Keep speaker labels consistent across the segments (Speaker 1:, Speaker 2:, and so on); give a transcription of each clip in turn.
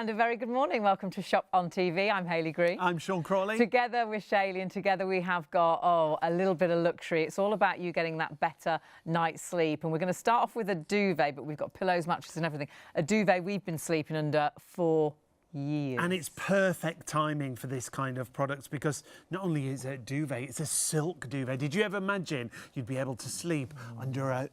Speaker 1: And a very good morning. Welcome to Shop on TV. I'm Hayley Green.
Speaker 2: I'm Sean Crawley.
Speaker 1: Together with Shaylee, and together we have got, a little bit of luxury. It's all about you getting that better night's sleep. And we're going to start off with a duvet, but we've got pillows, mattresses and everything. A duvet we've been sleeping under for years.
Speaker 2: And it's perfect timing for this kind of product because not only is it a duvet, it's a silk duvet. Did you ever imagine you'd be able to sleep under a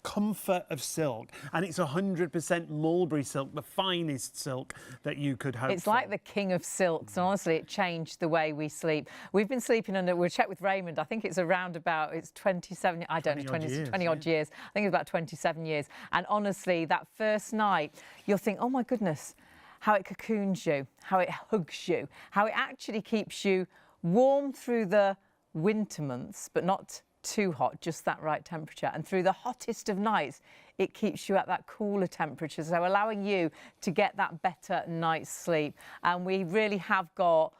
Speaker 2: comfort of silk? And it's 100% mulberry silk, the finest silk that you could hope
Speaker 1: It's
Speaker 2: for.
Speaker 1: like the king of silks, and honestly it changed the way we sleep. We've been sleeping under, we'll check with Raymond, I think it's around about, it's 27, I don't know, 20 odd years. I think it's about 27 years. And honestly, that first night, you'll think, oh my goodness, how it cocoons you, how it hugs you, how it actually keeps you warm through the winter months, but not too hot, just that right temperature. And through the hottest of nights, it keeps you at that cooler temperature, so allowing you to get that better night's sleep. And we really have got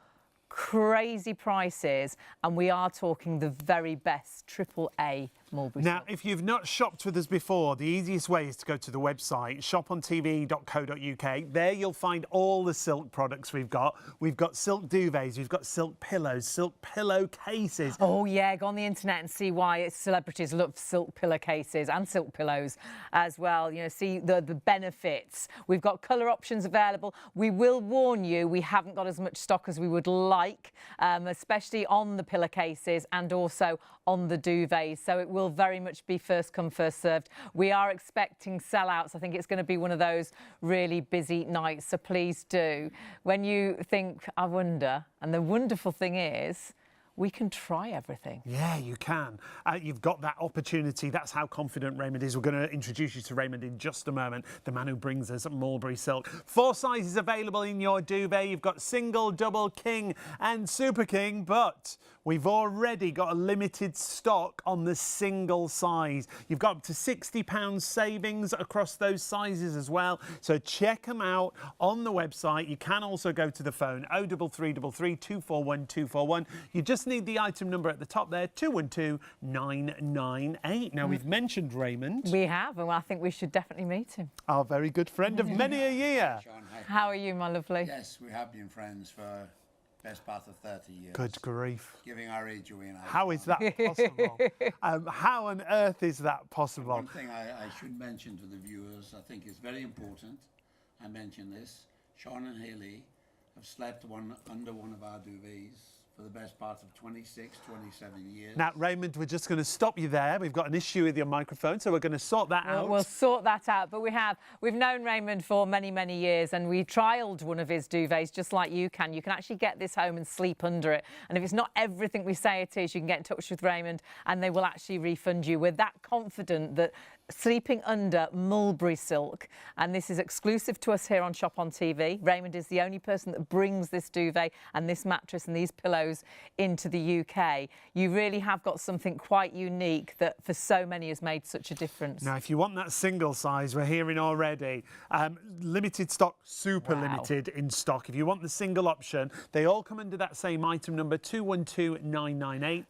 Speaker 1: crazy prices, and we are talking the very best AAA Mulberry
Speaker 2: Now,
Speaker 1: silk.
Speaker 2: if you've not shopped with us before, the easiest way is to go to the website, shopontv.co.uk. There you'll find all the silk products we've got. We've got silk duvets, we've got silk pillows, silk pillowcases.
Speaker 1: Oh yeah, go on the internet and see why celebrities love silk pillowcases and silk pillows as well. You know, see the benefits. We've got colour options available. We will warn you, we haven't got as much stock as we would like, especially on the pillowcases and also on the duvets. So it will very much be first come, first served. We are expecting sellouts. I think it's going to be one of those really busy nights. So please do. When you think, I wonder, and the wonderful thing is, we can try everything.
Speaker 2: Yeah, you can. You've got that opportunity. That's how confident Raymond is. We're going to introduce you to Raymond in just a moment, the man who brings us Mulberry Silk. 4 sizes available in your duvet. You've got single, double, king and super king, but we've already got a limited stock on the single size. You've got up to £60 savings across those sizes as well. So check them out on the website. You can also go to the phone 03333 241 241. You just need the item number at the top there, 212998. Now, we've mentioned Raymond.
Speaker 1: We have, and I think we should definitely meet him.
Speaker 2: Our very good friend of many a year.
Speaker 3: Sean,
Speaker 1: How are you, my lovely?
Speaker 3: Yes, we have been friends for best part of 30 years.
Speaker 2: Good grief.
Speaker 3: Giving our age away now.
Speaker 2: How is that possible? How on earth is that possible?
Speaker 3: One thing I should mention to the viewers, I think is very important, I mentioned this, Sean and Hayley have slept under one of our duvets for the best part of 26, 27 years.
Speaker 2: Now, Raymond, we're just going to stop you there. We've got an issue with your microphone, so we're going to sort that out.
Speaker 1: We'll sort that out. But we've known Raymond for many, many years, and we trialled one of his duvets just like you can. You can actually get this home and sleep under it. And if it's not everything we say it is, you can get in touch with Raymond and they will actually refund you. We're that confident that sleeping under Mulberry Silk, and this is exclusive to us here on Shop on TV. Raymond is the only person that brings this duvet and this mattress and these pillows into the UK. You really have got something quite unique that for so many has made such a difference.
Speaker 2: Now, if you want that single size, we're hearing already, limited stock, super limited in stock. If you want the single option, they all come under that same item number, 212998.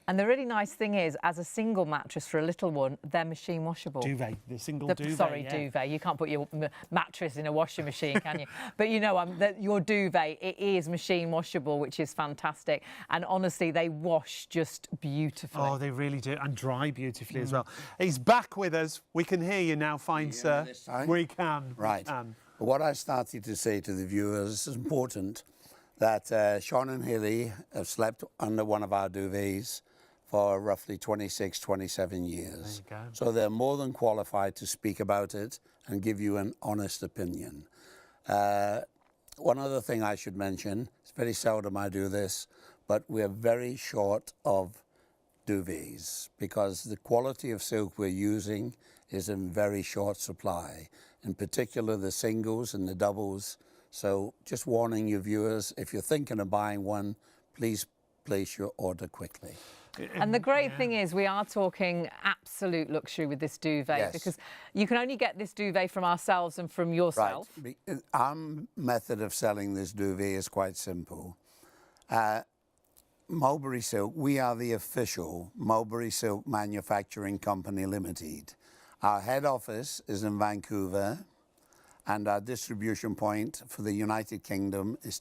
Speaker 1: And the really nice thing is, as a single mattress for a little one, they're machine washable.
Speaker 2: Duvet, the single duvet.
Speaker 1: Sorry,
Speaker 2: yeah.
Speaker 1: duvet. You can't put your mattress in a washing machine, can you? But you know, your duvet, it is machine washable, which is fantastic. And honestly, they wash just beautifully.
Speaker 2: Oh, they really do, and dry beautifully as well. He's back with us. We can hear you now, fine sir.
Speaker 3: this time?
Speaker 2: We can.
Speaker 3: Right.
Speaker 2: We can.
Speaker 3: What I started to say to the viewers, it's important that Sean and Hayley have slept under one of our duvets for roughly 26, 27 years.
Speaker 2: There you go.
Speaker 3: So they're more than qualified to speak about it and give you an honest opinion. One other thing I should mention, it's very seldom I do this, but we're very short of duvets because the quality of silk we're using is in very short supply, in particular the singles and the doubles. So just warning you viewers, if you're thinking of buying one, please place your order quickly.
Speaker 1: And the great thing is we are talking absolute luxury with this duvet, because you can only get this duvet from ourselves and from yourself.
Speaker 3: Right. Our method of selling this duvet is quite simple. Mulberry Silk, we are the official Mulberry Silk Manufacturing Company Limited. Our head office is in Vancouver. and our distribution point for the United Kingdom is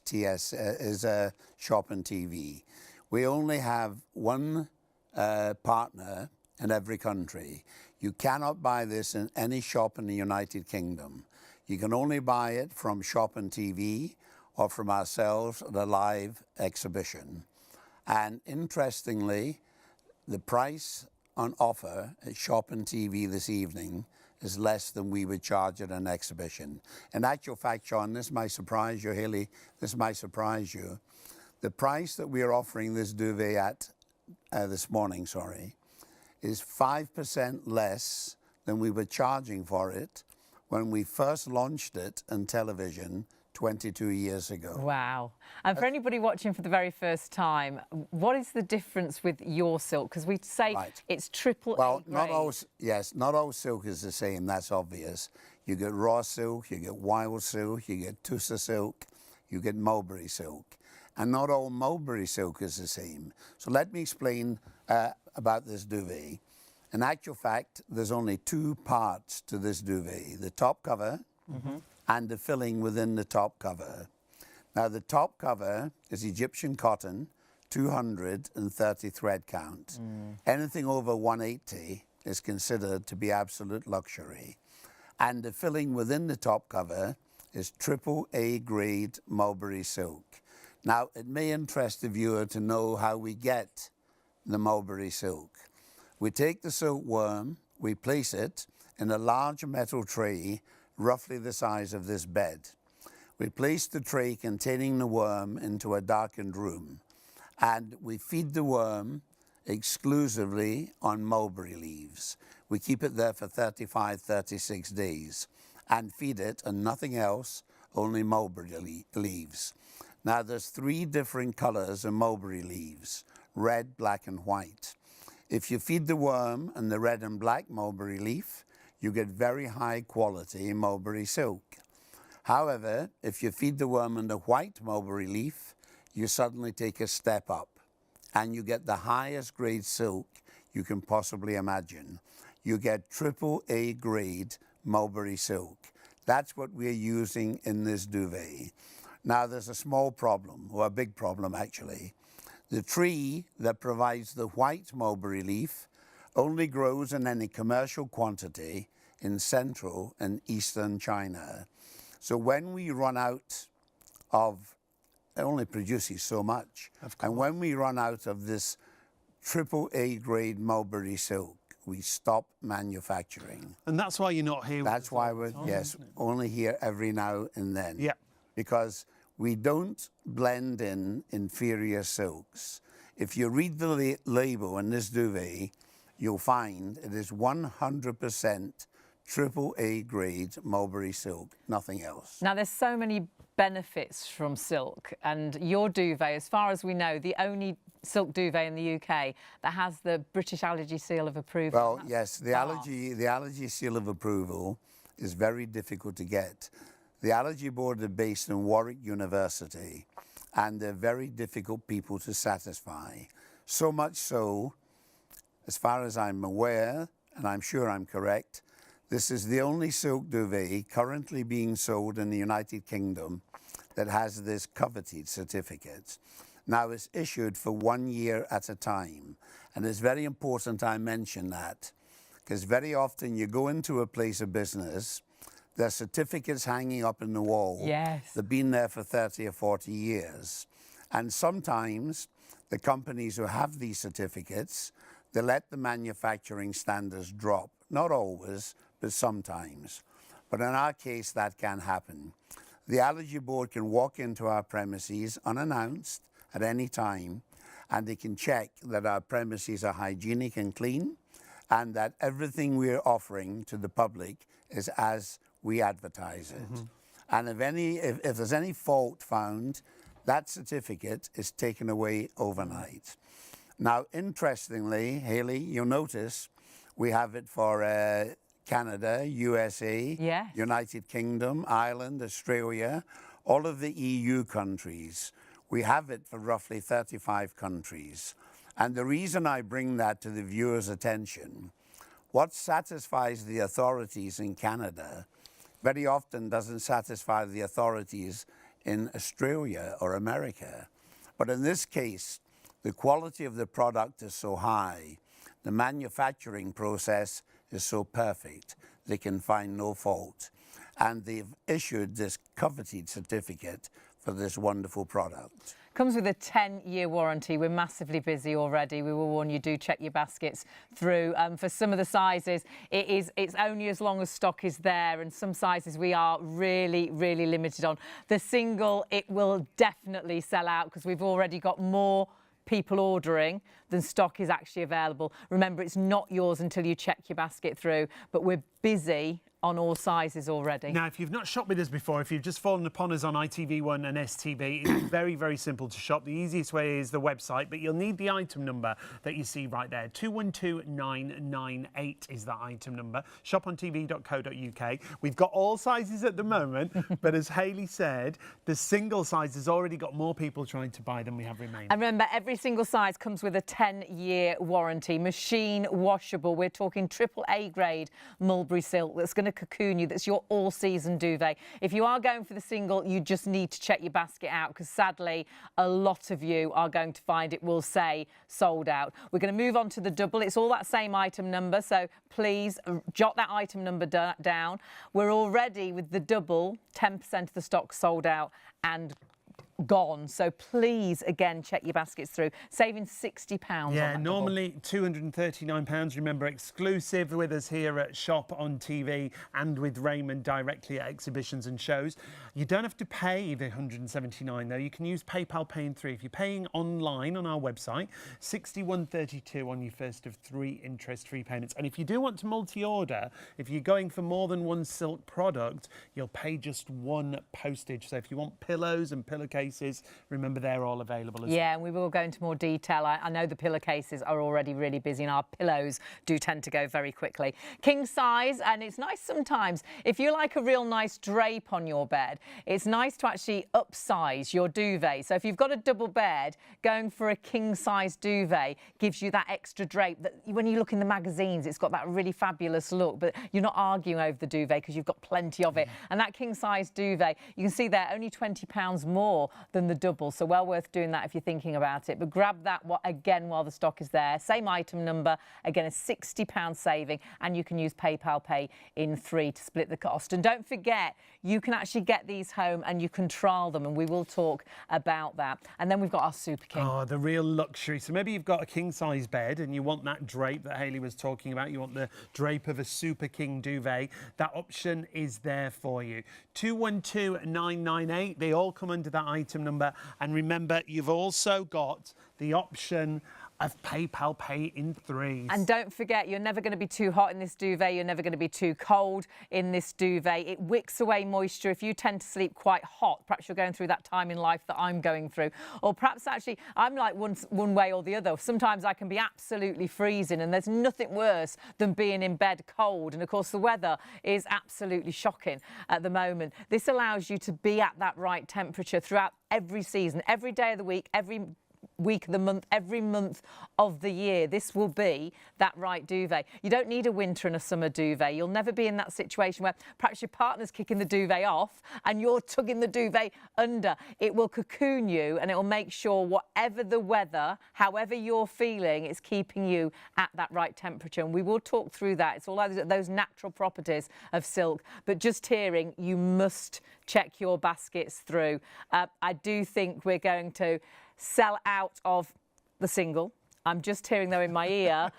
Speaker 3: Shop and TV. We only have one partner in every country. You cannot buy this in any shop in the United Kingdom. You can only buy it from Shop and TV or from ourselves at a live exhibition. And interestingly, the price on offer at Shop and TV this evening is less than we would charge at an exhibition. In actual fact, Sean, this might surprise you, Haley, this might surprise you. The price that we are offering this duvet at this morning, is 5% less than we were charging for it when we first launched it on television 22 years ago.
Speaker 1: Wow. And for anybody watching for the very first time, what is the difference with your silk? Because we say it's triple A grade.
Speaker 3: Not all silk is the same, that's obvious. You get raw silk, you get wild silk, you get Tussa silk, you get mulberry silk. And not all mulberry silk is the same. So let me explain about this duvet. In actual fact, there's only two parts to this duvet, the top cover and the filling within the top cover. Now, the top cover is Egyptian cotton, 230 thread count. Anything over 180 is considered to be absolute luxury. And the filling within the top cover is triple A grade mulberry silk. Now, it may interest the viewer to know how we get the mulberry silk. We take the silkworm, we place it in a large metal tray, roughly the size of this bed. We place the tray containing the worm into a darkened room, and we feed the worm exclusively on mulberry leaves. We keep it there for 35, 36 days and feed it on nothing else, only mulberry leaves. Now, there's 3 different colors of mulberry leaves, red, black, and white. If you feed the worm on the red and black mulberry leaf, you get very high quality mulberry silk. However, if you feed the worm on the white mulberry leaf, you suddenly take a step up and you get the highest grade silk you can possibly imagine. You get triple A grade mulberry silk. That's what we're using in this duvet. Now, there's a small problem, or a big problem actually. The tree that provides the white mulberry leaf only grows in any commercial quantity in central and eastern China. So when we run out of, it only produces so much. And when we run out of this triple A grade mulberry silk, we stop manufacturing.
Speaker 2: And that's why you're not here.
Speaker 3: That's why we're, only here every now and then. Yeah. Because we don't blend in inferior silks. If you read the label on this duvet, you'll find it is 100% triple A grade mulberry silk, nothing else.
Speaker 1: Now, there's so many benefits from silk, and your duvet, as far as we know, the only silk duvet in the UK that has the British Allergy Seal of Approval.
Speaker 3: Well, yes, the allergy seal of approval is very difficult to get. The Allergy Board are based in Warwick University, and they're very difficult people to satisfy. So much so, as far as I'm aware, and I'm sure I'm correct, this is the only silk duvet currently being sold in the United Kingdom that has this coveted certificate. Now, it's issued for 1 year at a time, and it's very important I mention that, because very often you go into a place of business, there are certificates hanging up in the wall.
Speaker 1: Yes.
Speaker 3: They've been there for 30 or 40 years. And sometimes the companies who have these certificates, they let the manufacturing standards drop. Not always, but sometimes. But in our case, that can happen. The Allergy Board can walk into our premises unannounced at any time, and they can check that our premises are hygienic and clean, and that everything we're offering to the public is as we advertise it. And if there's any fault found, that certificate is taken away overnight. Now, interestingly, Haley, you'll notice we have it for Canada, USA, United Kingdom, Ireland, Australia, all of the EU countries. We have it for roughly 35 countries. And the reason I bring that to the viewer's attention, what satisfies the authorities in Canada very often doesn't satisfy the authorities in Australia or America. But in this case, the quality of the product is so high, the manufacturing process is so perfect, they can find no fault. And they've issued this coveted certificate for this wonderful product.
Speaker 1: Comes with a 10-year warranty. We're massively busy already. We will warn you, do check your baskets through. For some of the sizes, it's only as long as stock is there, and some sizes we are really, really limited on. The single, it will definitely sell out because we've already got more people ordering than stock is actually available. Remember, it's not yours until you check your basket through, but we're busy on all sizes already.
Speaker 2: Now, if you've not shopped with us before, if you've just fallen upon us on ITV1 and STV, it's very, very simple to shop. The easiest way is the website, but you'll need the item number that you see right there. 212998 is that item number. shopontv.co.uk. We've got all sizes at the moment, but as Hayley said, the single size has already got more people trying to buy than we have remaining.
Speaker 1: And remember, every single size comes with a 10-year warranty. Machine washable. We're talking AAA grade Mulberry Silk that's going to cocoon you. That's your all-season duvet. If you are going for the single, you just need to check your basket out because sadly, a lot of you are going to find it will say sold out. We're going to move on to the double. It's all that same item number, so please jot that item number down. We're already with the double, 10% of the stock sold out and gone, so please again check your baskets through, saving £60.
Speaker 2: Yeah, normally £239. Remember, exclusive with us here at Shop on TV and with Raymond directly at exhibitions and shows. You don't have to pay the £179 though. You can use PayPal Pay in 3. If you're paying online on our website, £61.32 on your first of 3 interest-free payments. And if you do want to multi-order, if you're going for more than one silk product, you'll pay just 1 postage. So if you want pillows and pillowcases, remember they're all available as well.
Speaker 1: Yeah, and we will go into more detail. I know the pillowcases are already really busy and our pillows do tend to go very quickly. King size, and it's nice sometimes. If you like a real nice drape on your bed, it's nice to actually upsize your duvet. So if you've got a double bed, going for a king size duvet gives you that extra drape that when you look in the magazines, it's got that really fabulous look, but you're not arguing over the duvet because you've got plenty of it. And that king size duvet, you can see there, only £20 more than the double, so well worth doing that if you're thinking about it. But grab that again while the stock is there. Same item number, again a £60 saving, and you can use PayPal Pay in 3 to split the cost. And don't forget, you can actually get these home and you can trial them, and we will talk about that. And then we've got our Super King.
Speaker 2: Oh, the real luxury. So maybe you've got a king size bed and you want that drape that Hayley was talking about. You want the drape of a Super King duvet. That option is there for you. 212998. They all come under that item number, and remember, you've also got the option of PayPal Pay in 3.
Speaker 1: And don't forget, you're never going to be too hot in this duvet. You're never going to be too cold in this duvet. It wicks away moisture. If you tend to sleep quite hot, perhaps you're going through that time in life that I'm going through. Or perhaps actually, I'm like one way or the other. Sometimes I can be absolutely freezing, and there's nothing worse than being in bed cold. And of course, the weather is absolutely shocking at the moment. This allows you to be at that right temperature throughout every season, every day of the week, every week of the month, every month of the year. This will be that right duvet. You don't need a winter and a summer duvet. You'll never be in that situation where perhaps your partner's kicking the duvet off and you're tugging the duvet under. It will cocoon you, and it will make sure whatever the weather, however you're feeling, it's keeping you at that right temperature. And we will talk through that. It's all those natural properties of silk. But just hearing, you must check your baskets through. I do think we're going to sell out of the single. I'm just hearing though in my ear,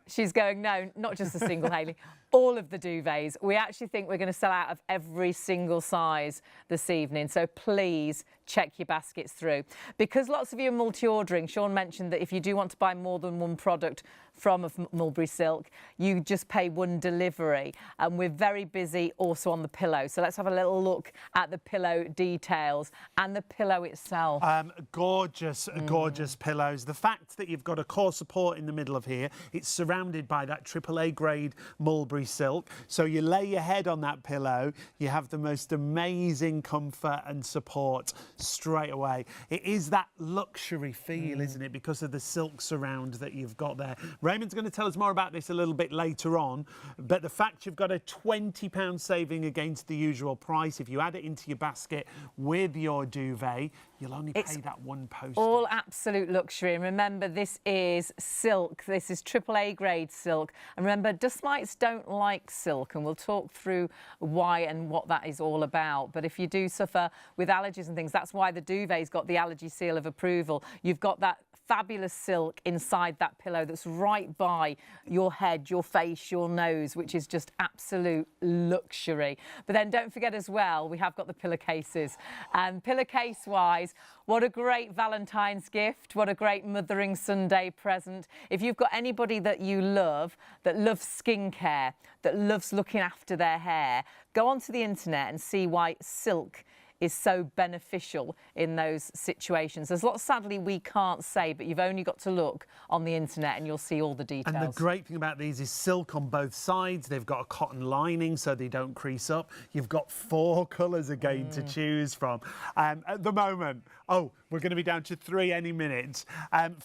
Speaker 1: she's going, no, not just the single, Hayley, all of the duvets. We actually think we're going to sell out of every single size this evening. So please check your baskets through. Because lots of you are multi-ordering, Sean mentioned that if you do want to buy more than one product from Mulberry Silk, you just pay 1 delivery. And we're very busy also on the pillow. So let's have a little look at the pillow details and the pillow itself.
Speaker 2: Gorgeous, gorgeous pillows. The fact that you've got a core support in the middle of here, it's surrounded by that AAA grade Mulberry Silk. So you lay your head on that pillow, you have the most amazing comfort and support straight away. It is that luxury feel, isn't it, because of the silk surround that you've got there. Raymond's going to tell us more about this a little bit later on, but the fact you've got a £20 saving against the usual price, if you add it into your basket with your duvet, you'll only pay that one post.
Speaker 1: All absolute luxury. And remember, this is silk. This is AAA grade silk. And remember, dust mites don't like silk, and we'll talk through why and what that is all about. But if you do suffer with allergies and things, that's why the duvet's got the allergy seal of approval. You've got that fabulous silk inside that pillow that's right by your head, your face, your nose, which is just absolute luxury. But then don't forget as well, we have got the pillowcases. And pillowcase wise, what a great Valentine's gift. What a great Mothering Sunday present. If you've got anybody that you love, that loves skincare, that loves looking after their hair, go onto the internet and see why silk is so beneficial in those situations. There's lots, sadly, we can't say, but you've only got to look on the internet and you'll see all the details.
Speaker 2: And the great thing about these is silk on both sides. They've got a cotton lining so they don't crease up. You've got 4 colours again to choose from. At the moment, we're going to be down to 3 any minute.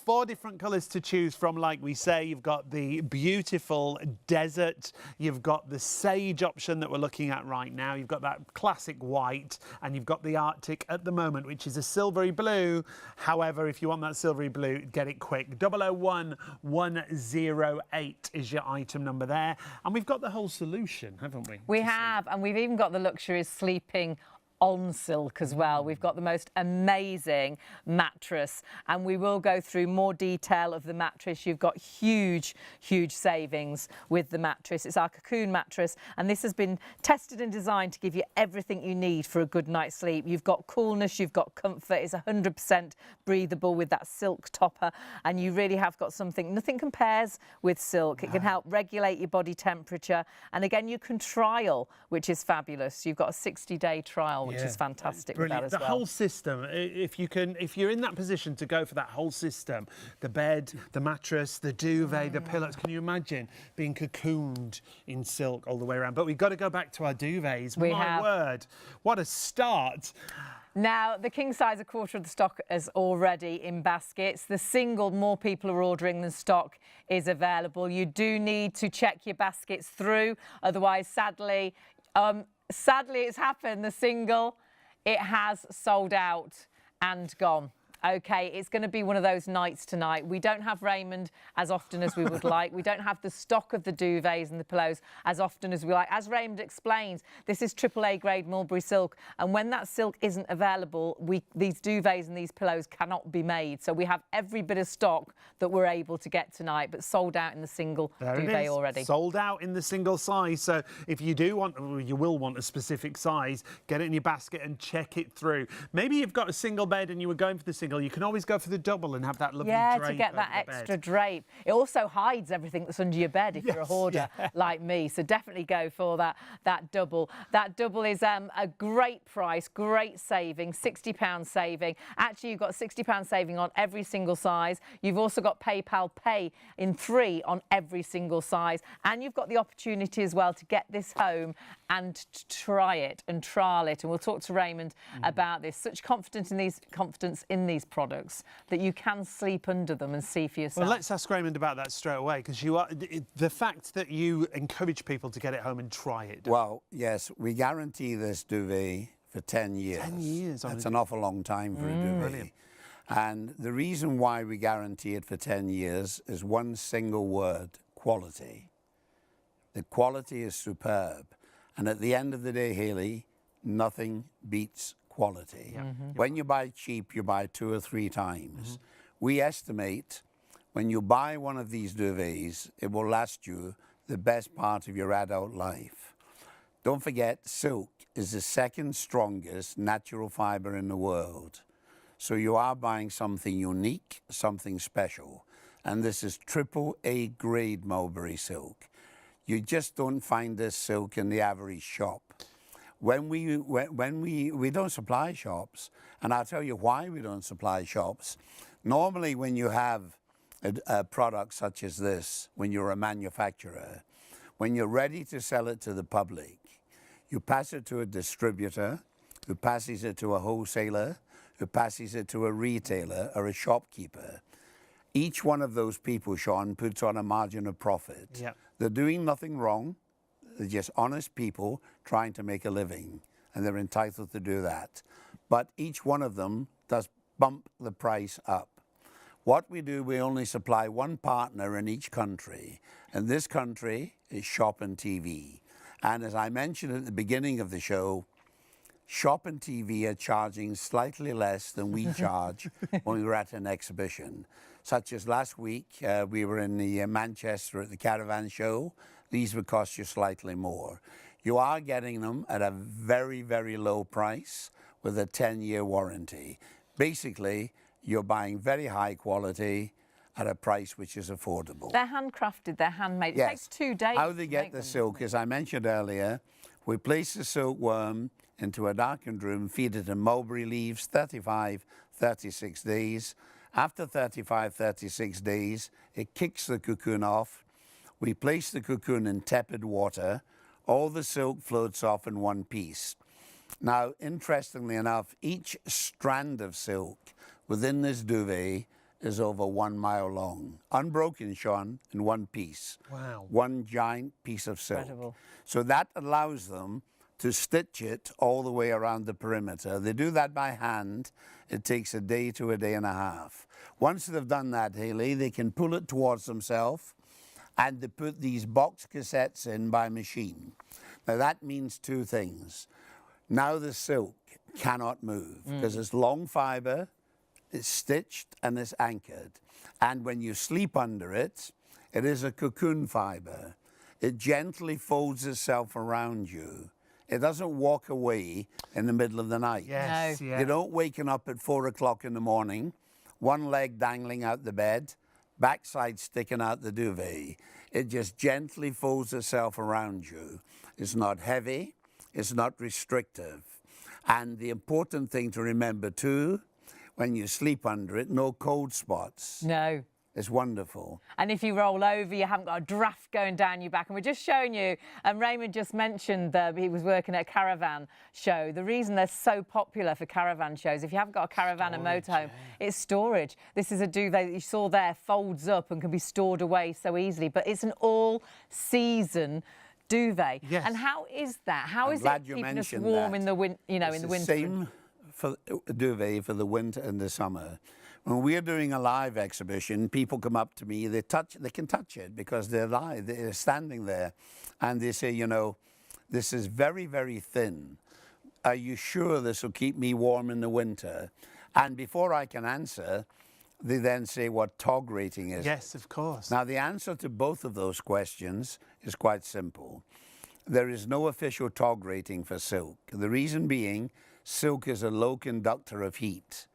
Speaker 2: 4 different colours to choose from, like we say. You've got the beautiful desert. You've got the sage option that we're looking at right now. You've got that classic white, and you've got the Arctic at the moment, which is a silvery blue. However, if you want that silvery blue, get it quick. 001108 is your item number there. And we've got the whole solution, haven't we?
Speaker 1: We have, and we've even got the luxury of sleeping on silk as well. We've got the most amazing mattress, and we will go through more detail of the mattress. You've got huge savings with the mattress. It's our cocoon mattress, and this has been tested and designed to give you everything you need for a good night's sleep. You've got coolness, you've got comfort. It's 100% breathable with that silk topper, and you really have got something. Nothing compares with silk. It can help regulate your body temperature, and again, you can trial, which is fabulous. You've got a 60-day trial, which is fantastic with that as well.
Speaker 2: The whole system, if you're in that position to go for that whole system, the bed, the mattress, the duvet, the pillows, can you imagine being cocooned in silk all the way around? But we've got to go back to our duvets. My word, what a start.
Speaker 1: Now, the king size, a quarter of the stock is already in baskets. The single, more people are ordering than stock is available. You do need to check your baskets through, otherwise, sadly, it's happened. The single, it has sold out and gone. OK, it's going to be one of those nights tonight. We don't have Raymond as often as we would like. We don't have the stock of the duvets and the pillows as often as we like. As Raymond explains, this is AAA grade Mulberry Silk, and when that silk isn't available, these duvets and these pillows cannot be made. So we have every bit of stock that we're able to get tonight, but sold out in the single duvet already.
Speaker 2: Sold out in the single size. So if you do want, you will want a specific size, get it in your basket and check it through. Maybe you've got a single bed and you were going for the single. You can always go for the double and have that lovely drape.
Speaker 1: To get that extra drape. It also hides everything that's under your bed if you're a hoarder like me. So definitely go for that double. That double is a great price, great saving, £60 saving. Actually, you've got £60 saving on every single size. You've also got PayPal Pay in 3 on every single size. And you've got the opportunity as well to get this home and try it and trial it. And we'll talk to Raymond about this. Such confidence in these products that you can sleep under them and see for yourself.
Speaker 2: Well, let's ask Raymond about that straight away, because the fact that you encourage people to get it home and try it.
Speaker 3: Well, yes, we guarantee this duvet for 10 years.
Speaker 2: 10 years.
Speaker 3: That's an awful long time for a duvet.
Speaker 2: Brilliant.
Speaker 3: And the reason why we guarantee it for 10 years is one single word: quality. The quality is superb. And at the end of the day, Hayley, nothing beats quality. When you buy cheap, you buy 2 or 3 times. We estimate when you buy one of these duvets, it will last you the best part of your adult life. Don't forget, silk is the 2nd strongest natural fiber in the world. So you are buying something unique, something special. And this is AAA grade Mulberry Silk. You just don't find this silk in the average shop. When we don't supply shops, and I'll tell you why we don't supply shops. Normally, when you have a product such as this, when you're a manufacturer, when you're ready to sell it to the public, you pass it to a distributor, who passes it to a wholesaler, who passes it to a retailer or a shopkeeper. Each one of those people, Sean, puts on a margin of profit.
Speaker 2: Yeah.
Speaker 3: They're doing nothing wrong. They're just honest people trying to make a living, and they're entitled to do that. But each one of them does bump the price up. What we do, we only supply one partner in each country, and this country is Shop and TV. And as I mentioned at the beginning of the show, Shop and TV are charging slightly less than we charge when we were at an exhibition. Such as last week, we were in the Manchester at the Caravan Show. These would cost you slightly more. You are getting them at a very, very low price with a 10-year warranty. Basically, you're buying very high quality at a price which is affordable.
Speaker 1: They're handcrafted, they're handmade.
Speaker 3: Yes.
Speaker 1: It takes 2 days.
Speaker 3: How they get the silk, as I mentioned earlier, we place the silkworm into a darkened room, feed it in mulberry leaves, 35, 36 days. After 35, 36 days, it kicks the cocoon off. We place the cocoon in tepid water. All the silk floats off in one piece. Now, interestingly enough, each strand of silk within this duvet is over 1 mile long. Unbroken, Sean, in one piece.
Speaker 2: Wow.
Speaker 3: One giant piece of silk.
Speaker 1: Incredible.
Speaker 3: So that allows them to stitch it all the way around the perimeter. They do that by hand. It takes a day to a day and a half. Once they've done that, Hayley, they can pull it towards themselves, and they put these box cassettes in by machine. Now that means two things. Now the silk cannot move because it's long fiber, it's stitched and it's anchored. And when you sleep under it, it is a cocoon fiber. It gently folds itself around you. It doesn't walk away in the middle of the night.
Speaker 2: Yes,
Speaker 1: No.
Speaker 2: yeah.
Speaker 3: You don't waken up at 4 o'clock in the morning, one leg dangling out the bed, backside sticking out the duvet. It just gently folds itself around you. It's not heavy, it's not restrictive. And the important thing to remember too, when you sleep under it, no cold spots.
Speaker 1: No.
Speaker 3: It's wonderful.
Speaker 1: And if you roll over, you haven't got a draft going down your back. And we're just showing you, and Raymond just mentioned that he was working at a caravan show. The reason they're so popular for caravan shows, if you haven't got a caravan and motorhome, it's storage. This is a duvet that you saw there, folds up and can be stored away so easily. But it's an all-season duvet.
Speaker 2: Yes.
Speaker 1: And how is that? How
Speaker 3: I'm
Speaker 1: is
Speaker 3: glad
Speaker 1: it
Speaker 3: you
Speaker 1: keeping us
Speaker 3: mentioned
Speaker 1: warm
Speaker 3: that.
Speaker 1: in the winter? You know,
Speaker 3: It's
Speaker 1: in the
Speaker 3: the
Speaker 1: winter.
Speaker 3: same for duvet for the winter and the summer. When we're doing a live exhibition, people come up to me, they can touch it because they're live, they're standing there, and they say, you know, this is very, very thin. Are you sure this will keep me warm in the winter? And before I can answer, they then say what TOG rating is.
Speaker 2: Yes, of course.
Speaker 3: Now, the answer to both of those questions is quite simple. There is no official TOG rating for silk. The reason being, silk is a low conductor of heat.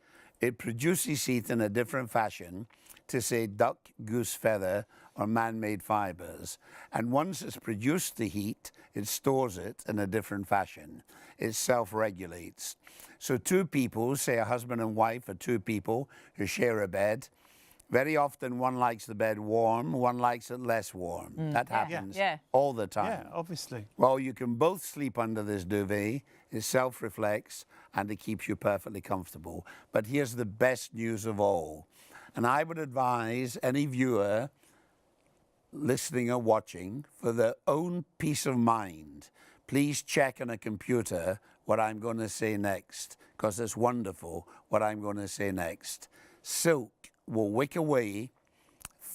Speaker 3: It produces heat in a different fashion to, say, duck, goose feather, or man-made fibers. And once it's produced the heat, it stores it in a different fashion. It self-regulates. So two people, say a husband and wife, or two people who share a bed, very often one likes the bed warm, one likes it less warm. That happens all the time.
Speaker 2: Yeah, obviously.
Speaker 3: Well, you can both sleep under this duvet. It self-reflects and it keeps you perfectly comfortable. But here's the best news of all. And I would advise any viewer listening or watching, for their own peace of mind, please check on a computer what I'm going to say next, because it's wonderful what I'm going to say next. Silk will wick away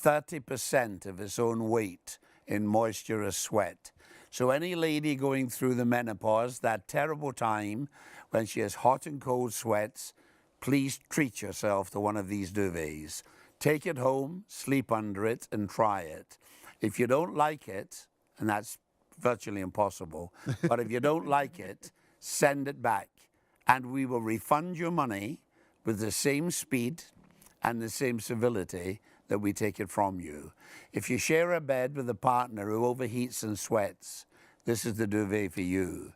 Speaker 3: 30% of its own weight in moisture or sweat. So any lady going through the menopause, that terrible time when she has hot and cold sweats, please treat yourself to one of these duvets. Take it home, sleep under it, and try it. If you don't like it, and that's virtually impossible, but if you don't like it, send it back, and we will refund your money with the same speed and the same civility that we take it from you. If you share a bed with a partner who overheats and sweats, this is the duvet for you.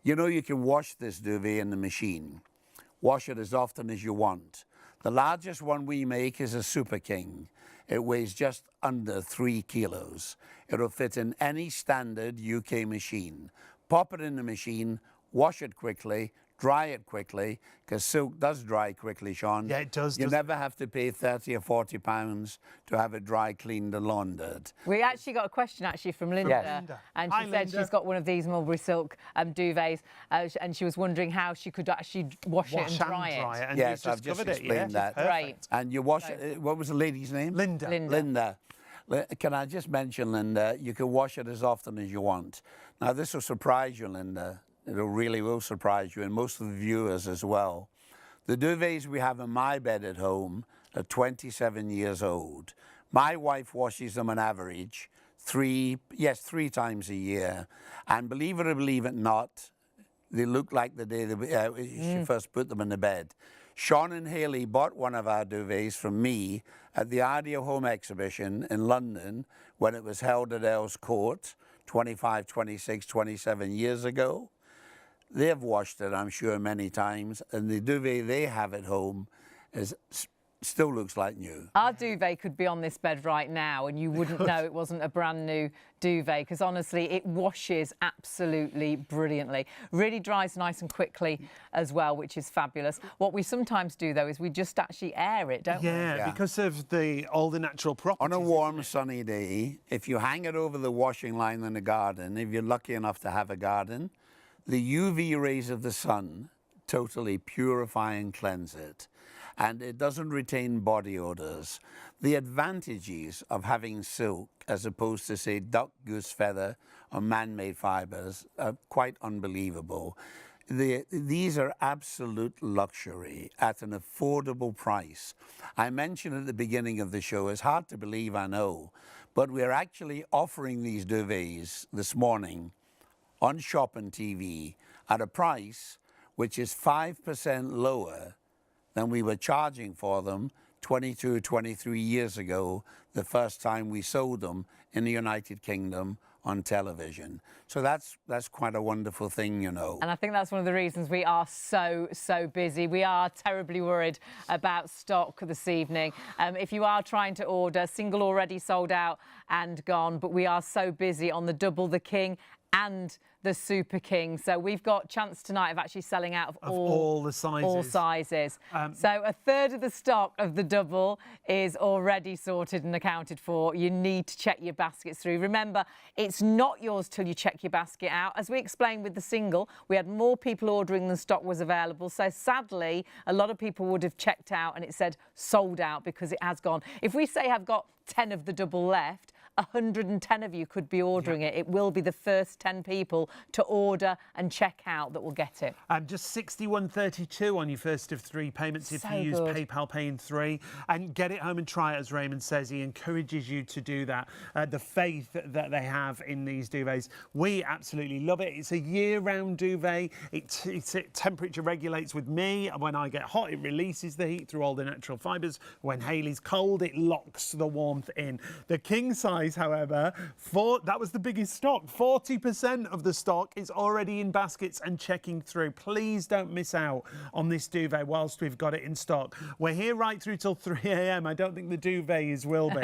Speaker 3: You know, you can wash this duvet in the machine. Wash it as often as you want. The largest one we make is a Super King. It weighs just under 3 kilos. It'll fit in any standard UK machine. Pop it in the machine, wash it quickly, dry it quickly, because silk does dry quickly, Sean.
Speaker 2: Yeah, it does.
Speaker 3: You never have to pay 30 or 40 pounds to have it dry cleaned and laundered.
Speaker 1: We actually got a question from Linda,
Speaker 3: Yes.
Speaker 1: and
Speaker 2: Hi,
Speaker 1: she said
Speaker 2: Linda.
Speaker 1: she's got one of these Mulberry Silk duvets, and she was wondering how she could actually wash it and dry it.
Speaker 2: And
Speaker 3: Yes,
Speaker 2: you've
Speaker 3: I've just
Speaker 2: covered
Speaker 3: explained that.
Speaker 1: Great.
Speaker 3: And you wash it, what was the lady's name?
Speaker 2: Linda.
Speaker 1: Linda.
Speaker 3: Can I just mention, Linda, you can wash it as often as you want. Now, this will surprise you, Linda. It really will surprise you, and most of the viewers as well. The duvets we have in my bed at home are 27 years old. My wife washes them on average three times a year. And believe it or believe it not, they look like the day she first put them in the bed. Sean and Haley bought one of our duvets from me at the Idea Home exhibition in London when it was held at Earl's Court 25, 26, 27 years ago. They've washed it, I'm sure, many times, and the duvet they have at home still looks like new.
Speaker 1: Our duvet could be on this bed right now and you wouldn't know it wasn't a brand new duvet, because honestly it washes absolutely brilliantly. Really dries nice and quickly as well, which is fabulous. What we sometimes do though is we just actually air it, don't we?
Speaker 2: Yeah, because of all the natural properties.
Speaker 3: On a warm, sunny day, if you hang it over the washing line in the garden, if you're lucky enough to have a garden, the UV rays of the sun totally purify and cleanse it. And it doesn't retain body odors. The advantages of having silk as opposed to, say, duck, goose feather or man-made fibers are quite unbelievable. These are absolute luxury at an affordable price. I mentioned at the beginning of the show, it's hard to believe, I know, but we're actually offering these duvets this morning on Shop and TV at a price which is 5% lower than we were charging for them 22, 23 years ago, the first time we sold them in the United Kingdom on television. So that's quite a wonderful thing, you know.
Speaker 1: And I think that's one of the reasons we are so busy. We are terribly worried about stock this evening. If you are trying to order, single already sold out and gone, but we are so busy on the double, the king and the Super King. So we've got chance tonight of actually selling out of
Speaker 2: all the sizes.
Speaker 1: All sizes. So a third of the stock of the double is already sorted and accounted for. You need to check your baskets through. Remember, it's not yours till you check your basket out. As we explained with the single, we had more people ordering than stock was available. So sadly, a lot of people would have checked out and it said sold out because it has gone. If we say I've got 10 of the double left, 110 of you could be ordering it. It will be the first 10 people to order and check out that will get it.
Speaker 2: Just £61.32 on your first of 3 payments if you use PayPal Pay in 3. And get it home and try it, as Raymond says. He encourages you to do that. The faith that they have in these duvets. We absolutely love it. It's a year-round duvet. It temperature regulates with me. When I get hot, it releases the heat through all the natural fibres. When Hayley's cold, it locks the warmth in. The king size, however, that was the biggest stock. 40% of the stock is already in baskets and checking through. Please don't miss out on this duvet whilst we've got it in stock. We're here right through till 3 a.m. I don't think the duvets will be.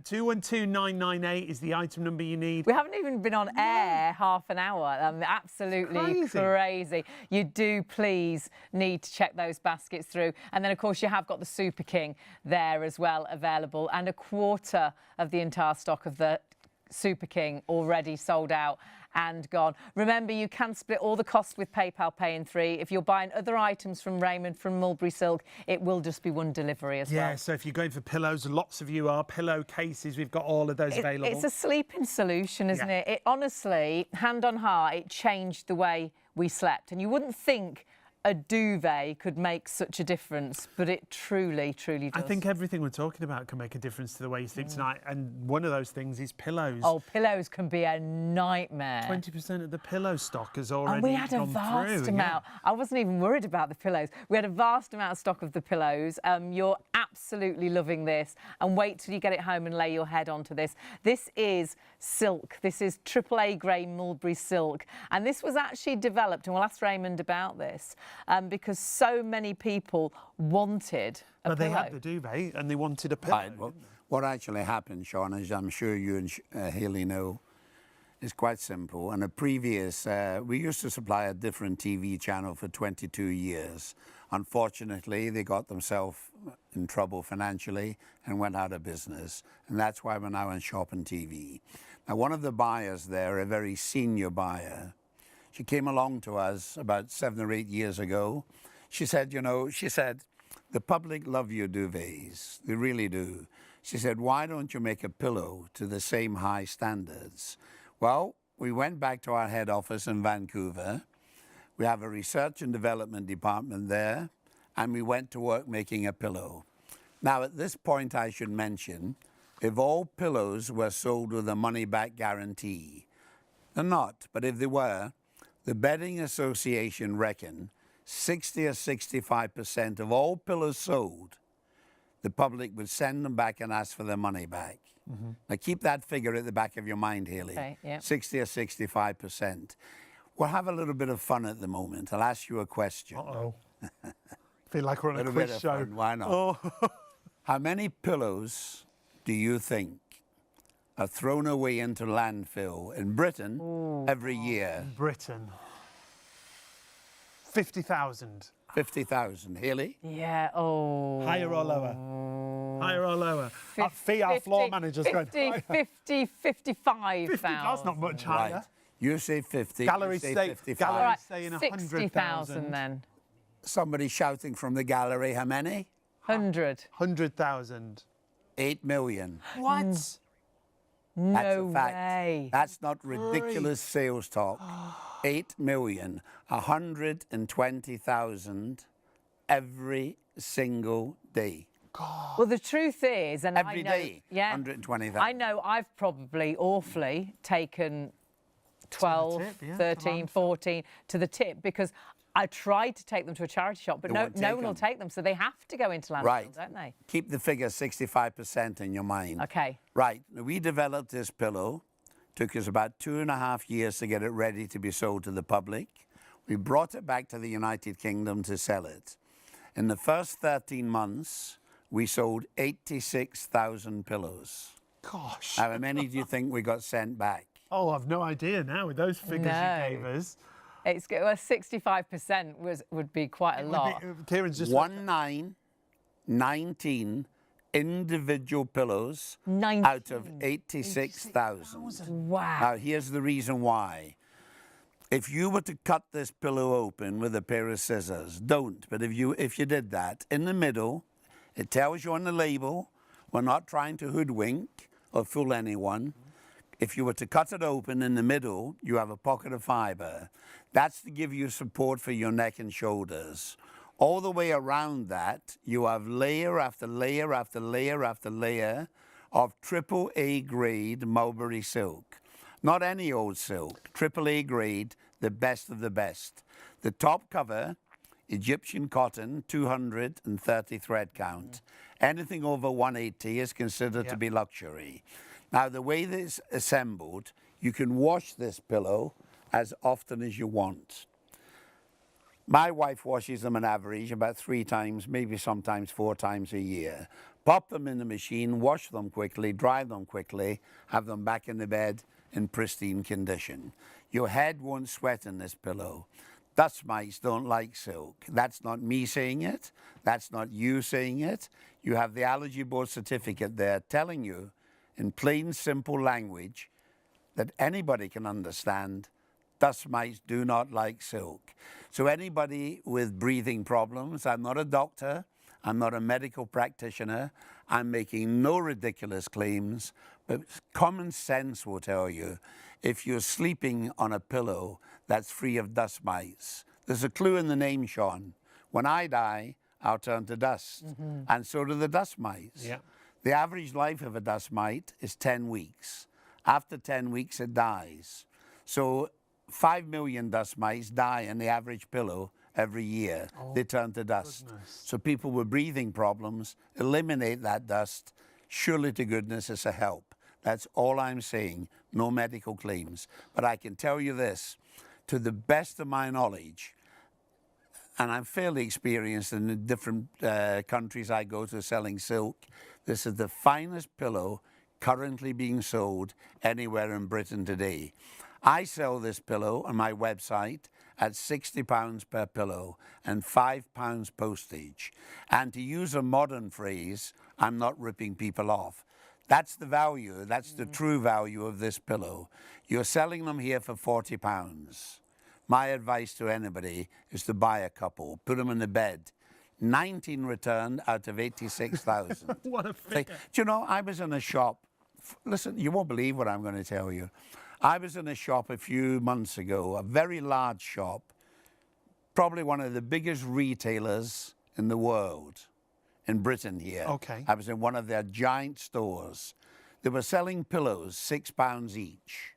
Speaker 2: 212998 is the item number you need.
Speaker 1: We haven't even been on air half an hour. Absolutely crazy. You do please need to check those baskets through. And then, of course, you have got the Super King there as well available, and a quarter of the entire stock of the Super King already sold out and gone. Remember, you can split all the costs with PayPal Pay in 3. If you're buying other items from Raymond, from Mulberry Silk, it will just be one delivery as well.
Speaker 2: Yeah, so if you're going for pillows, lots of you are. Pillow cases, we've got all of those available.
Speaker 1: It's a sleeping solution, isn't it? It honestly, hand on heart, it changed the way we slept. And you wouldn't think a duvet could make such a difference, but it truly does.
Speaker 2: I think everything we're talking about can make a difference to the way you sleep tonight, and one of those things is pillows.
Speaker 1: Oh, pillows can be a nightmare.
Speaker 2: 20% of the pillow stock has already
Speaker 1: and we had a vast amount. Yeah. I wasn't even worried about the pillows. We had a vast amount of stock of the pillows. You're absolutely loving this, and wait till you get it home and lay your head onto this. This is silk. This is AAA grade Mulberry Silk, and this was actually developed, and we'll ask Raymond about this, because so many people wanted a pillow.
Speaker 2: They had the duvet and they wanted a pillow.
Speaker 3: Right, well, what actually happened, Sean, as I'm sure you and Haley know, It's quite simple. And a previous, we used to supply a different TV channel for 22 years. Unfortunately, they got themselves in trouble financially and went out of business. And that's why we're now on Shop and TV. Now, one of the buyers there, a very senior buyer, she came along to us about 7 or 8 years ago. She said, you know, the public love your duvets. They really do. She said, why don't you make a pillow to the same high standards? Well, we went back to our head office in Vancouver. We have a research and development department there, and we went to work making a pillow. Now, at this point, I should mention, if all pillows were sold with a money-back guarantee, they're not, but if they were, the Bedding Association reckon 60 or 65% of all pillows sold, the public would send them back and ask for their money back. Now, keep that figure at the back of your mind, Haley.
Speaker 1: Okay, yeah.
Speaker 3: 60 or 65%. We'll have a little bit of fun at the moment. I'll ask you a question.
Speaker 2: Uh-oh. Feel like we're on a quiz show.
Speaker 3: Fun. Why not?
Speaker 2: Oh.
Speaker 3: How many pillows do you think are thrown away into landfill in Britain every year?
Speaker 2: Britain. 50,000.
Speaker 3: 50,000. Haley?
Speaker 1: Yeah, oh.
Speaker 2: Higher or lower? Higher or lower? Our floor manager's going.
Speaker 1: 55,000.
Speaker 2: That's not much higher.
Speaker 3: Right. You say 50.
Speaker 2: Galleries
Speaker 3: you say
Speaker 2: say
Speaker 3: 55.
Speaker 1: All right,
Speaker 2: saying
Speaker 1: 60,000 then.
Speaker 3: Somebody shouting from the gallery, how many?
Speaker 1: 100.
Speaker 2: 100,000.
Speaker 3: 8 million.
Speaker 2: What?
Speaker 3: That's
Speaker 1: No
Speaker 3: a fact.
Speaker 1: way.
Speaker 3: That's not ridiculous sales talk. 8 million, 120,000 every single day.
Speaker 1: Well, the truth is, and
Speaker 3: Every
Speaker 1: I know,
Speaker 3: day,
Speaker 1: yeah,
Speaker 3: 120,000.
Speaker 1: I know I've probably awfully taken 12,
Speaker 2: tip, yeah, to
Speaker 1: 13,
Speaker 2: landfill.
Speaker 1: 14 to the tip because I tried to take them to a charity shop, but
Speaker 3: They
Speaker 1: no
Speaker 3: won't
Speaker 1: one
Speaker 3: take
Speaker 1: will
Speaker 3: them.
Speaker 1: take them. So they have to go into landfill,
Speaker 3: Right.
Speaker 1: don't they?
Speaker 3: Keep the figure 65% in your mind.
Speaker 1: Okay.
Speaker 3: Right. We developed this pillow. Took us about 2.5 years to get it ready to be sold to the public. We brought it back to the United Kingdom to sell it. In the first 13 months, we sold 86,000 pillows.
Speaker 2: Gosh.
Speaker 3: How many do you think we got sent back?
Speaker 2: Oh, I've no idea now with those figures
Speaker 1: No.
Speaker 2: you gave us.
Speaker 1: It's 65% would be quite a lot.
Speaker 2: Kieran's just
Speaker 3: 19 individual pillows
Speaker 1: 19.
Speaker 3: out of 86,000.
Speaker 1: Wow.
Speaker 3: Now, here's the reason why. If you were to cut this pillow open with a pair of scissors, don't, but if you did that, in the middle, it tells you on the label, we're not trying to hoodwink or fool anyone. If you were to cut it open in the middle, you have a pocket of fiber. That's to give you support for your neck and shoulders. All the way around that, you have layer after layer after layer after layer of AAA grade Mulberry silk. Not any old silk, AAA grade, the best of the best. The top cover, Egyptian cotton, 230 thread count. Anything over 180 is considered to be luxury. Now, the way this is assembled, you can wash this pillow as often as you want. My wife washes them on average about 3 times, maybe sometimes 4 times a year. Pop them in the machine, wash them quickly, dry them quickly, have them back in the bed in pristine condition. Your head won't sweat in this pillow. Dust mites don't like silk. That's not me saying it. That's not you saying it. You have the Allergy Board certificate there telling you in plain, simple language that anybody can understand, dust mites do not like silk. So anybody with breathing problems, I'm not a doctor, I'm not a medical practitioner, I'm making no ridiculous claims, but common sense will tell you if you're sleeping on a pillow that's free of dust mites. There's a clue in the name, Sean. When I die, I'll turn to dust, and so do the dust mites.
Speaker 2: Yeah.
Speaker 3: The average life of a dust mite is 10 weeks. After 10 weeks, it dies. So 5 million dust mites die in the average pillow every year. They turn to dust.
Speaker 2: Goodness.
Speaker 3: So people with breathing problems, eliminate that dust. Surely to goodness it's a help. That's all I'm saying. No medical claims. But I can tell you this, to the best of my knowledge, and I'm fairly experienced in the different countries I go to selling silk, this is the finest pillow currently being sold anywhere in Britain today. I sell this pillow on my website at £60 per pillow and £5 postage. And to use a modern phrase, I'm not ripping people off. That's the value, that's the true value of this pillow. You're selling them here for £40. My advice to anybody is to buy a couple, put them in the bed. 19 returned out of 86,000.
Speaker 2: What a figure.
Speaker 3: Do you know, I was in a shop, listen, you won't believe what I'm going to tell you. I was in a shop a few months ago, a very large shop, probably one of the biggest retailers in the world, in Britain here.
Speaker 2: Okay.
Speaker 3: I was in one of their giant stores. They were selling pillows, £6 each.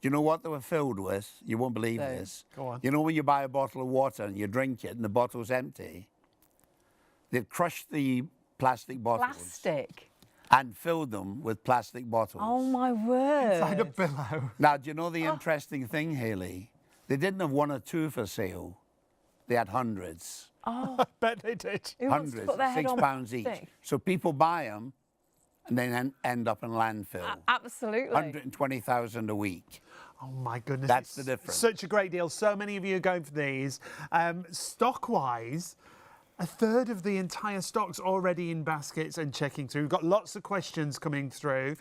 Speaker 3: Do you know what they were filled with? You won't believe this.
Speaker 2: Go on.
Speaker 3: You know when you buy a bottle of water and you drink it and the bottle's empty? They'd crushed the plastic bottles.
Speaker 1: Plastic?
Speaker 3: And filled them with plastic bottles.
Speaker 1: Oh, my word.
Speaker 2: Inside a pillow.
Speaker 3: Now, do you know the interesting thing, Hayley? They didn't have one or two for sale. They had hundreds.
Speaker 1: Oh,
Speaker 2: I bet they did.
Speaker 1: who wants to
Speaker 3: Hundreds,
Speaker 1: put their head on
Speaker 3: £6 each.
Speaker 1: plastic?
Speaker 3: So people buy them and then end up in landfill.
Speaker 1: Absolutely.
Speaker 3: 120,000 a week.
Speaker 2: Oh my goodness.
Speaker 3: That's
Speaker 2: it's
Speaker 3: the difference.
Speaker 2: Such a great deal. So many of you are going for these. Stock-wise, a third of the entire stock's already in baskets and checking through. We've got lots of questions coming through.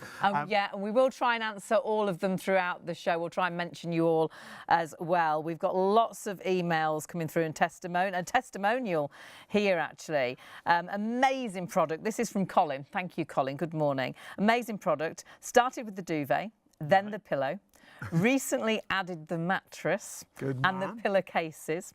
Speaker 1: Yeah, and we will try and answer all of them throughout the show. We'll try and mention you all as well. We've got lots of emails coming through and a testimonial here, actually. Amazing product. This is from Colin. Thank you, Colin. Good morning. Amazing product. Started with the duvet, then the pillow. Recently added the mattress and the pillowcases.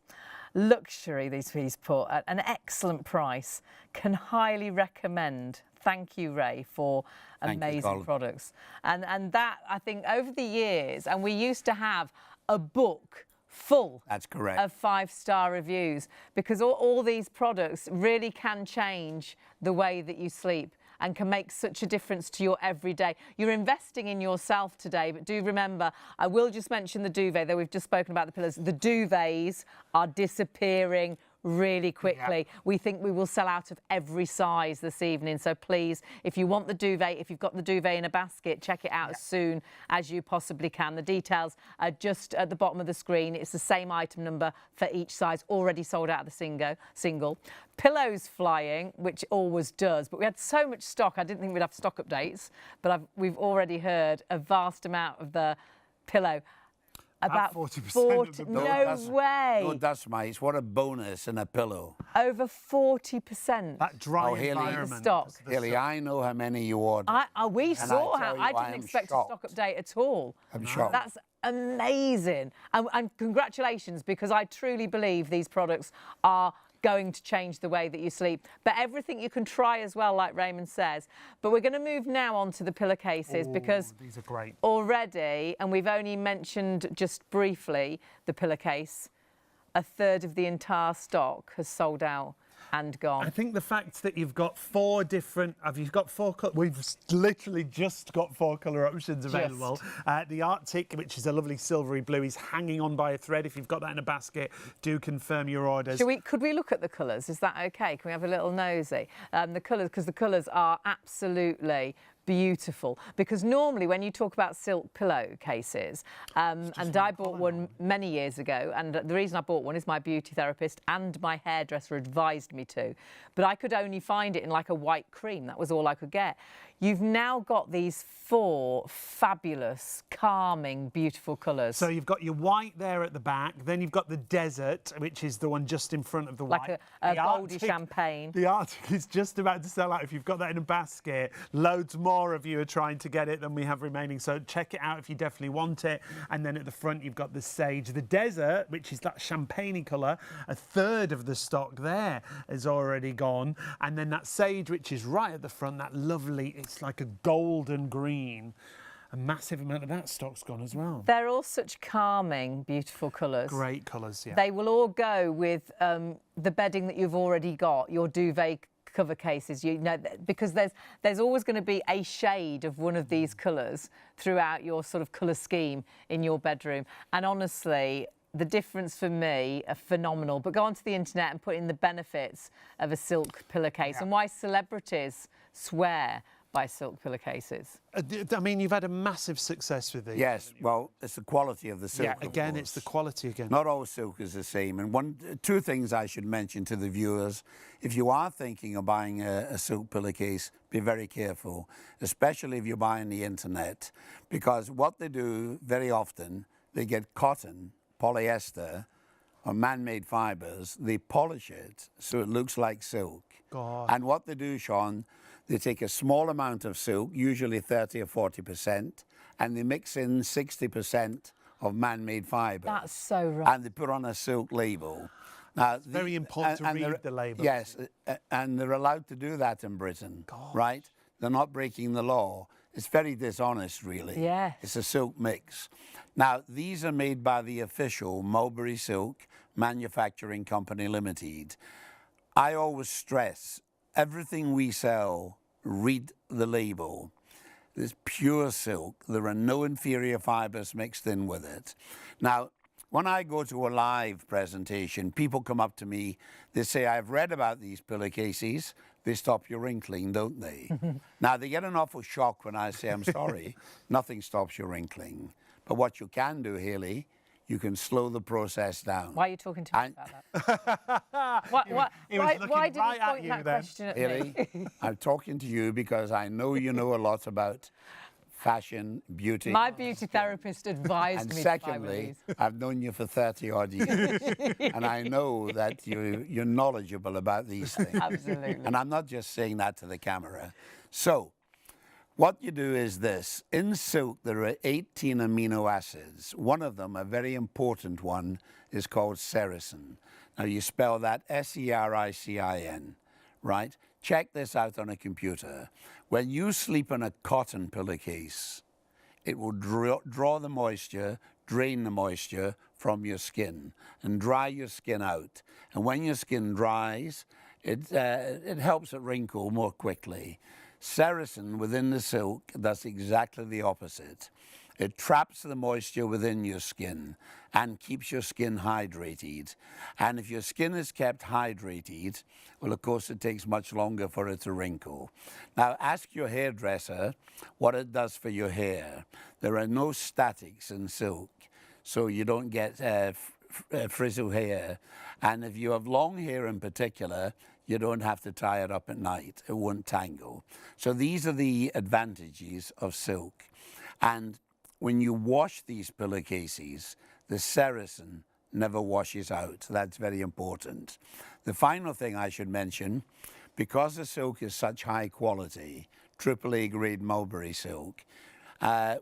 Speaker 1: Luxury, these put at an excellent price. Can highly recommend. Thank you, Ray, for amazing products. And that, I think, over the years, and we used to have a book full
Speaker 3: That's correct.
Speaker 1: of 5-star reviews, because all these products really can change the way that you sleep and can make such a difference to your everyday. You're investing in yourself today, but do remember, I will just mention the duvet, though we've just spoken about the pillows. The duvets are disappearing really quickly. Yeah. We think we will sell out of every size this evening. So please, if you want the duvet, if you've got the duvet in a basket, check it out as soon as you possibly can. The details are just at the bottom of the screen. It's the same item number for each size, already sold out of the single. Pillows flying, which always does, but we had so much stock, I didn't think we'd have stock updates, but we've already heard a vast amount of the pillow. About
Speaker 2: 40% of the
Speaker 1: no way.
Speaker 3: No dust mites. What a bonus in a pillow.
Speaker 1: Over 40%.
Speaker 2: That dry
Speaker 3: Hayley,
Speaker 2: environment.
Speaker 1: Stock.
Speaker 3: Haley, I know how many you ordered.
Speaker 1: We saw how. I didn't
Speaker 3: am
Speaker 1: expect
Speaker 3: shocked.
Speaker 1: a stock update at all.
Speaker 3: I'm shocked.
Speaker 1: That's amazing. And congratulations, because I truly believe these products are going to change the way that you sleep. But everything you can try as well, like Raymond says. But we're going to move now on to the pillowcases, because
Speaker 2: these are great
Speaker 1: already, and we've only mentioned just briefly the pillowcase, a third of the entire stock has sold out and gone.
Speaker 2: I think the fact that you've got four different, we've literally just got 4 colour options available. The Arctic, which is a lovely silvery blue, is hanging on by a thread. If you've got that in a basket, do confirm your orders.
Speaker 1: Could we look at the colours? Is that okay? Can we have a little nosy? The colours, because the colours are absolutely beautiful. Because normally when you talk about silk pillowcases, and I bought one many years ago, and the reason I bought one is my beauty therapist and my hairdresser advised me to, but I could only find it in like a white cream. That was all I could get. You've now got these 4 fabulous, calming, beautiful colours.
Speaker 2: So you've got your white there at the back, then you've got the desert, which is the one just in front of the white.
Speaker 1: Like a goldy champagne.
Speaker 2: The Arctic is just about to sell out. If you've got that in a basket, loads more of you are trying to get it than we have remaining. So check it out if you definitely want it. And then at the front, you've got the sage. The desert, which is that champagne colour, a third of the stock there is already gone. And then that sage, which is right at the front, that lovely, it's like a golden green. A massive amount of that stock's gone as well.
Speaker 1: They're all such calming, beautiful colours.
Speaker 2: Great colours, yeah.
Speaker 1: They will all go with the bedding that you've already got, your duvet cover cases, you know, because there's always going to be a shade of one of these colours throughout your sort of colour scheme in your bedroom. And honestly, the difference for me are phenomenal. But go onto the internet and put in the benefits of a silk pillowcase and why celebrities swear by silk pillowcases?
Speaker 2: I mean, you've had a massive success with these.
Speaker 3: Yes, well, it's the quality of the silk.
Speaker 2: Yeah,
Speaker 3: of
Speaker 2: again,
Speaker 3: course.
Speaker 2: it's the quality again.
Speaker 3: Not all silk is the same. And two things I should mention to the viewers. If you are thinking of buying a silk pillowcase, be very careful, especially if you're buying the internet, because what they do very often, they get cotton, polyester, or man-made fibers, they polish it so it looks like silk.
Speaker 2: God.
Speaker 3: And what they do, Sean, they take a small amount of silk, usually 30 or 40%, and they mix in 60% of man-made fibre.
Speaker 1: That's so right.
Speaker 3: And they put on a silk label. Now,
Speaker 2: it's very important to read the label.
Speaker 3: Yes, and they're allowed to do that in Britain, right? They're not breaking the law. It's very dishonest, really.
Speaker 1: Yes.
Speaker 3: It's a silk mix. Now, these are made by the official Mulberry Silk Manufacturing Company Limited. I always stress, everything we sell, read the label. It's pure silk. There are no inferior fibres mixed in with it. Now, when I go to a live presentation, people come up to me, they say, I've read about these pillowcases. They stop your wrinkling, don't they? Now, they get an awful shock when I say, I'm sorry, nothing stops your wrinkling. But what you can do, Hayley, you can slow the process down.
Speaker 1: Why are you talking to me about that? Why did you point that question at
Speaker 3: Hayley,
Speaker 1: me?
Speaker 3: I'm talking to you because I know you know a lot about fashion, beauty.
Speaker 1: My beauty therapist advised
Speaker 3: and
Speaker 1: me
Speaker 3: secondly,
Speaker 1: to buy
Speaker 3: I've known you for 30 odd years, and I know that you're knowledgeable about these things.
Speaker 1: Absolutely.
Speaker 3: And I'm not just saying that to the camera. So, what you do is this. In silk, there are 18 amino acids. One of them, a very important one, is called sericin. Now, you spell that S-E-R-I-C-I-N, right? Check this out on a computer. When you sleep in a cotton pillowcase, it will draw the moisture, drain the moisture from your skin and dry your skin out. And when your skin dries, it helps it wrinkle more quickly. Sericin within the silk does exactly the opposite. It traps the moisture within your skin and keeps your skin hydrated. And if your skin is kept hydrated, well, of course, it takes much longer for it to wrinkle. Now, ask your hairdresser what it does for your hair. There are no statics in silk, so you don't get frizzle hair. And if you have long hair in particular, you don't have to tie it up at night. It won't tangle. So these are the advantages of silk. And when you wash these pillowcases, the sericin never washes out. That's very important. The final thing I should mention, because the silk is such high quality, AAA grade Mulberry silk,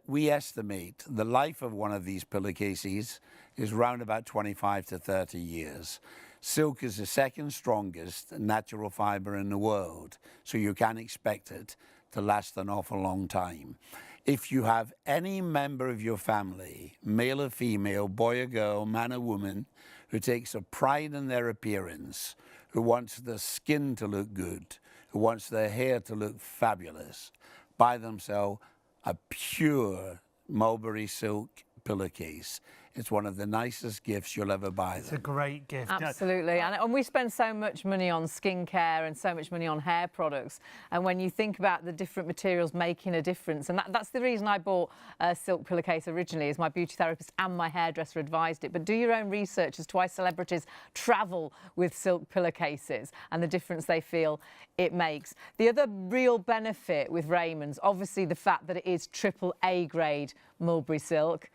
Speaker 3: we estimate the life of one of these pillowcases is around about 25 to 30 years. Silk is the second strongest natural fibre in the world, so you can expect it to last an awful long time. If you have any member of your family, male or female, boy or girl, man or woman, who takes a pride in their appearance, who wants the skin to look good, who wants their hair to look fabulous, buy themselves a pure Mulberry silk pillowcase. It's one of the nicest gifts you'll ever buy them.
Speaker 2: It's a great gift.
Speaker 1: Absolutely. And we spend so much money on skincare and so much money on hair products. And when you think about the different materials making a difference, and that's the reason I bought a silk pillowcase originally, is my beauty therapist and my hairdresser advised it. But do your own research as to why celebrities travel with silk pillowcases and the difference they feel it makes. The other real benefit with Raymond's, obviously the fact that it is AAA grade Mulberry silk.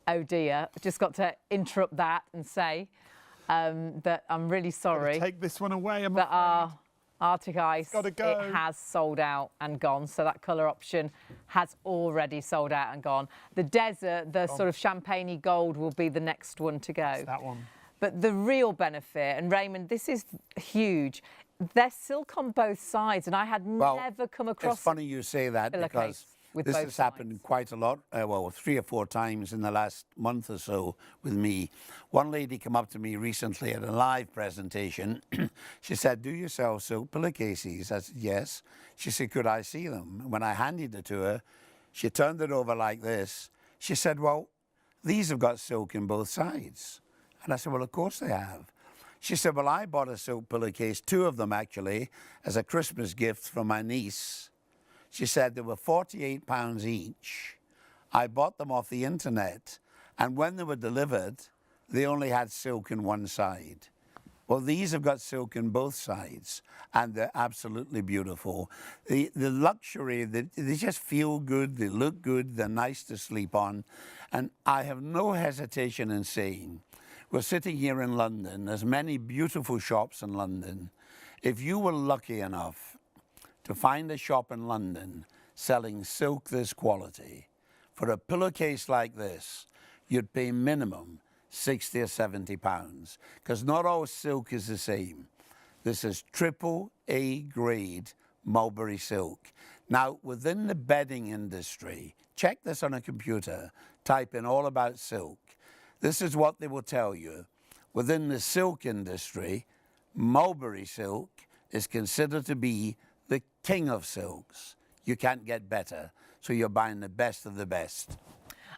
Speaker 1: Oh dear, just got to interrupt that and say that I'm really sorry.
Speaker 2: Take this one away, I'm
Speaker 1: that our Arctic Ice,
Speaker 2: gotta go.
Speaker 1: It has sold out and gone. So that colour option has already sold out and gone. The desert, the sort of champagne-y gold will be the next one to go.
Speaker 2: It's that one.
Speaker 1: But the real benefit, and Raymond, this is huge, there's silk on both sides, and I had never come across.
Speaker 3: It's funny you say that because this has happened quite a lot, well, 3 or 4 times in the last month or so with me. One lady came up to me recently at a live presentation. She said, do you sell silk pillowcases? I said, yes. She said, could I see them? When I handed it to her, she turned it over like this. She said, well, these have got silk in both sides. And I said, well, of course they have. She said, well, I bought a silk pillowcase, 2 of them actually, as a Christmas gift from my niece. She said they were £48 each. I bought them off the internet, and when they were delivered, they only had silk in one side. Well, these have got silk in both sides, and they're absolutely beautiful. The luxury, they just feel good, they look good, they're nice to sleep on. And I have no hesitation in saying, we're sitting here in London, there's many beautiful shops in London. If you were lucky enough to find a shop in London selling silk this quality, for a pillowcase like this, you'd pay minimum 60 or 70 pounds, because not all silk is the same. This is AAA grade Mulberry Silk. Now, within the bedding industry, check this on a computer, type in all about silk. This is what they will tell you. Within the silk industry, Mulberry Silk is considered to be the king of silks. You can't get better, so you're buying the best of the best.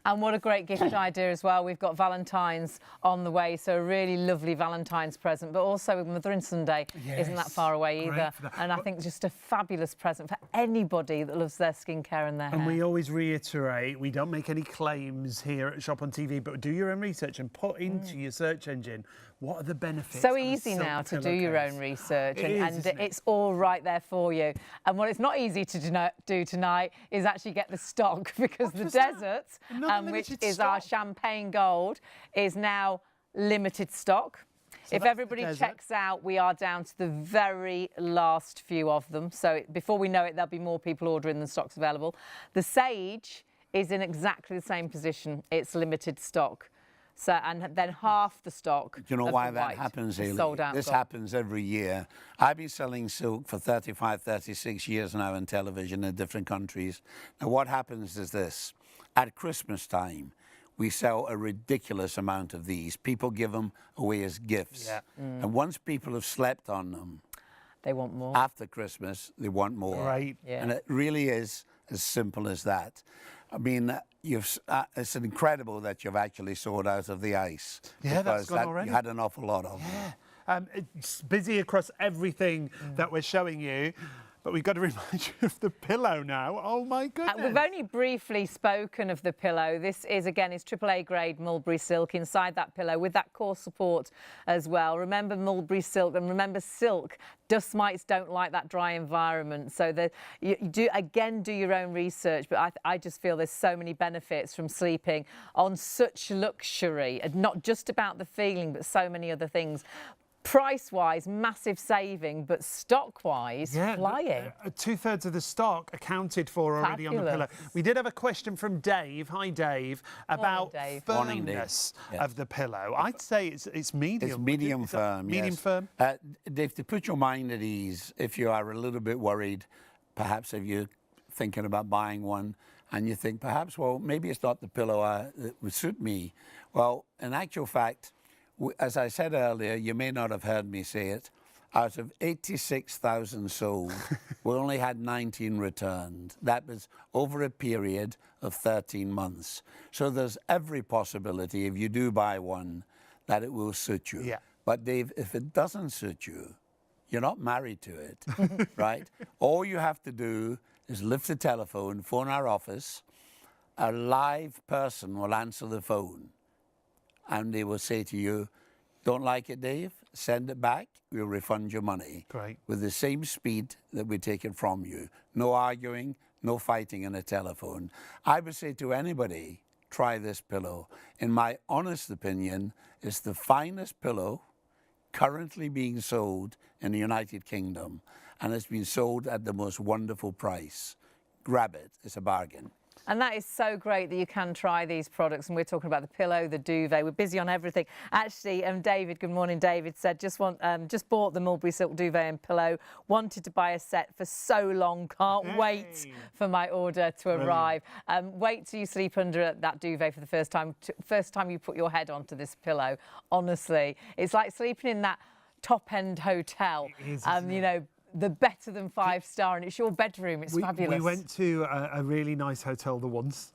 Speaker 1: And what a great gift idea as well. We've got Valentine's on the way, so a really lovely Valentine's present, but also Mothering Sunday isn't that far away either. And I think just a fabulous present for anybody that loves their skincare and their hair.
Speaker 2: And we always reiterate, we don't make any claims here at Shop on TV, but do your own research and put into your search engine what are the benefits.
Speaker 1: So easy now to do your own research, and it's all right there for you. And what it's not easy to do tonight is actually get the stock, because the Desert, which is our champagne gold, is now limited stock. So if everybody checks out, we are down to the very last few of them. So before we know it, there'll be more people ordering than stock's available. The Sage is in exactly the same position. It's limited stock. So, and then half the stock.
Speaker 3: Do you know why that happens, Hayley?
Speaker 1: Sold out.
Speaker 3: This happens every year. I've been selling silk for 35, 36 years now in television in different countries. Now, what happens is this. At Christmas time, we sell a ridiculous amount of these. People give them away as gifts. Yeah. And once people have slept on them,
Speaker 1: they want more.
Speaker 3: After Christmas, they want more.
Speaker 2: Right.
Speaker 1: Yeah.
Speaker 3: And it really is as simple as that. I mean, it's incredible that you've actually sold out of the ice.
Speaker 2: Yeah, that's gone already.
Speaker 3: You had an awful lot of them.
Speaker 2: It's busy across everything that we're showing you. But we've got to remind you of the pillow now. Oh, my goodness.
Speaker 1: We've only briefly spoken of the pillow. This is, again, is AAA grade Mulberry Silk inside that pillow with that core support as well. Remember Mulberry Silk, and remember silk. Dust mites don't like that dry environment. So you do your own research. But I just feel there's so many benefits from sleeping on such luxury, and not just about the feeling, but so many other things. Price-wise, massive saving, but stock-wise, flying.
Speaker 2: 2/3 of the stock accounted for already on the pillow. We did have a question from Dave. Hi, Dave. About firmness of the pillow. I'd say it's medium.
Speaker 3: It's medium firm,
Speaker 2: Medium firm.
Speaker 3: Dave, to put your mind at ease, if you are a little bit worried, perhaps if you're thinking about buying one, and you think perhaps, well, maybe it's not the pillow that would suit me. Well, in actual fact, as I said earlier, you may not have heard me say it, out of 86,000 sold, we only had 19 returned. That was over a period of 13 months. So there's every possibility, if you do buy one, that it will suit you.
Speaker 2: Yeah.
Speaker 3: But Dave, if it doesn't suit you, you're not married to it, right? All you have to do is lift the telephone, phone our office, a live person will answer the phone. And they will say to you, don't like it, Dave? Send it back. We'll refund your money.
Speaker 2: Great.
Speaker 3: With the same speed that we take it from you. No arguing, no fighting on the telephone. I would say to anybody, try this pillow. In my honest opinion, it's the finest pillow currently being sold in the United Kingdom. And it's been sold at the most wonderful price. Grab it. It's a bargain.
Speaker 1: And that is so great that you can try these products. And we're talking about the pillow, the duvet. We're busy on everything. Actually, David, good morning, David, said just bought the Mulberry Silk duvet and pillow. Wanted to buy a set for so long. Can't wait for my order to arrive. Wait till you sleep under that duvet for the first time. First time you put your head onto this pillow. Honestly, it's like sleeping in that top-end hotel.
Speaker 2: It is,
Speaker 1: you know, the better than 5-star, and it's your bedroom. It's fabulous.
Speaker 2: We went to a really nice hotel once,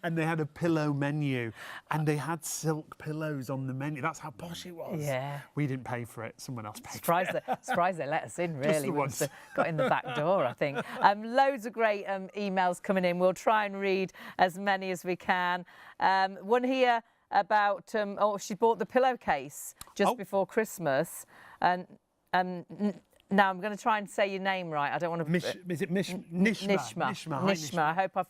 Speaker 2: and they had a pillow menu, and they had silk pillows on the menu. That's how posh it was.
Speaker 1: Yeah.
Speaker 2: We didn't pay for it. Someone else paid for it.
Speaker 1: Surprised they let us in, really.
Speaker 2: Just the once.
Speaker 1: Got in the back door, I think. Loads of great emails coming in. We'll try and read as many as we can. One here about, she bought the pillowcase just before Christmas. And now I'm going to try and say your name right. I don't want to...
Speaker 2: Is it Nishma?
Speaker 1: Nishma. I hope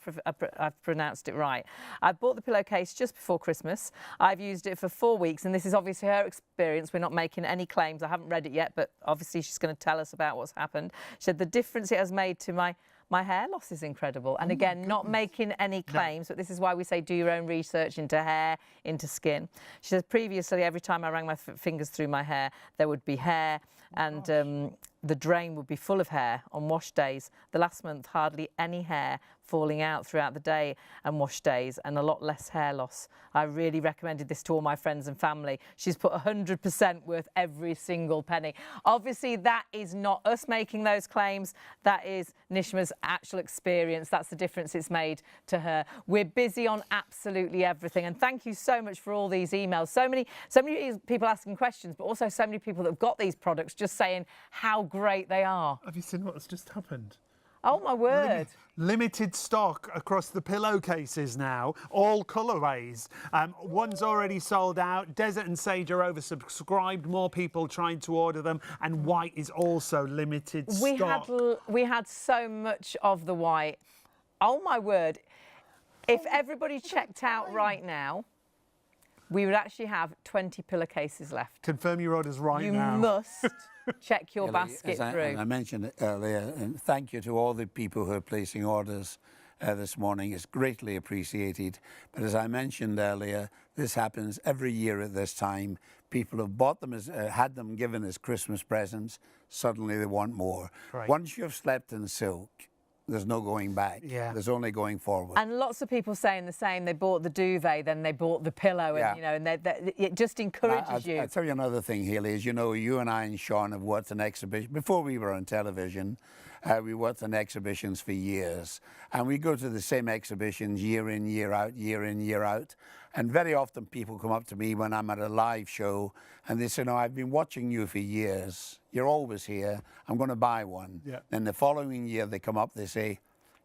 Speaker 1: I've pronounced it right. I bought the pillowcase just before Christmas. I've used it for 4 weeks, and this is obviously her experience. We're not making any claims. I haven't read it yet, but obviously she's going to tell us about what's happened. She said the difference it has made to my hair loss is incredible. And again, not making any claims, but this is why we say do your own research into hair, into skin. She says previously, every time I ran my fingers through my hair, there would be hair, and the drain would be full of hair on wash days. The last month, hardly any hair falling out throughout the day and wash days, and a lot less hair loss. I really recommended this to all my friends and family. She's put 100% worth every single penny. Obviously, that is not us making those claims. That is Nishma's actual experience. That's the difference it's made to her. We're busy on absolutely everything, and thank you so much for all these emails. So many people asking questions, but also so many people that have got these products just saying how great they are.
Speaker 2: Have you seen what's just happened?
Speaker 1: Oh, my word.
Speaker 2: Limited stock across the pillowcases now, all colourways. One's already sold out. Desert and Sage are oversubscribed. More people trying to order them. And white is also limited stock.
Speaker 1: We had so much of the white. Oh, my word. If everybody checked out right now, we would actually have 20 pillowcases left.
Speaker 2: Confirm your orders right now.
Speaker 1: You must check your basket through.
Speaker 3: I mentioned it earlier, and thank you to all the people who are placing orders this morning. It's greatly appreciated. But as I mentioned earlier, this happens every year at this time. People have bought them, had them given as Christmas presents. Suddenly they want more.
Speaker 2: Right.
Speaker 3: Once you've slept in silk, there's no going back.
Speaker 2: Yeah.
Speaker 3: There's only going forward.
Speaker 1: And lots of people saying the same. They bought the duvet, then they bought the pillow, and and it just encourages you.
Speaker 3: I'll tell you another thing, Hayley, is you and I and Sean have worked on exhibition before we were on television. We worked on exhibitions for years, and we go to the same exhibitions year in, year out, year in, year out. And very often people come up to me when I'm at a live show and they say, no, I've been watching you for years. You're always here. I'm going to buy one. Yeah. Then the following year they come up, they say,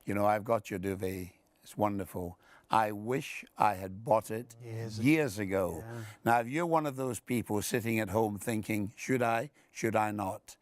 Speaker 3: I've got your duvet. It's wonderful. I wish I had bought it years ago. Yeah. Now, if you're one of those people sitting at home thinking, should I not?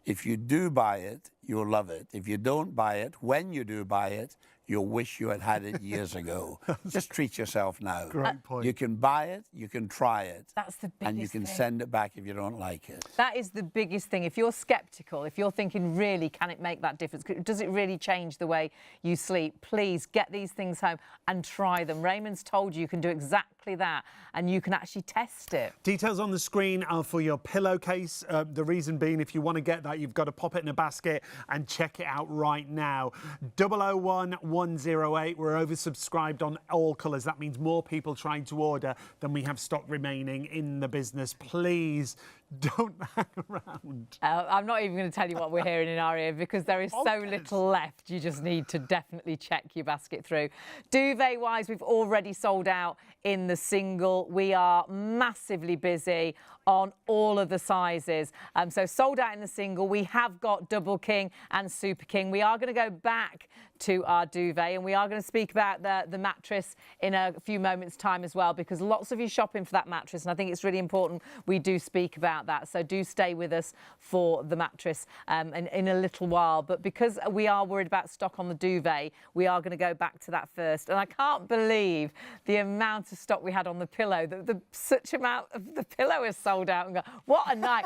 Speaker 3: If you do buy it, you'll love it. If you don't buy it, when you do buy it, you'll wish you had it years ago. Just treat yourself now.
Speaker 2: Great point.
Speaker 3: You can buy it, you can try it.
Speaker 1: That's the biggest
Speaker 3: And you can send it back if you don't like it.
Speaker 1: That is the biggest thing. If you're sceptical, if you're thinking, really, can it make that difference? Does it really change the way you sleep? Please get these things home and try them. Raymond's told you can do exactly that, and you can actually test it.
Speaker 2: Details on the screen are for your pillowcase. The reason being, if you want to get that, you've got to pop it in a basket and check it out right now. 001108. We're oversubscribed on all colours. That means more people trying to order than we have stock remaining in the business. Please don't hang around.
Speaker 1: I'm not even going to tell you what we're hearing in our ear because there is so little left. You just need to definitely check your basket through. Duvet-wise, we've already sold out in the single. We are massively busy on all of the sizes. So sold out in the single. We have got Double King and Super King. We are going to go back to our duvet, and we are going to speak about the mattress in a few moments' time as well, because lots of you shopping for that mattress, and I think it's really important we do speak about that. So do stay with us for the mattress in a little while. But because we are worried about stock on the duvet, we are going to go back to that first. And I can't believe the amount of stock we had on the pillow. Such amount of the pillow is sold out. And go, what a night.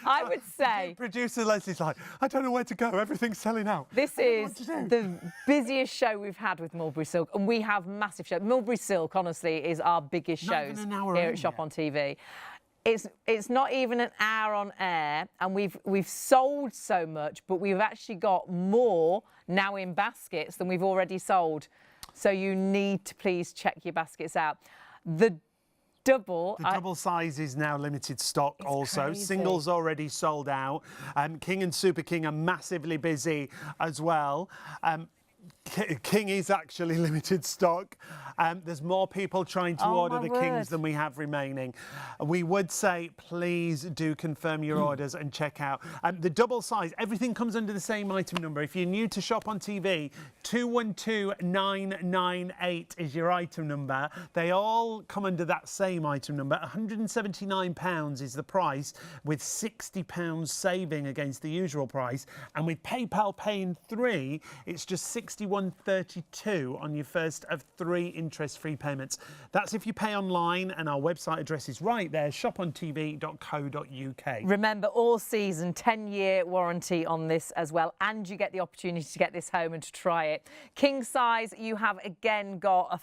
Speaker 1: I would say...
Speaker 2: Producer Leslie's like, I don't know where to go. Everything's selling out.
Speaker 1: This is the busiest show we've had with Mulberry Silk, and we have massive shows. Mulberry Silk, honestly, is our biggest shows here at Shop on TV. It's not even an hour on air, and we've sold so much, but we've actually got more now in baskets than we've already sold. So you need to please check your baskets out. The double.
Speaker 2: The double size is now limited stock also.
Speaker 1: Crazy.
Speaker 2: Singles already sold out. King and Super King are massively busy as well. King is actually limited stock. There's more people trying to order the Kings than we have remaining. We would say, please do confirm your orders and check out. The double size, everything comes under the same item number. If you're new to Shop on TV, 212998 is your item number. They all come under that same item number. £179 is the price, with £60 saving against the usual price. And with PayPal Pay in 3, it's just £61.32 on your first of 3 interest-free payments. That's if you pay online, and our website address is right there, shopontv.co.uk.
Speaker 1: Remember, all season, 10-year warranty on this as well, and you get the opportunity to get this home and to try it. King size, you have again got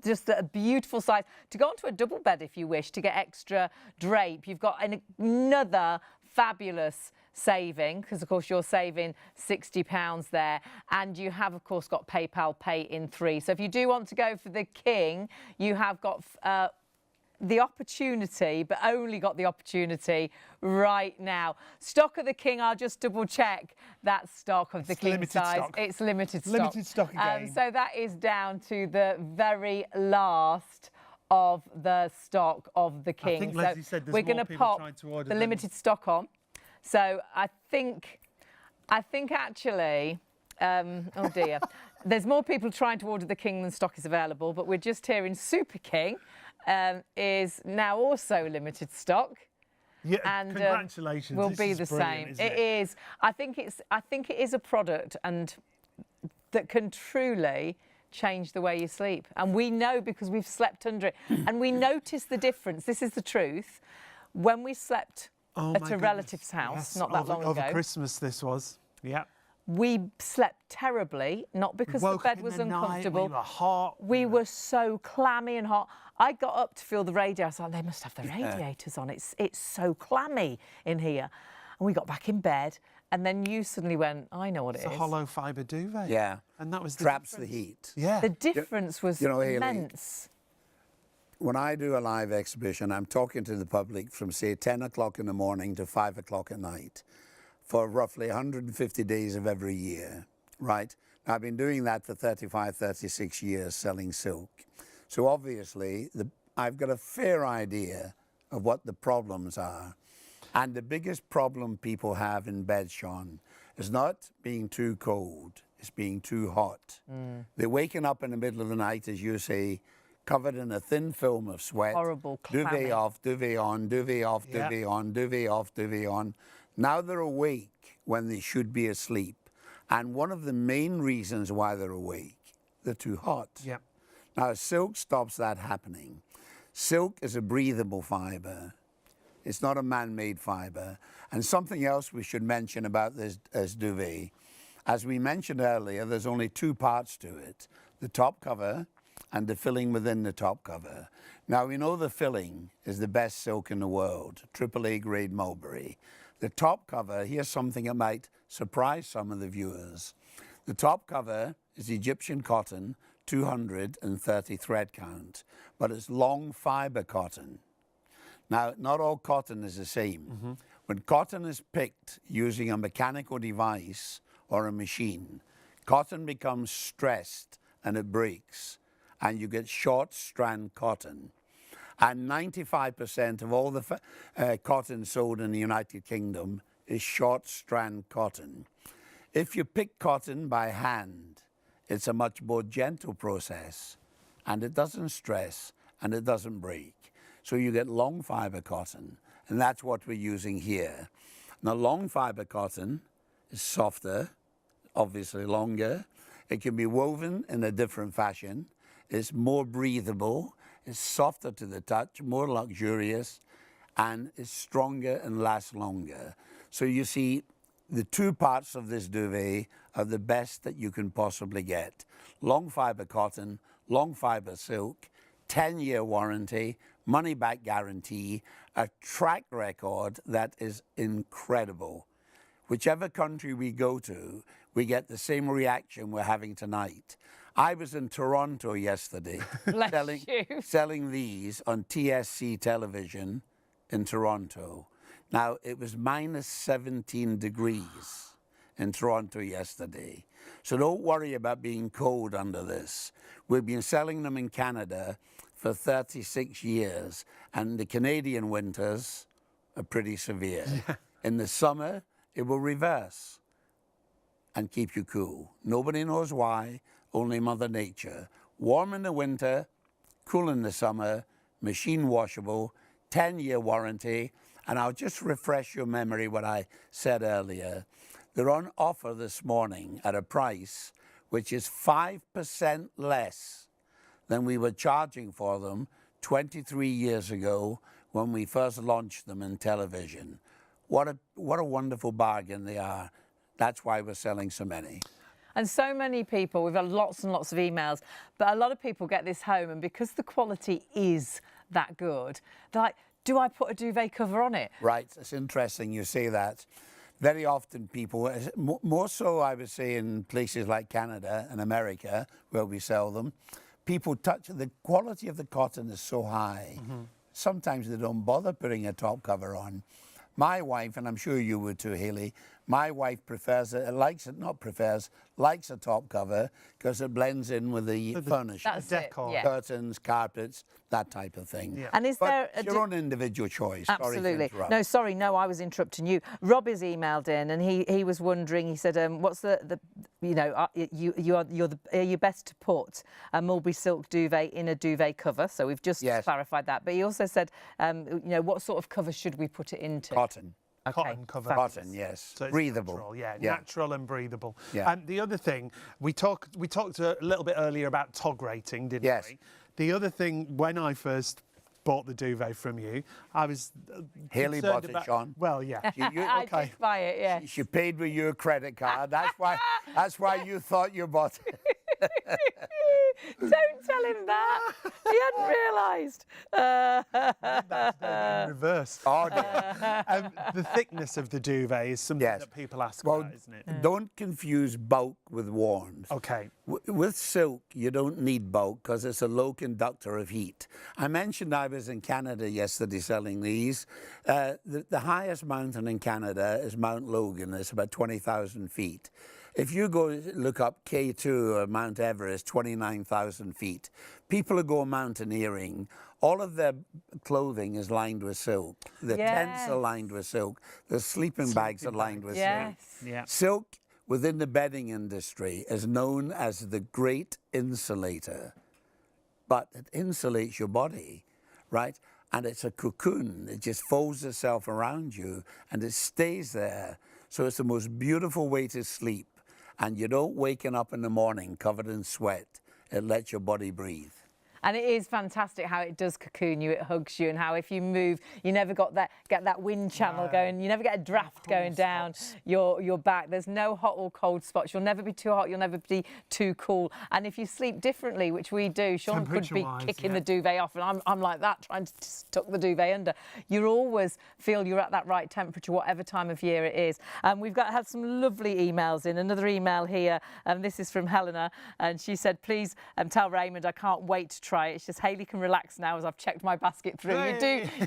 Speaker 1: just a beautiful size to go onto a double bed if you wish, to get extra drape. You've got another fabulous saving, because of course you're saving £60 there, and you have of course got PayPal Pay in 3. So if you do want to go for the King, you have got the opportunity, but only got the opportunity right now. Stock of the King, I'll just double check that stock of the King size.
Speaker 2: Stock.
Speaker 1: It's limited stock.
Speaker 2: Limited stock again.
Speaker 1: So that is down to the very last of the stock of the King.
Speaker 2: I think Leslie said there's
Speaker 1: we're
Speaker 2: more
Speaker 1: going to
Speaker 2: people
Speaker 1: pop
Speaker 2: trying to order
Speaker 1: the
Speaker 2: them.
Speaker 1: limited stock on. So I think actually, oh dear, there's more people trying to order the King than stock is available, but we're just hearing Super King is now also limited stock.
Speaker 2: Yeah,
Speaker 1: and
Speaker 2: congratulations.
Speaker 1: Will
Speaker 2: This
Speaker 1: be
Speaker 2: is
Speaker 1: the
Speaker 2: brilliant,
Speaker 1: same. It is. I think it is a product and that can truly change the way you sleep. And we know, because we've slept under it, and we notice the difference. This is the truth. When we slept at a relative's house not that long ago.
Speaker 2: Over Christmas this was. Yeah.
Speaker 1: We slept terribly, not because the bed was uncomfortable.
Speaker 2: We were hot.
Speaker 1: We were so clammy and hot. I got up to feel the radiator. I was like, they must have the radiators on. It's so clammy in here. And we got back in bed, and then you suddenly went, I know what it is.
Speaker 2: It's a hollow fibre duvet.
Speaker 3: Yeah.
Speaker 2: And that was the
Speaker 3: Traps
Speaker 2: difference.
Speaker 3: the heat.
Speaker 2: Yeah.
Speaker 1: The difference was
Speaker 3: Hayley,
Speaker 1: immense.
Speaker 3: when I do a live exhibition, I'm talking to the public from, say, 10 o'clock in the morning to 5 o'clock at night for roughly 150 days of every year, right? Now, I've been doing that for 35, 36 years selling silk. So obviously, I've got a fair idea of what the problems are. And the biggest problem people have in bed, Sean, is not being too cold, it's being too hot. They're waking up in the middle of the night, as you say, covered in a thin film of sweat.
Speaker 1: Horrible, clammy.
Speaker 3: Duvet off, duvet on, duvet off, duvet on, duvet off, duvet on. Now they're awake when they should be asleep. And one of the main reasons why they're awake, they're too hot.
Speaker 2: Yeah.
Speaker 3: Now, silk stops that happening. Silk is a breathable fibre. It's not a man-made fibre. And something else we should mention about this as duvet, as we mentioned earlier, there's only 2 parts to it, the top cover and the filling within the top cover. Now, we know the filling is the best silk in the world, AAA grade Mulberry. The top cover, here's something that might surprise some of the viewers. The top cover is Egyptian cotton, 230 thread count, but it's long fibre cotton. Now, not all cotton is the same. When cotton is picked using a mechanical device or a machine, cotton becomes stressed and it breaks, and you get short strand cotton. And 95% of all the cotton sold in the United Kingdom is short strand cotton. If you pick cotton by hand, it's a much more gentle process, and it doesn't stress and it doesn't break. So you get long fibre cotton, and that's what we're using here. Now, long fibre cotton is softer, obviously longer. It can be woven in a different fashion. It's more breathable. It's softer to the touch, more luxurious, and it's stronger and lasts longer. So you see, the 2 parts of this duvet are the best that you can possibly get. Long fibre cotton, long fibre silk, 10-year warranty, money-back guarantee, a track record that is incredible. whichever country we go to, we get the same reaction we're having tonight. I was in Toronto yesterday selling these on TSC television in Toronto. Now, it was minus 17 degrees in Toronto yesterday. So don't worry about being cold under this. We've been selling them in Canada for 36 years, and the Canadian winters are pretty severe. Yeah. In the summer, it will reverse and keep you cool. Nobody knows why, only Mother Nature. Warm in the winter, cool in the summer, machine washable, 10-year warranty. And I'll just refresh your memory what I said earlier. They're on offer this morning at a price which is 5% less than we were charging for them 23 years ago when we first launched them in television. What a wonderful bargain they are. That's why we're selling so many.
Speaker 1: And so many people, we've had lots and lots of emails, but a lot of people get this home, and because the quality is that good, they're like, do I put a duvet cover on it?
Speaker 3: Right, it's interesting you say that. Very often people, more so I would say in places like Canada and America where we sell them, people touch, the quality of the cotton is so high, sometimes they don't bother putting a top cover on. My wife, and I'm sure you would too, Hayley, my wife prefers it, likes a top cover because it blends in with the furniture.
Speaker 1: That's decor. Yeah.
Speaker 3: Curtains, carpets, that type of thing. Yeah.
Speaker 1: And is there
Speaker 3: it's your own individual choice.
Speaker 1: Absolutely. No, I was interrupting you. Rob has emailed in, and he was wondering. He said, "What's the you know, are you best to put a Mulberry Silk duvet in a duvet cover?" So we've just clarified that. But he also said, you know, what sort of cover should we put it into?
Speaker 3: Cotton.
Speaker 1: Okay.
Speaker 2: Cotton cover.
Speaker 3: Cotton, yes.
Speaker 2: So it's
Speaker 3: breathable.
Speaker 2: Natural, natural and breathable.
Speaker 3: Yeah.
Speaker 2: And the other thing, we talked a little bit earlier about TOG rating, didn't we? The other thing, when I first bought the duvet from you, I was
Speaker 3: Hayley bought it, Sean.
Speaker 2: Well, yeah.
Speaker 1: I did buy it, yeah.
Speaker 3: She paid with your credit card. That's why you thought you bought it.
Speaker 1: Don't tell him that. He hadn't realised.
Speaker 2: That's in reverse.
Speaker 3: Oh, dear.
Speaker 2: The thickness of the duvet is something that people ask about, isn't it?
Speaker 3: Don't confuse bulk with warmth.
Speaker 2: Okay.
Speaker 3: With silk, you don't need bulk because it's a low conductor of heat. I mentioned I was in Canada yesterday selling these. The highest mountain in Canada is Mount Logan. It's about 20,000 feet. If you go look up K2 or Mount Everest, 29,000 feet, people who go mountaineering, all of their clothing is lined with silk. The tents are lined with silk. The sleeping bags are lined with silk.
Speaker 2: Yeah.
Speaker 3: Silk within the bedding industry is known as the great insulator, but it insulates your body, right? And it's a cocoon. It just folds itself around you and it stays there. So it's the most beautiful way to sleep. And you don't waken up in the morning covered in sweat. It lets your body breathe.
Speaker 1: And it is fantastic how it does cocoon you, it hugs you, and how if you move, you never get that wind channel going, you never get a draft going down your back. There's no hot or cold spots. You'll never be too hot, you'll never be too cool. And if you sleep differently, which we do, Sean could be kicking the duvet off, and I'm like that, trying to tuck the duvet under. You always feel you're at that right temperature, whatever time of year it is. We've had some lovely emails in. Another email here, this is from Helena, and she said, please tell Raymond I can't wait to try it. It's just Hayley can relax now as I've checked my basket through.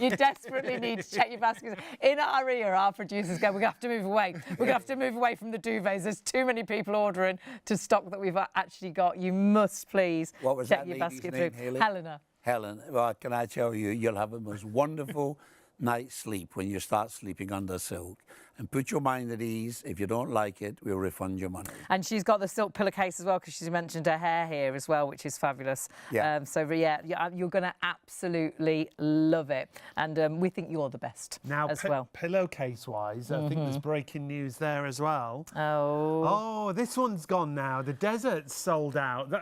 Speaker 1: You desperately need to check your basket. In our ear, our producers go, we're going to have to move away. We're going to have to move away from the duvets. There's too many people ordering to stock that we've actually got. You must please check your basket through.
Speaker 3: Hayley?
Speaker 1: Helena.
Speaker 3: Helen, well, can I tell you, you'll have the most wonderful night's sleep when you start sleeping under silk. And put your mind at ease. If you don't like it, we'll refund your money. And
Speaker 1: she's got the silk pillowcase as well, because she's mentioned her hair here as well, which is fabulous. Yeah. You're going to absolutely love it. And we think you're the best as well.
Speaker 2: Pillowcase-wise, I think there's breaking news there as well.
Speaker 1: Oh,
Speaker 2: this one's gone now. The desert's sold out.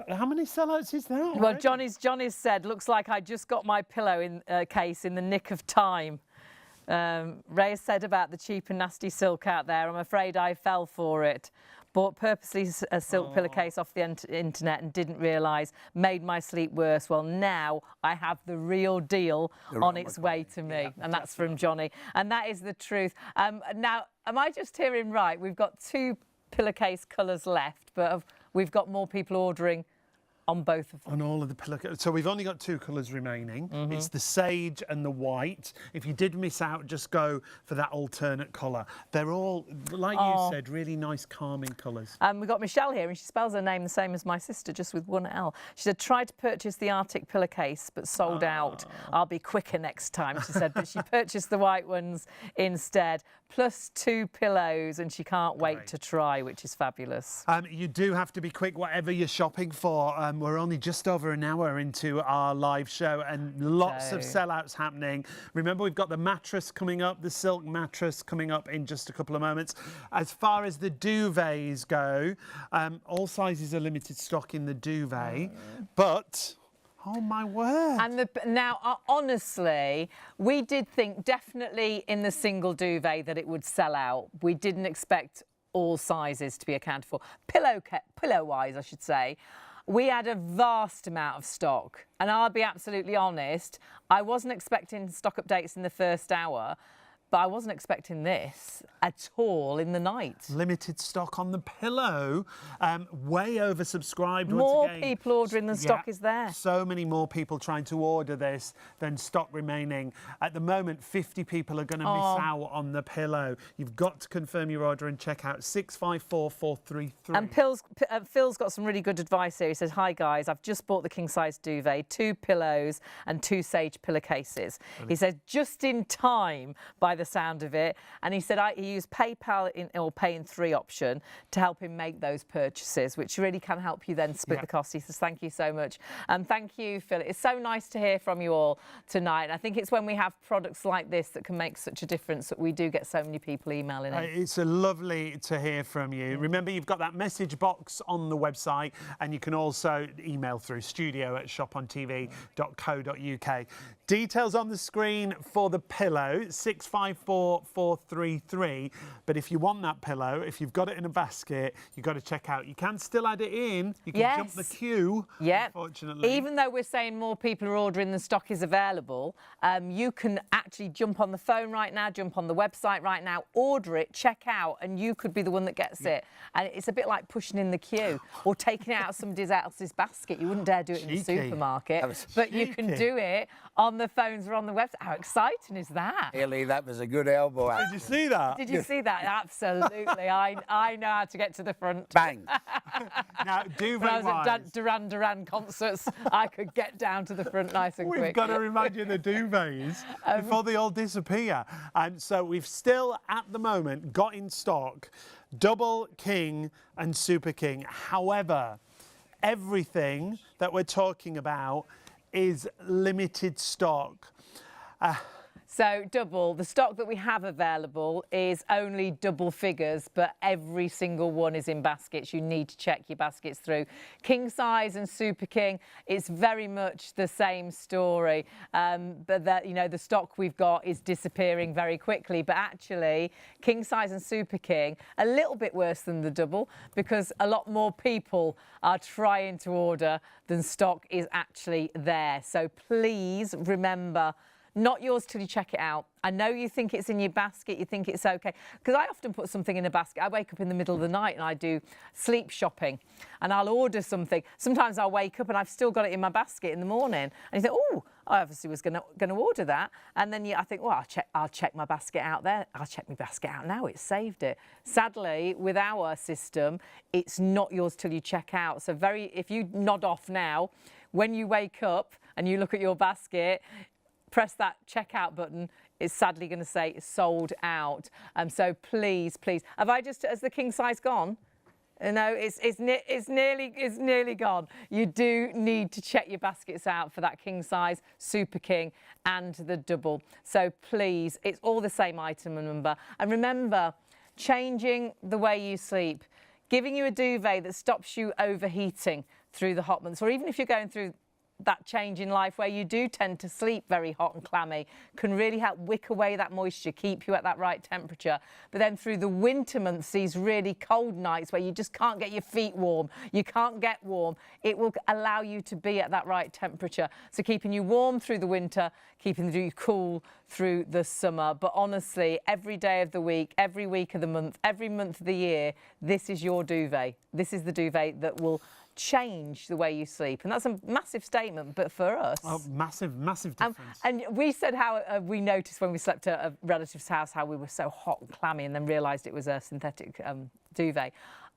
Speaker 2: How many sellouts is that?
Speaker 1: Well, Johnny's said, looks like I just got my case in the nick of time. Ray has said about the cheap and nasty silk out there, I'm afraid I fell for it. bought purposely a silk pillowcase off the internet and didn't realise, made my sleep worse. Well, now I have the real deal on its way to me. And that's from Johnny. And that is the truth. Now, am I just hearing right? We've got 2 pillowcase colours left, but we've got more people ordering on both of them.
Speaker 2: On all of the pillowcases. So we've only got 2 colours remaining. It's the sage and the white. If you did miss out, just go for that alternate colour. They're all, like you said, really nice, calming colours.
Speaker 1: We've got Michelle here, and she spells her name the same as my sister, just with 1 L. She said, tried to purchase the Arctic pillowcase, but sold out. I'll be quicker next time, she said. But she purchased the white ones instead, plus 2 pillows, and she can't wait to try, which is fabulous.
Speaker 2: You do have to be quick, whatever you're shopping for. We're only just over an hour into our live show and lots of sellouts happening. Remember, we've got the mattress coming up, the silk mattress coming up in just a couple of moments. As far as the duvets go, all sizes are limited stock in the duvet, but... Oh, my word.
Speaker 1: And now, honestly, we did think definitely in the single duvet that it would sell out. We didn't expect all sizes to be accounted for. Pillow-wise, I should say, we had a vast amount of stock. And I'll be absolutely honest, I wasn't expecting stock updates in the first hour, but I wasn't expecting this at all in the night.
Speaker 2: Limited stock on the pillow, way oversubscribed.
Speaker 1: More
Speaker 2: once again.
Speaker 1: people ordering than stock is there.
Speaker 2: So many more people trying to order this than stock remaining. At the moment, 50 people are going to miss out on the pillow. You've got to confirm your order and check out 654433.
Speaker 1: And Phil's got some really good advice here. He says, hi guys, I've just bought the king size duvet, 2 pillows and 2 sage pillowcases. He says, just in time by the sound of it. And he said he used PayPal or Pay in 3 option to help him make those purchases, which really can help you then split the cost. He says, thank you so much. And thank you, Phil. It's so nice to hear from you all tonight. And I think it's when we have products like this that can make such a difference that we do get so many people emailing in.
Speaker 2: It's lovely to hear from you. Remember, you've got that message box on the website, and you can also email through studio@shopontv.co.uk. Details on the screen for the pillow, 654433. But if you want that pillow, if you've got it in a basket, you've got to check out. You can still add it in. You can jump the queue, unfortunately.
Speaker 1: Even though we're saying more people are ordering than stock is available, you can actually jump on the phone right now, jump on the website right now, order it, check out, and you could be the one that gets it. And it's a bit like pushing in the queue or taking it out of somebody else's basket. You wouldn't dare do it in the supermarket, but you can do it on the phones or on the website. How exciting is that?
Speaker 3: Ellie, that was a good elbow.
Speaker 2: Did you see that?
Speaker 1: Did you see that? Absolutely. I know how to get to the front.
Speaker 3: Bang.
Speaker 2: Now,
Speaker 1: When I was at Duran concerts, I could get down to the front nice and quick.
Speaker 2: We've got to remind you of the duvets before they all disappear. So we've still, at the moment, got in stock double king and super king. However, everything that we're talking about is limited stock.
Speaker 1: So double, the stock that we have available is only double figures, but every single one is in baskets. You need to check your baskets through. King size and super king, it's very much the same story. But that, you know, the stock we've got is disappearing very quickly. But actually, king size and super king, a little bit worse than the double because a lot more people are trying to order than stock is actually there. So please remember, not yours till you check it out. I know you think it's in your basket, you think it's okay. Because I often put something in a basket. I wake up in the middle of the night and I do sleep shopping and I'll order something. Sometimes I'll wake up and I've still got it in my basket in the morning. And you think, oh, I obviously was going to order that. And then I think, well, I'll check my basket out there. I'll check my basket out now. It's saved it. Sadly, with our system, it's not yours till you check out. So if you nod off now, when you wake up and you look at your basket, press that checkout button, it's sadly going to say sold out. So please, please. Has the king size gone? No, it's nearly gone. You do need to check your baskets out for that king size, super king and the double. So please, it's all the same item number. And remember, changing the way you sleep, giving you a duvet that stops you overheating through the hot months, or even if you're going through that change in life where you do tend to sleep very hot and clammy, can really help wick away that moisture, keep you at that right temperature. But then through the winter months, these really cold nights where you just can't get your feet warm, you can't get warm, it will allow you to be at that right temperature. So keeping you warm through the winter, keeping you cool through the summer. But honestly, every day of the week, every week of the month, every month of the year, this is your duvet. This is the duvet that will change the way you sleep. And that's a massive statement, but for us...
Speaker 2: Oh, massive difference.
Speaker 1: And we said how we noticed when we slept at a relative's house how we were so hot and clammy, and then realised it was a synthetic duvet.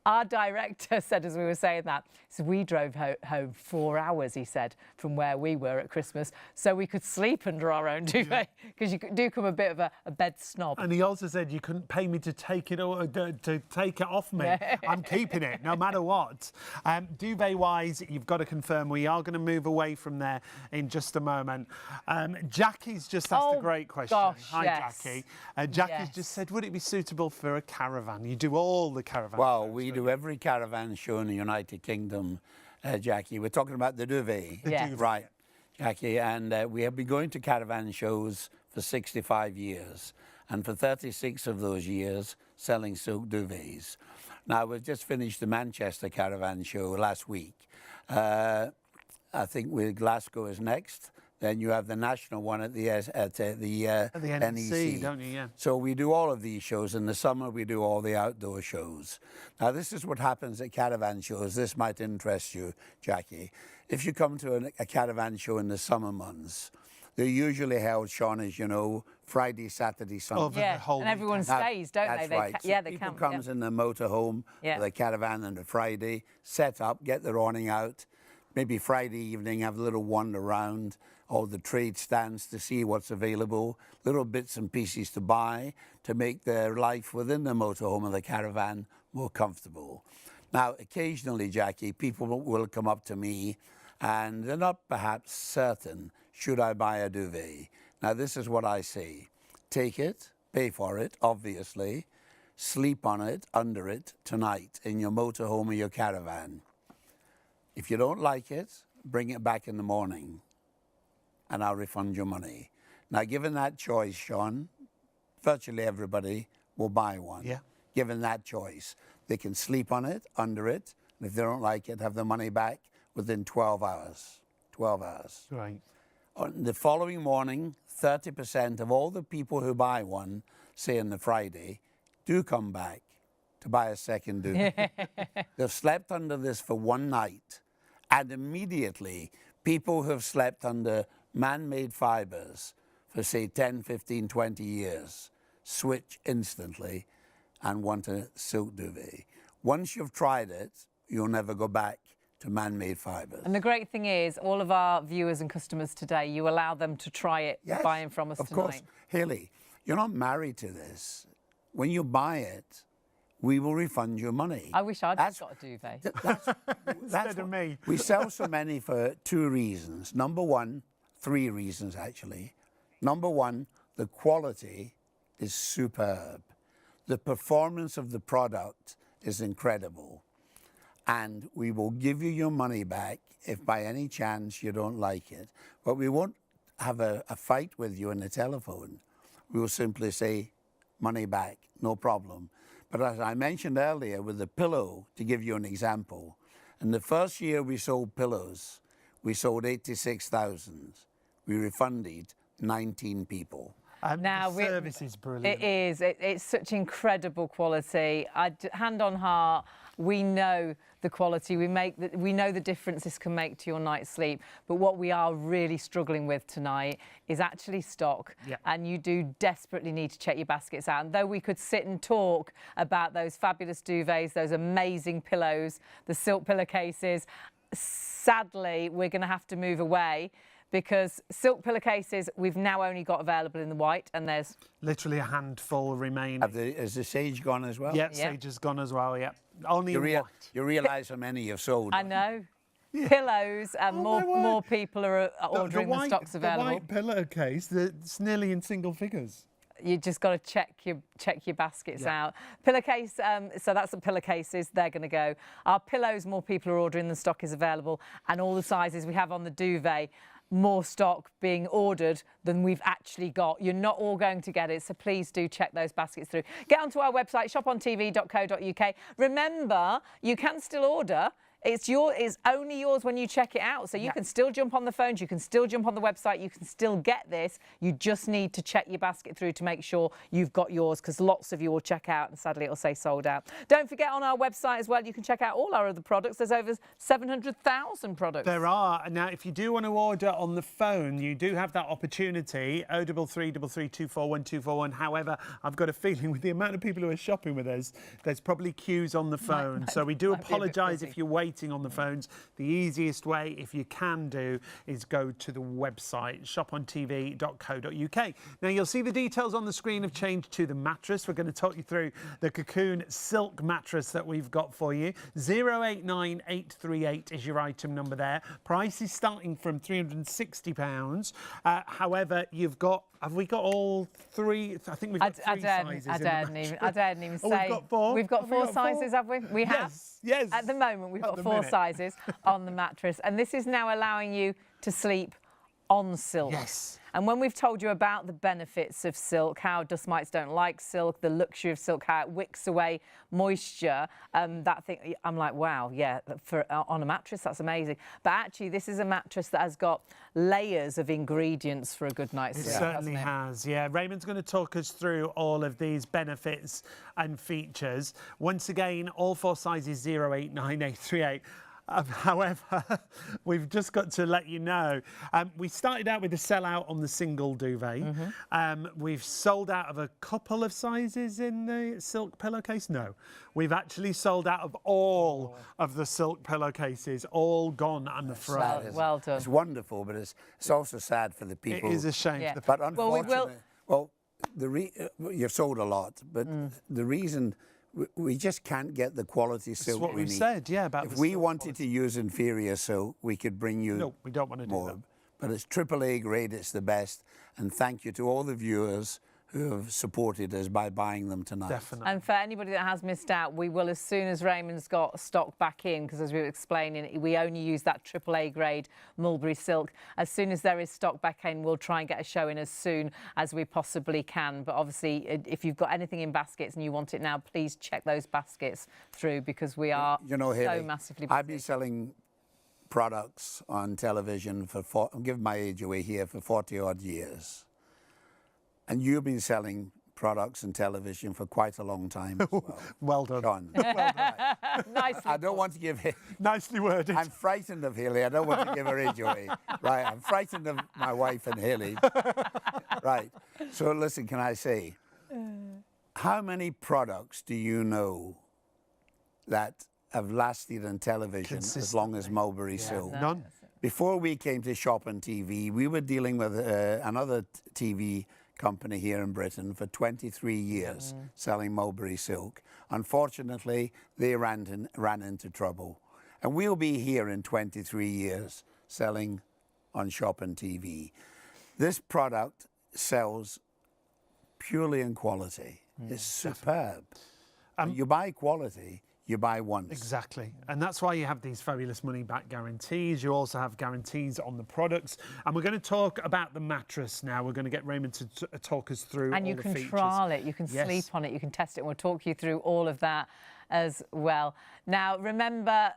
Speaker 1: Our director said, as we were saying that, so we drove home 4 hours, he said, from where we were at Christmas, so we could sleep under our own duvet, because you do come a bit of a bed snob.
Speaker 2: And he also said you couldn't pay me to take it off me. I'm keeping it, no matter what. Duvet-wise, you've got to confirm we are going to move away from there in just a moment. Jackie's just asked a great question.
Speaker 1: Gosh,
Speaker 2: Hi,
Speaker 1: yes.
Speaker 2: Jackie. Jackie's just said, would it be suitable for a caravan? You do all the caravan
Speaker 3: Well,
Speaker 2: shows,
Speaker 3: we do every caravan show in the United Kingdom, Jackie. We're talking about the duvet.
Speaker 1: Yes.
Speaker 3: Right, Jackie. And we have been going to caravan shows for 65 years. And for 36 of those years, selling silk duvets. Now, we've just finished the Manchester caravan show last week. I think Glasgow is next. Then you have the national one at the NEC,
Speaker 2: don't you? Yeah.
Speaker 3: So we do all of these shows. In the summer, we do all the outdoor shows. Now, this is what happens at caravan shows. This might interest you, Jackie. If you come to a caravan show in the summer months, they're usually held, Sean, as you know, Friday, Saturday, Sunday.
Speaker 1: Yeah, and everyone stays, don't they?
Speaker 3: Right.
Speaker 1: Yeah,
Speaker 3: so
Speaker 1: they
Speaker 3: people
Speaker 1: come.
Speaker 3: comes in their motorhome, with a caravan on a Friday, set up, get their awning out, maybe Friday evening have a little wander around, all the trade stands to see what's available, little bits and pieces to buy to make their life within the motorhome or the caravan more comfortable. Now, occasionally, Jackie, people will come up to me and they're not perhaps certain, should I buy a duvet? Now, this is what I say. Take it, pay for it, obviously, sleep on it, under it, tonight in your motorhome or your caravan. If you don't like it, bring it back in the morning and I'll refund your money. Now, given that choice, Sean, virtually everybody will buy one.
Speaker 2: Yeah.
Speaker 3: Given that choice. They can sleep on it, under it, and if they don't like it, have the money back within 12 hours. 12 hours.
Speaker 2: Right.
Speaker 3: On the following morning, 30% of all the people who buy one, say on the Friday, do come back to buy a second duvet. They've slept under this for one night, and immediately people who have slept under man-made fibers for, say, 10, 15, 20 years switch instantly and want a silk duvet. Once you've tried it, you'll never go back to man-made fibers.
Speaker 1: And the great thing is, all of our viewers and customers today, you allow them to try it, buying from us
Speaker 3: of
Speaker 1: tonight.
Speaker 3: Course. Haley, you're not married to this. When you buy it, we will refund your money.
Speaker 1: I wish I'd got a duvet.
Speaker 3: That's
Speaker 2: of me.
Speaker 3: We sell so many for two reasons. Number one, three reasons actually. Number one, the quality is superb. The performance of the product is incredible. And we will give you your money back if by any chance you don't like it. But we won't have a fight with you on the telephone. We will simply say, money back, no problem. But as I mentioned earlier with the pillow, to give you an example, in the first year we sold pillows, we sold 86,000. We refunded 19 people.
Speaker 2: Now, the service is brilliant.
Speaker 1: It is. It's such incredible quality. Hand on heart, we know the quality. We know the difference this can make to your night's sleep. But what we are really struggling with tonight is actually stock.
Speaker 2: Yeah.
Speaker 1: And you do desperately need to check your baskets out. And though we could sit and talk about those fabulous duvets, those amazing pillows, the silk pillowcases, sadly, we're going to have to move away, because silk pillowcases we've now only got available in the white, and there's
Speaker 2: literally a handful remaining.
Speaker 3: Has the sage gone as well?
Speaker 2: Yeah, sage has gone as well, yeah. Only in white.
Speaker 3: You realise how many you've sold?
Speaker 1: I know. Yeah. Pillows, and more people are ordering the stocks available.
Speaker 2: The white pillowcase, it's nearly in single figures.
Speaker 1: You just got to check your baskets out. Pillowcase, so that's the pillowcases. They're going to go. Our pillows, more people are ordering than stock is available, and all the sizes we have on the duvet. More stock being ordered than we've actually got. You're not all going to get it, so please do check those baskets through. Get onto our website, shopontv.co.uk. Remember, you can still order. It's only yours when you check it out. So you can still jump on the phones, you can still jump on the website, you can still get this. You just need to check your basket through to make sure you've got yours, because lots of you will check out and sadly it'll say sold out. Don't forget, on our website as well, you can check out all our other products. There's over 700,000 products.
Speaker 2: There are. Now, if you do want to order on the phone, you do have that opportunity, 0333241241. However, I've got a feeling with the amount of people who are shopping with us, there's probably queues on the phone. So we do apologise if you're waiting on the phones. The easiest way, if you can do, is go to the website, shopontv.co.uk. Now, you'll see the details on the screen have changed to the mattress. We're going to talk you through the Cocoon Silk mattress that we've got for you. 089838 is your item number there. Price is starting from £360. However, you've got, have we got all three? I think we've got three sizes.
Speaker 1: I daren't even say.
Speaker 2: We've got four.
Speaker 1: We've got four sizes, have we? We have.
Speaker 2: Yes.
Speaker 1: At the moment, we've got four sizes on the mattress, and this is now allowing you to sleep on silk.
Speaker 2: Yes.
Speaker 1: And when we've told you about the benefits of silk, how dust mites don't like silk, the luxury of silk, how it wicks away moisture, that thing, I'm like, wow, yeah, on a mattress, that's amazing. But actually, this is a mattress that has got layers of ingredients for a good night's sleep.
Speaker 2: It certainly has, yeah. Raymond's going to talk us through all of these benefits and features. Once again, all four sizes, 089838. However, we've just got to let you know, we started out with a sellout on the single duvet. We've sold out of a couple of sizes in the silk pillowcase. No, we've actually sold out of all of the silk pillowcases, all gone, I'm afraid.
Speaker 1: Well done.
Speaker 3: It's wonderful, but it's also sad for the people.
Speaker 2: It is a shame.
Speaker 1: Yeah.
Speaker 3: But unfortunately, you've sold a lot, but the reason we just can't get the quality silk
Speaker 2: what
Speaker 3: we
Speaker 2: we've
Speaker 3: need.
Speaker 2: said, yeah. About
Speaker 3: if we wanted to use inferior silk, we could bring you
Speaker 2: No, we don't want to do that.
Speaker 3: But it's AAA grade, it's the best. And thank you to all the viewers who have supported us by buying them tonight.
Speaker 2: Definitely.
Speaker 1: And for anybody that has missed out, we will, as soon as Raymond's got stock back in, because as we were explaining, we only use that AAA grade Mulberry Silk. As soon as there is stock back in, we'll try and get a show in as soon as we possibly can. But obviously, if you've got anything in baskets and you want it now, please check those baskets through, because we are
Speaker 3: Haley,
Speaker 1: so massively busy.
Speaker 3: I've been selling products on television for, I'm giving my age away here, for 40 odd years. And you've been selling products and television for quite a long time as well.
Speaker 2: Well done.
Speaker 3: John.
Speaker 1: Nicely
Speaker 3: I don't want to give...
Speaker 2: Nicely worded.
Speaker 3: I'm frightened of Haley. I don't want to give her age away. Right, I'm frightened of my wife and Haley. Right. So listen, can I say, how many products do you know that have lasted on television as long as Mulberry Silk?
Speaker 2: None.
Speaker 3: Before we came to Shop on TV, we were dealing with another TV company here in Britain for 23 years selling Mulberry Silk. Unfortunately, they ran into trouble. And we'll be here in 23 years selling on Shop on TV. This product sells purely in quality. It's superb. You buy quality, you buy once.
Speaker 2: Exactly. And that's why you have these fabulous money-back guarantees. You also have guarantees on the products. And we're going to talk about the mattress now. We're going to get Raymond to talk us through all the features.
Speaker 1: And you can trial it, you can sleep on it, you can test it. And we'll talk you through all of that as well. Now, remember...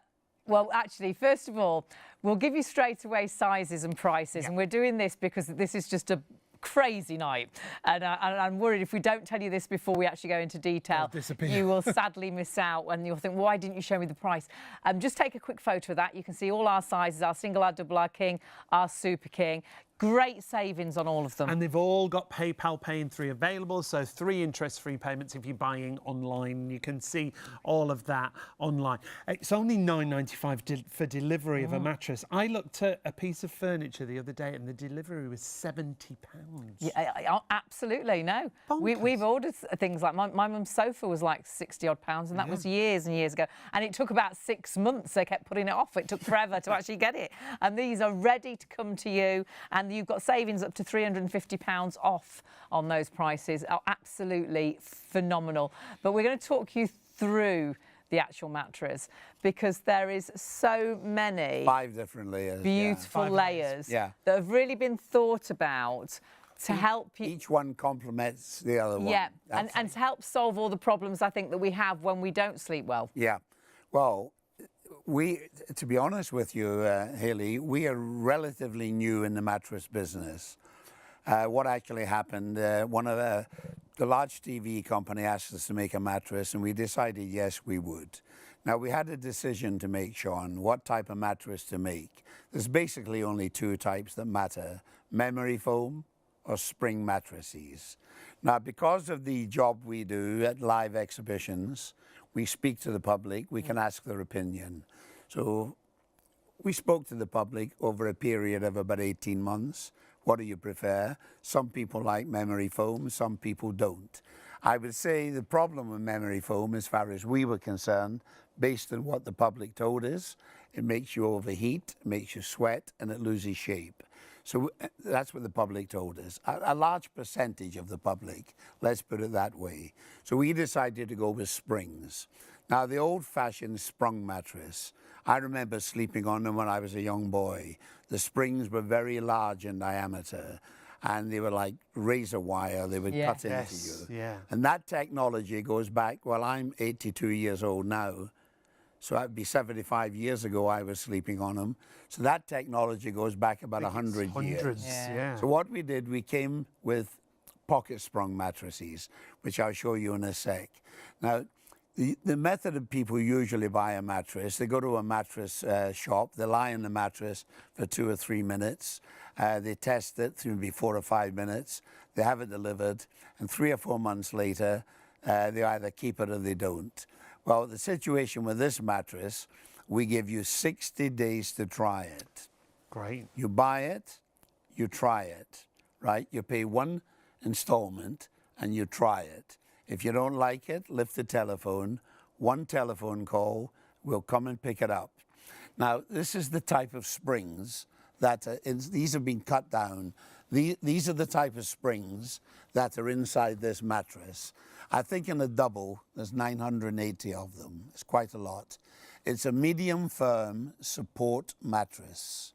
Speaker 1: Well, actually, first of all, we'll give you straight away sizes and prices. And we're doing this because this is just a crazy night. And I'm worried if we don't tell you this before we actually go into detail, you will sadly miss out and you'll think, why didn't you show me the price? Just take a quick photo of that. You can see all our sizes, our single, our double, our king, our super king. Great savings on all of them. And
Speaker 2: they've all got PayPal Pay in 3 available, so 3 interest-free payments if you're buying online. You can see all of that online. It's only £9.95 for delivery of a mattress. I looked at a piece of furniture the other day and the delivery was £70.
Speaker 1: Yeah, absolutely, no. We've ordered things like, my mum's sofa was like £60 odd, and that was years and years ago. And it took about 6 months. They kept putting it off. It took forever to actually get it. And these are ready to come to you. And and you've got savings up to £350 off on those prices. Are absolutely phenomenal. But we're going to talk you through the actual mattress because there is so many
Speaker 3: 5 different layers,
Speaker 1: beautiful layers
Speaker 3: that
Speaker 1: have really been thought about to help you.
Speaker 3: Each one complements the other one.
Speaker 1: Yeah, and to help solve all the problems I think that we have when we don't sleep well.
Speaker 3: Yeah, well, to be honest with you, Hayley, we are relatively new in the mattress business. What actually happened, one of the large TV company asked us to make a mattress, and we decided yes, we would. Now, we had a decision to make, Sean, what type of mattress to make. There's basically only 2 types that matter, memory foam or spring mattresses. Now, because of the job we do at live exhibitions, we speak to the public, we can ask their opinion. So we spoke to the public over a period of about 18 months. What do you prefer? Some people like memory foam, some people don't. I would say the problem with memory foam, as far as we were concerned, based on what the public told us, it makes you overheat, it makes you sweat, and it loses shape. So that's what the public told us. A large percentage of the public, let's put it that way. So we decided to go with springs. Now, the old-fashioned sprung mattress, I remember sleeping on them when I was a young boy. The springs were very large in diameter, and they were like razor wire. They would cut into you.
Speaker 2: Yeah.
Speaker 3: And that technology goes back, well, I'm 82 years old now, so that'd be 75 years ago I was sleeping on them. So that technology goes back about 100 years.
Speaker 2: Hundreds, yeah.
Speaker 3: So what we did, we came with pocket sprung mattresses, which I'll show you in a sec. Now, the method of people usually buy a mattress, they go to a mattress shop, they lie on the mattress for 2 or 3 minutes, they test it through maybe 4 or 5 minutes, they have it delivered, and 3 or 4 months later, they either keep it or they don't. Well, the situation with this mattress, we give you 60 days to try it.
Speaker 2: Great.
Speaker 3: You buy it, you try it, right? You pay 1 installment and you try it. If you don't like it, lift the telephone. 1 telephone call, we'll come and pick it up. Now, this is the type of springs that these have been cut down. These are the type of springs that are inside this mattress. I think in a double, there's 980 of them. It's quite a lot. It's a medium firm support mattress.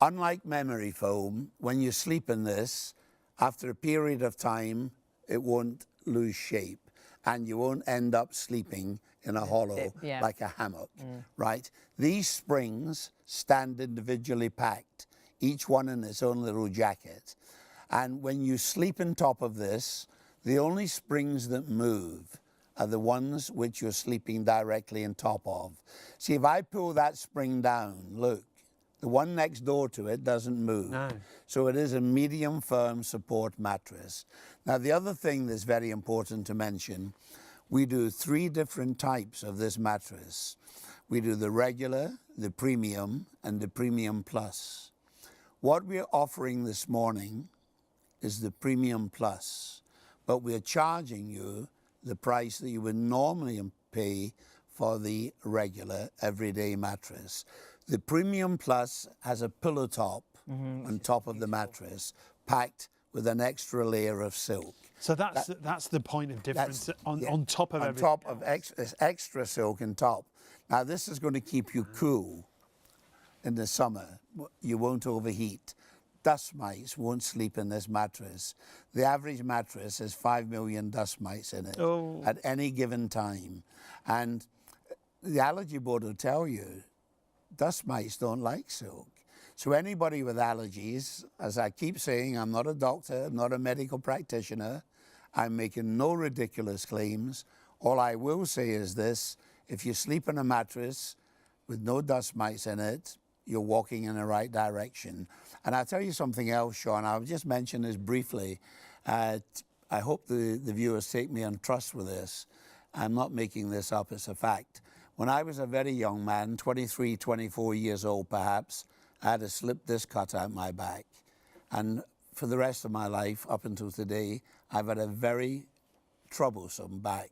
Speaker 3: Unlike memory foam, when you sleep in this, after a period of time, it won't lose shape and you won't end up sleeping in a hollow like a hammock, right? These springs stand individually packed, each one in its own little jacket. And when you sleep on top of this, the only springs that move are the ones which you're sleeping directly on top of. See, if I pull that spring down, look, the one next door to it doesn't move.
Speaker 2: No.
Speaker 3: So it is a medium firm support mattress. Now, the other thing that's very important to mention, we do 3 different types of this mattress. We do the regular, the premium, and the premium plus. What we're offering this morning is the premium plus, but we're charging you the price that you would normally pay for the regular everyday mattress. The Premium Plus has a pillow top on top of the mattress, packed with an extra layer of silk.
Speaker 2: So that's the point of difference on top of everything.
Speaker 3: On top of extra silk on top. Now, this is going to keep you cool in the summer. You won't overheat. Dust mites won't sleep in this mattress. The average mattress has 5 million dust mites in it at any given time. And the allergy board will tell you, dust mites don't like silk. So anybody with allergies, as I keep saying, I'm not a doctor, I'm not a medical practitioner, I'm making no ridiculous claims. All I will say is this, if you sleep in a mattress with no dust mites in it, you're walking in the right direction. And I'll tell you something else, Sean, I'll just mention this briefly. I hope the viewers take me on trust with this. I'm not making this up, it's a fact. When I was a very young man, 23, 24 years old perhaps, I had a slip disc cut out my back. And for the rest of my life, up until today, I've had a very troublesome back,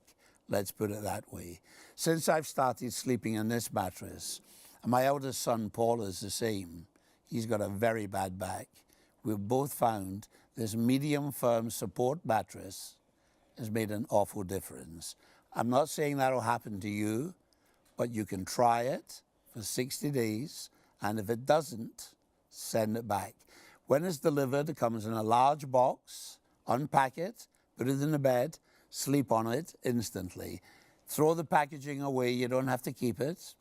Speaker 3: let's put it that way. Since I've started sleeping in this mattress, and my eldest son, Paul, is the same. He's got a very bad back. we've both found this medium firm support mattress has made an awful difference. I'm not saying that'll happen to you, but you can try it for 60 days, and if it doesn't, send it back. When it's delivered, it comes in a large box. Unpack it, put it in the bed, sleep on it instantly. Throw the packaging away, you don't have to keep it.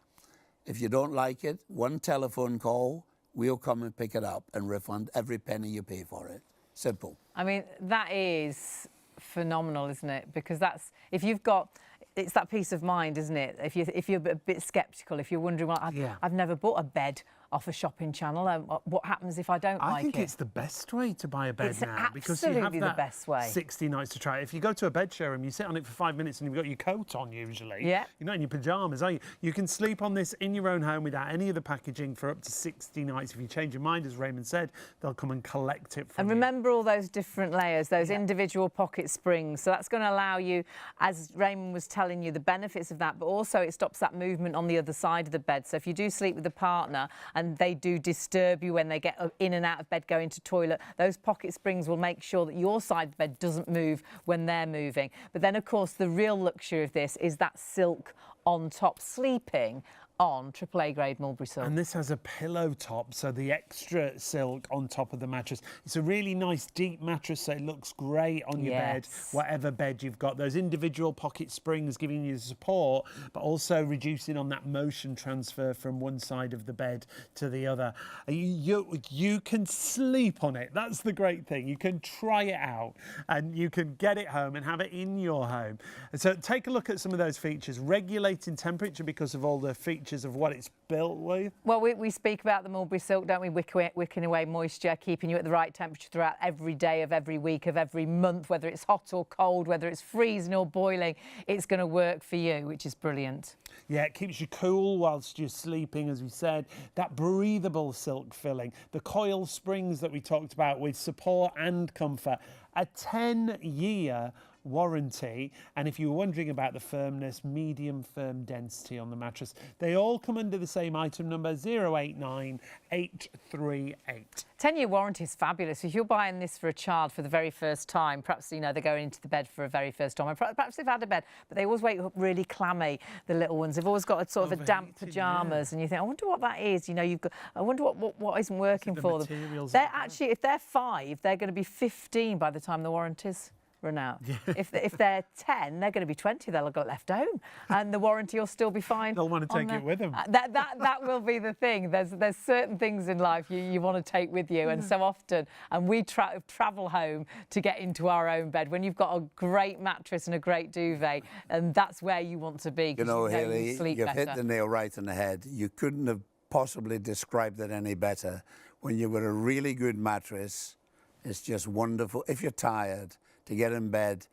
Speaker 3: If you don't like it, one telephone call, we'll come and pick it up and refund every penny you pay for it. Simple.
Speaker 1: I mean, that is phenomenal, isn't it? Because that's, if you've got, it's that peace of mind, isn't it? If you're a bit sceptical, if you're wondering, well, I've never bought a bed off a shopping channel. What happens if I don't like it?
Speaker 2: I think it's the best way to buy a bed
Speaker 1: it's
Speaker 2: now, because you have
Speaker 1: the best way.
Speaker 2: 60 nights to try it. If you go to a bed showroom, you sit on it for 5 minutes and you've got your coat on usually.
Speaker 1: Yeah.
Speaker 2: You're not in your pyjamas, are you? You can sleep on this in your own home without any of the packaging for up to 60 nights. If you change your mind, as Raymond said, they'll come and collect it from
Speaker 1: and
Speaker 2: you.
Speaker 1: remember all those different layers, those individual pocket springs. So that's going to allow you, as Raymond was telling you, the benefits of that, but also it stops that movement on the other side of the bed. So if you do sleep with a partner and they do disturb you when they get in and out of bed, going to toilet, those pocket springs will make sure that your side of the bed doesn't move when they're moving. But then, of course, the real luxury of this is that silk on top, sleeping on AAA grade Mulberry Silk.
Speaker 2: And this has a pillow top, so the extra silk on top of the mattress. It's a really nice deep mattress, so it looks great on your bed, whatever bed you've got. Those individual pocket springs giving you the support, but also reducing on that motion transfer from one side of the bed to the other. You can sleep on it. That's the great thing. You can try it out and you can get it home and have it in your home. And so take a look at some of those features. Regulating temperature because of all the features of what it's built with.
Speaker 1: Well, we speak about the Mulberry Silk, don't we? Wicking away moisture, keeping you at the right temperature throughout every day of every week of every month, whether it's hot or cold, whether it's freezing or boiling, it's going to work for you, which is brilliant.
Speaker 2: Yeah, it keeps you cool whilst you're sleeping, as we said. That breathable silk filling, the coil springs that we talked about with support and comfort, a 10-year warranty, and if you were wondering about the firmness, medium firm density on the mattress, they all come under the same item number, 089838.
Speaker 1: 10-year warranty is fabulous. If you're buying this for a child for the very first time, perhaps, you know, they're going into the bed for a very first time, or perhaps they've had a bed, but they always wake up really clammy, the little ones. They've always got a sort of a damp pyjamas, and you think, I wonder what that is. You know, you've got, I wonder what isn't working for them. They're actually, if they're 5, they're going to be 15 by the time the warranty's run out. Yeah. If they're 10, they're going to be 20. They'll have got left home, and the warranty will still be fine.
Speaker 2: They'll want to take it with them.
Speaker 1: That will be the thing. There's certain things in life you want to take with you, and so often, and we travel home to get into our own bed when you've got a great mattress and a great duvet, and that's where you want to be.
Speaker 3: You know, Hayley, you've hit the nail right on the head. You couldn't have possibly described it any better. When you've got a really good mattress, it's just wonderful. If you're tired, to get in bed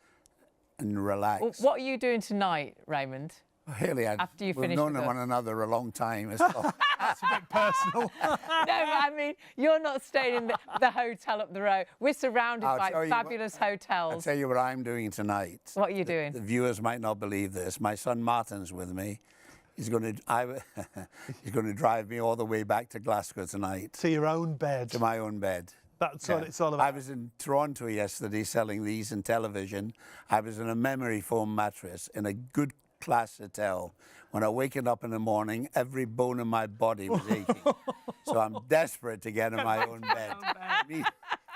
Speaker 3: and relax.
Speaker 1: Well, what are you doing tonight, Raymond?
Speaker 3: Hayley,
Speaker 1: after you finish,
Speaker 3: we've known one another a long time. It's a bit personal.
Speaker 1: No, but I mean, you're not staying in the hotel up the road. We're surrounded by fabulous hotels.
Speaker 3: I'll tell you what I'm doing tonight.
Speaker 1: What are you doing?
Speaker 3: The viewers might not believe this. My son Martin's with me. He's going to drive me all the way back to Glasgow tonight.
Speaker 2: To your own bed.
Speaker 3: To my own bed.
Speaker 2: That's what it's all about.
Speaker 3: I was in Toronto yesterday selling these in television. I was in a memory foam mattress in a good class hotel. When I wakened up in the morning, every bone in my body was aching. So I'm desperate to get in my own bed.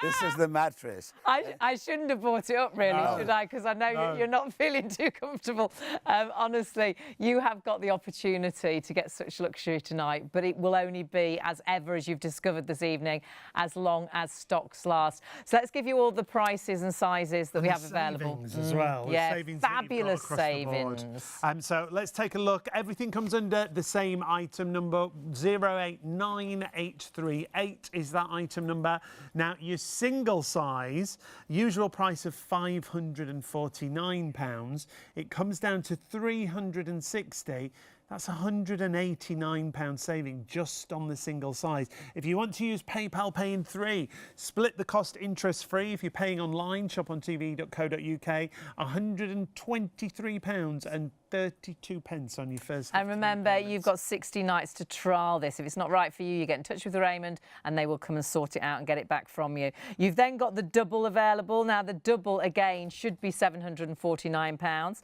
Speaker 3: This is the mattress.
Speaker 1: I shouldn't have brought it up, really, should I? Because I know you're not feeling too comfortable. Honestly, you have got the opportunity to get such luxury tonight, but it will only be, as ever, as you've discovered this evening, as long as stocks last. So let's give you all the prices and sizes that we have available.
Speaker 2: As well.
Speaker 1: Yeah,
Speaker 2: savings
Speaker 1: fabulous savings.
Speaker 2: So let's take a look. Everything comes under the same item number. 089838 is that item number. Now, your single size, usual price of £549. It comes down to £360. That's £189 saving just on the single size. If you want to use PayPal Pay in 3, split the cost interest free. If you're paying online, shopontv.co.uk, £123 32 pence on your first.
Speaker 1: And remember, you've got 60 nights to trial this. If it's not right for you, you get in touch with Raymond and they will come and sort it out and get it back from you. You've then got the double available. Now, the double, again, should be £749,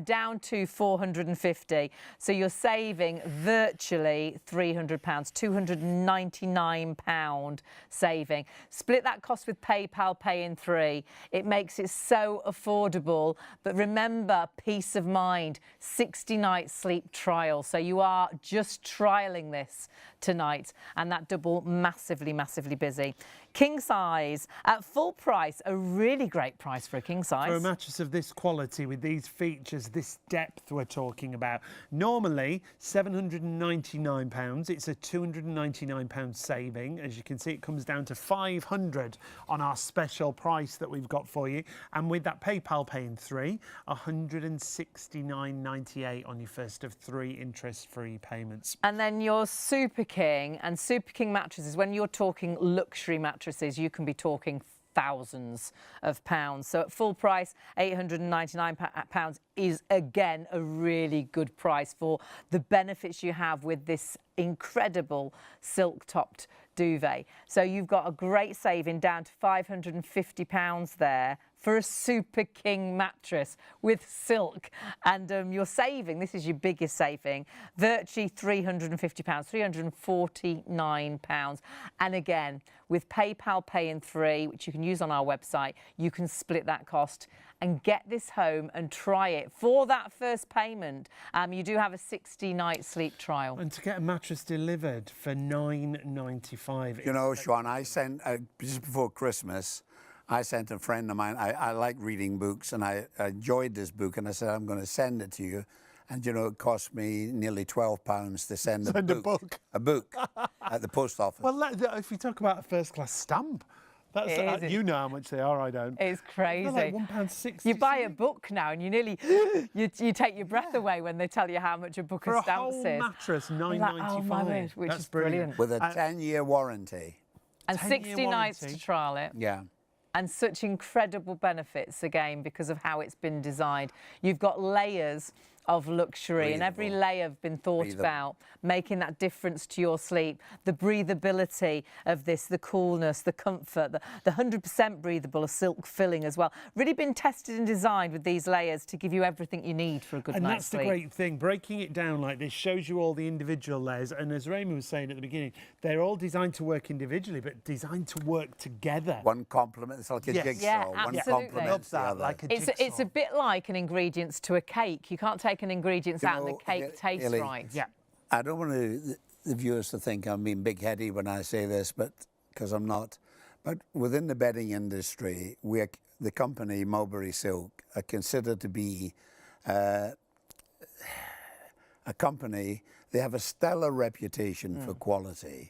Speaker 1: down to £450. So you're saving virtually £300, £299 saving. Split that cost with PayPal Pay in 3. It makes it so affordable. But remember, peace of mind. 60-night sleep trial. So you are just trialling this tonight, and that double massively, massively busy. King size at full price, a really great price for a king size.
Speaker 2: For a mattress of this quality with these features, this depth we're talking about, normally £799. It's a £299 saving. As you can see, it comes down to £500 on our special price that we've got for you. And with that PayPal Pay in 3, £169.98 on your first of 3 interest-free payments.
Speaker 1: And then your Super King, and Super King mattresses, when you're talking luxury mattresses, you can be talking thousands of pounds. So at full price, £899 is, again, a really good price for the benefits you have with this incredible silk-topped duvet. So you've got a great saving down to £550 there for a Super King mattress with silk. And you're saving, this is your biggest saving, virtually £350, £349. And again, with PayPal Pay in 3, which you can use on our website, you can split that cost and get this home and try it. For that first payment, you do have a 60-night sleep trial.
Speaker 2: And to get a mattress delivered for £9.95.
Speaker 3: You know, Sean, I sent, just before Christmas, I sent a friend of mine, I like reading books, and I enjoyed this book, and I said, I'm going to send it to you. And, you know, it cost me nearly £12 to send a book at the post office.
Speaker 2: Well, if you talk about a first-class stamp, that's, you know how much they are, I don't.
Speaker 1: It's crazy.
Speaker 2: They're like £1.60.
Speaker 1: You buy a book now and you nearly, you take your breath away when they tell you how much a book of stamps is.
Speaker 2: For a whole mattress, £9.95.
Speaker 1: Oh, my word, which is brilliant.
Speaker 3: With a 10-year warranty.
Speaker 1: And 60 nights to trial it.
Speaker 3: Yeah.
Speaker 1: And such incredible benefits, again, because of how it's been designed. You've got layers of luxury, and every layer have been thought about, making that difference to your sleep. The breathability of this, the coolness, the comfort, the 100% breathable, a silk filling as well. Really been tested and designed with these layers to give you everything you need for a good night's sleep.
Speaker 2: And that's the great thing. Breaking it down like this shows you all the individual layers. And as Raymond was saying at the beginning, they're all designed to work individually, but designed to work together.
Speaker 3: One complement, it's like a jigsaw.
Speaker 1: Yeah,
Speaker 3: one
Speaker 1: absolutely.
Speaker 3: complements the other.
Speaker 2: Like a jigsaw.
Speaker 1: It's a bit like an ingredients to a cake. You can't take an ingredients out and the cake tastes right.
Speaker 2: Yeah.
Speaker 3: I don't want the viewers to think I'm being big-headed when I say this, but because I'm not. But within the bedding industry, the company Mulberry Silk are considered to be a company. They have a stellar reputation for quality.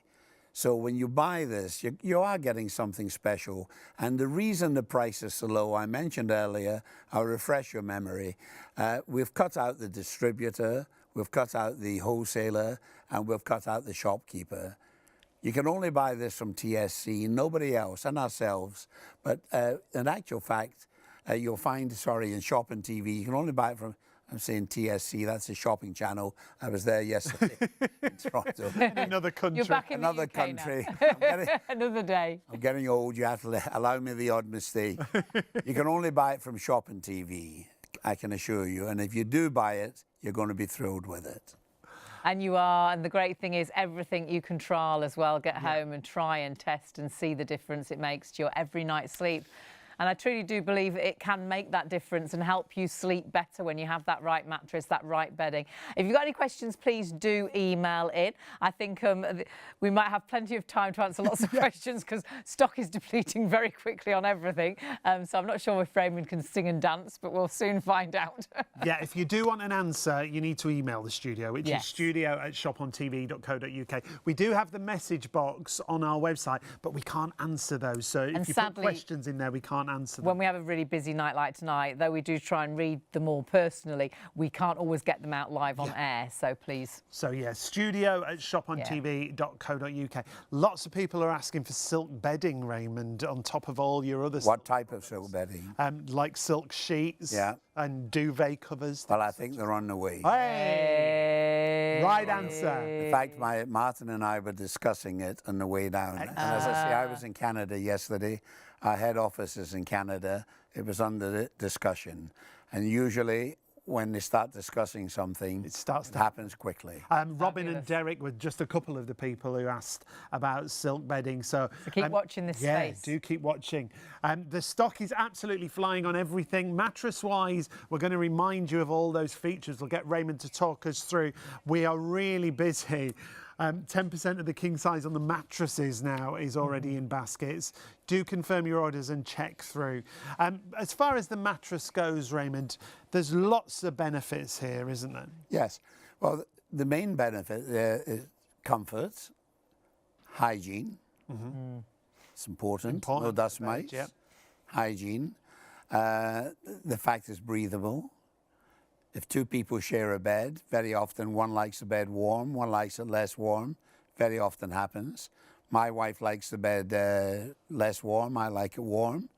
Speaker 3: So when you buy this, you are getting something special. And the reason the price is so low, I mentioned earlier, I'll refresh your memory. We've cut out the distributor, we've cut out the wholesaler, and we've cut out the shopkeeper. You can only buy this from TSC, nobody else, and ourselves. But in actual fact, you'll find, in Shop and TV, you can only buy it from, I'm saying TSC, that's a shopping channel. I was there yesterday in Toronto.
Speaker 2: Another country.
Speaker 1: You're back in
Speaker 3: Another
Speaker 1: the UK
Speaker 3: country.
Speaker 1: now. Another day.
Speaker 3: I'm getting old, you have to allow me the odd mistake. You can only buy it from Shop and TV, I can assure you. And if you do buy it, you're going to be thrilled with it.
Speaker 1: And you are, and the great thing is everything you can trial as well, get home and try and test and see the difference it makes to your every night's sleep. And I truly do believe it can make that difference and help you sleep better when you have that right mattress, that right bedding. If you've got any questions, please do email in. I think we might have plenty of time to answer lots of questions because stock is depleting very quickly on everything. So I'm not sure if Raymond can sing and dance, but we'll soon find out.
Speaker 2: Yeah, if you do want an answer, you need to email the studio, which is studio@shopontv.co.uk. We do have the message box on our website, but we can't answer those. So if you put questions in there, we can't can't answer them.
Speaker 1: When we have a really busy night like tonight, though we do try and read them all personally, we can't always get them out live on air, so please.
Speaker 2: So yeah, studio@shopontv.co.uk. Lots of people are asking for silk bedding, Raymond, on top of all your other
Speaker 3: What type of silk bedding?
Speaker 2: like silk sheets and duvet covers.
Speaker 3: Well, I think they're on the way.
Speaker 2: Hey! Right answer.
Speaker 3: In fact, Martin and I were discussing it on the way down. And as I say, I was in Canada yesterday. Our head office is in Canada. It was under discussion. And usually, when they start discussing something, it happens quickly.
Speaker 2: Robin and Derek were just a couple of the people who asked about silk bedding. So
Speaker 1: keep watching this space.
Speaker 2: Yeah, do keep watching. The stock is absolutely flying on everything. Mattress-wise, we're going to remind you of all those features. We'll get Raymond to talk us through. We are really busy. 10% of the king size on the mattresses now is already in baskets. Do confirm your orders and check through. As far as the mattress goes, Raymond, there's lots of benefits here, isn't there?
Speaker 3: Yes. Well, the main benefit is comfort, hygiene. It's important. No dust mites. Hygiene. The fact it's breathable. If two people share a bed, very often one likes the bed warm, one likes it less warm. Very often happens. My wife likes the bed less warm, I like it warm.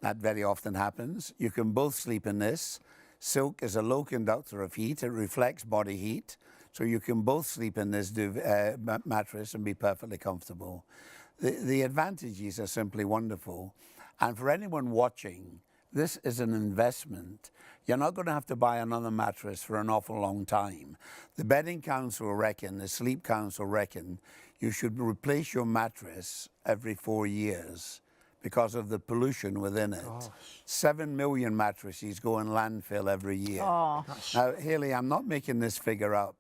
Speaker 3: That very often happens. You can both sleep in this. Silk is a low conductor of heat. It reflects body heat. So you can both sleep in this mattress and be perfectly comfortable. The advantages are simply wonderful. And for anyone watching, this is an investment. You're not going to have to buy another mattress for an awful long time. The Bedding Council reckon, the Sleep Council reckon, you should replace your mattress every 4 years because of the pollution within it. Gosh. 7 million mattresses go in landfill every year. Oh. Now, Hayley, I'm not making this figure up.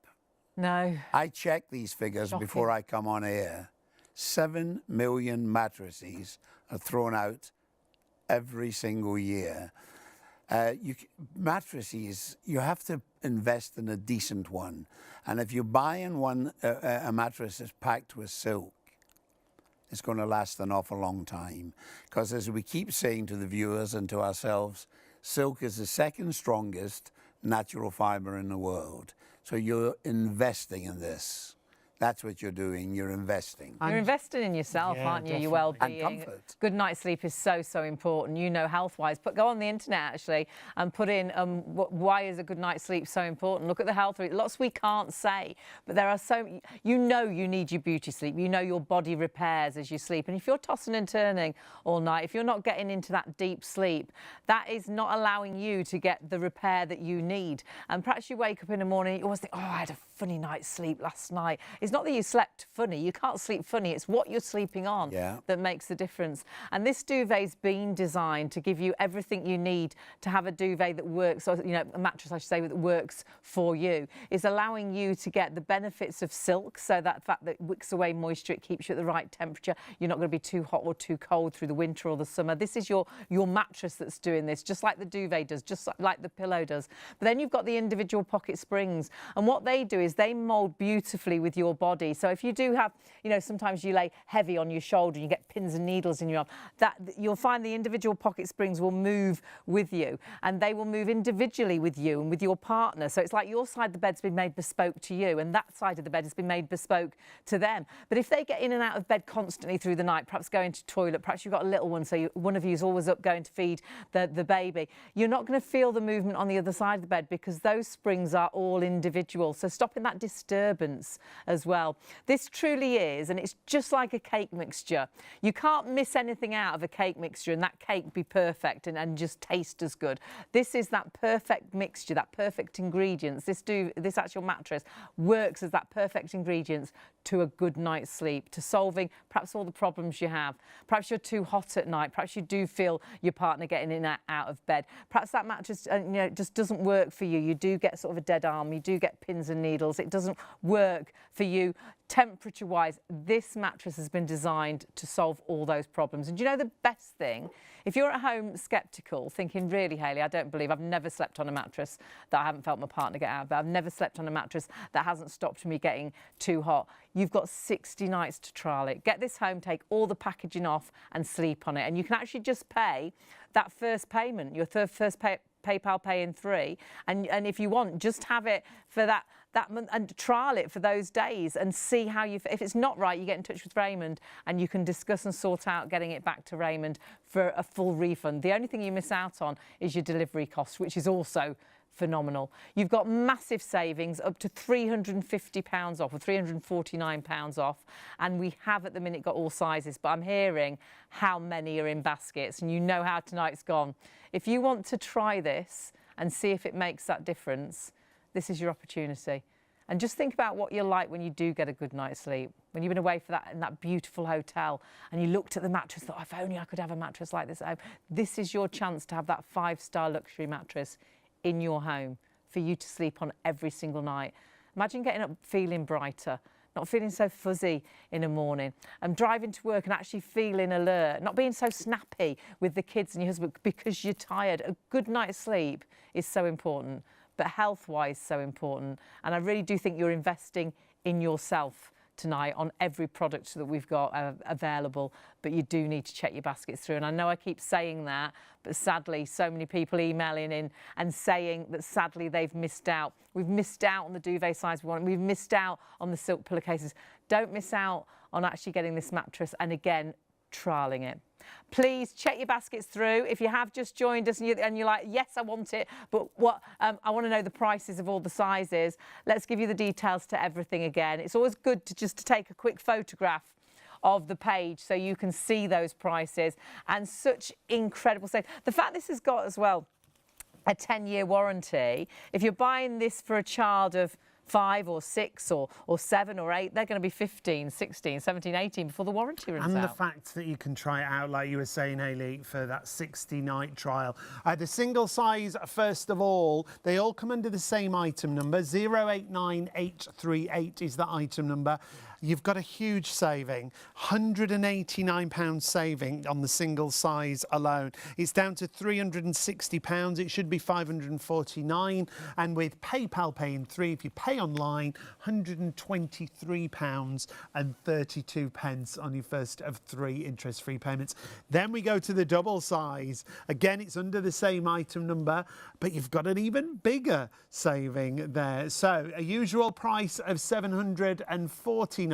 Speaker 1: No.
Speaker 3: I check these figures before I come on air. 7 million mattresses are thrown out every single year. Mattresses, you have to invest in a decent one. And if you're buying a mattress that's packed with silk, it's going to last an awful long time. Because as we keep saying to the viewers and to ourselves, silk is the second strongest natural fiber in the world. So you're investing in this. That's what you're doing, you're investing.
Speaker 1: You're investing in yourself, aren't you? Your well-being.
Speaker 3: And comfort.
Speaker 1: Good night's sleep is so, so important, you know, health-wise. But go on the internet, actually, and put in why is a good night's sleep so important? Look at the health. Lots we can't say, but there are so... You know you need your beauty sleep. You know your body repairs as you sleep. And if you're tossing and turning all night, if you're not getting into that deep sleep, that is not allowing you to get the repair that you need. And perhaps you wake up in the morning, you always think, oh, I had a funny night's sleep last night. It's not that you slept funny. You can't sleep funny. It's what you're sleeping on that makes the difference. And this duvet's been designed to give you everything you need to have a duvet that works, or, you know, a mattress, I should say, that works for you. It's allowing you to get the benefits of silk, so that fact that it wicks away moisture, it keeps you at the right temperature. You're not going to be too hot or too cold through the winter or the summer. This is your mattress that's doing this, just like the duvet does, just like the pillow does. But then you've got the individual pocket springs, and what they do is they mould beautifully with your body. So if you do have, you know, sometimes you lay heavy on your shoulder and you get pins and needles in your arm, that you'll find the individual pocket springs will move with you, and they will move individually with you and with your partner. So it's like your side of the bed's been made bespoke to you, and that side of the bed has been made bespoke to them. But if they get in and out of bed constantly through the night, perhaps going to the toilet, perhaps you've got a little one, so one of you is always up going to feed the baby, you're not going to feel the movement on the other side of the bed because those springs are all individual. So stopping that disturbance as well. This truly is, and it's just like a cake mixture. You can't miss anything out of a cake mixture and that cake be perfect and just taste as good. This is that perfect mixture, that perfect ingredients. This actual mattress works as that perfect ingredients to a good night's sleep, to solving perhaps all the problems you have. Perhaps you're too hot at night. Perhaps you do feel your partner getting in and out of bed. Perhaps that mattress just doesn't work for you. You do get sort of a dead arm. You do get pins and needles. It doesn't work for you. temperature-wise, this mattress has been designed to solve all those problems. And do you know the best thing? If you're at home sceptical, thinking, really, Hayley, I don't believe, I've never slept on a mattress that I haven't felt my partner get out of, but I've never slept on a mattress that hasn't stopped me getting too hot. You've got 60 nights to trial it. Get this home, take all the packaging off and sleep on it. And you can actually just pay that first payment, your first PayPal pay in 3. And if you want, just have it for that month and trial it for those days and see how you, if it's not right, you get in touch with Raymond and you can discuss and sort out getting it back to Raymond for a full refund. The only thing you miss out on is your delivery costs, which is also phenomenal. You've got massive savings, up to £350 off or £349 off, and we have at the minute got all sizes, but I'm hearing how many are in baskets, and you know how tonight's gone. If you want to try this and see if it makes that difference, this is your opportunity. And just think about what you're like when you do get a good night's sleep, when you've been away for that in that beautiful hotel and you looked at the mattress, thought, if only I could have a mattress like this at home. This is your chance to have that 5-star luxury mattress in your home for you to sleep on every single night. Imagine getting up feeling brighter, not feeling so fuzzy in the morning, and driving to work and actually feeling alert, not being so snappy with the kids and your husband because you're tired. A good night's sleep is so important, but health-wise so important. And I really do think you're investing in yourself tonight on every product that we've got available, but you do need to check your baskets through. And I know I keep saying that, but sadly, so many people emailing in and saying that sadly they've missed out. We've missed out on the duvet size we want. We've missed out on the silk pillowcases. Don't miss out on actually getting this mattress and again, trialling it. Please check your baskets through. If you have just joined us and you're like, yes, I want it, but what I want to know the prices of all the sizes. Let's give you the details to everything again. It's always good to just take a quick photograph of the page so you can see those prices, and such incredible savings. The fact this has got as well a 10-year warranty. If you're buying this for a child of 5 or 6 or 7 or 8, they're going to be 15, 16, 17, 18 before the warranty runs out.
Speaker 2: And the fact that you can try it out, like you were saying, Hayley, for that 60-night trial. The single size, first of all, they all come under the same item number. 089838 is the item number. You've got a huge saving, £189 saving on the single size alone. It's down to £360. It should be £549. And with PayPal Pay in 3, if you pay online, £123.32 on your first of 3 interest-free payments. Then we go to the double size. Again, it's under the same item number, but you've got an even bigger saving there. So a usual price of £749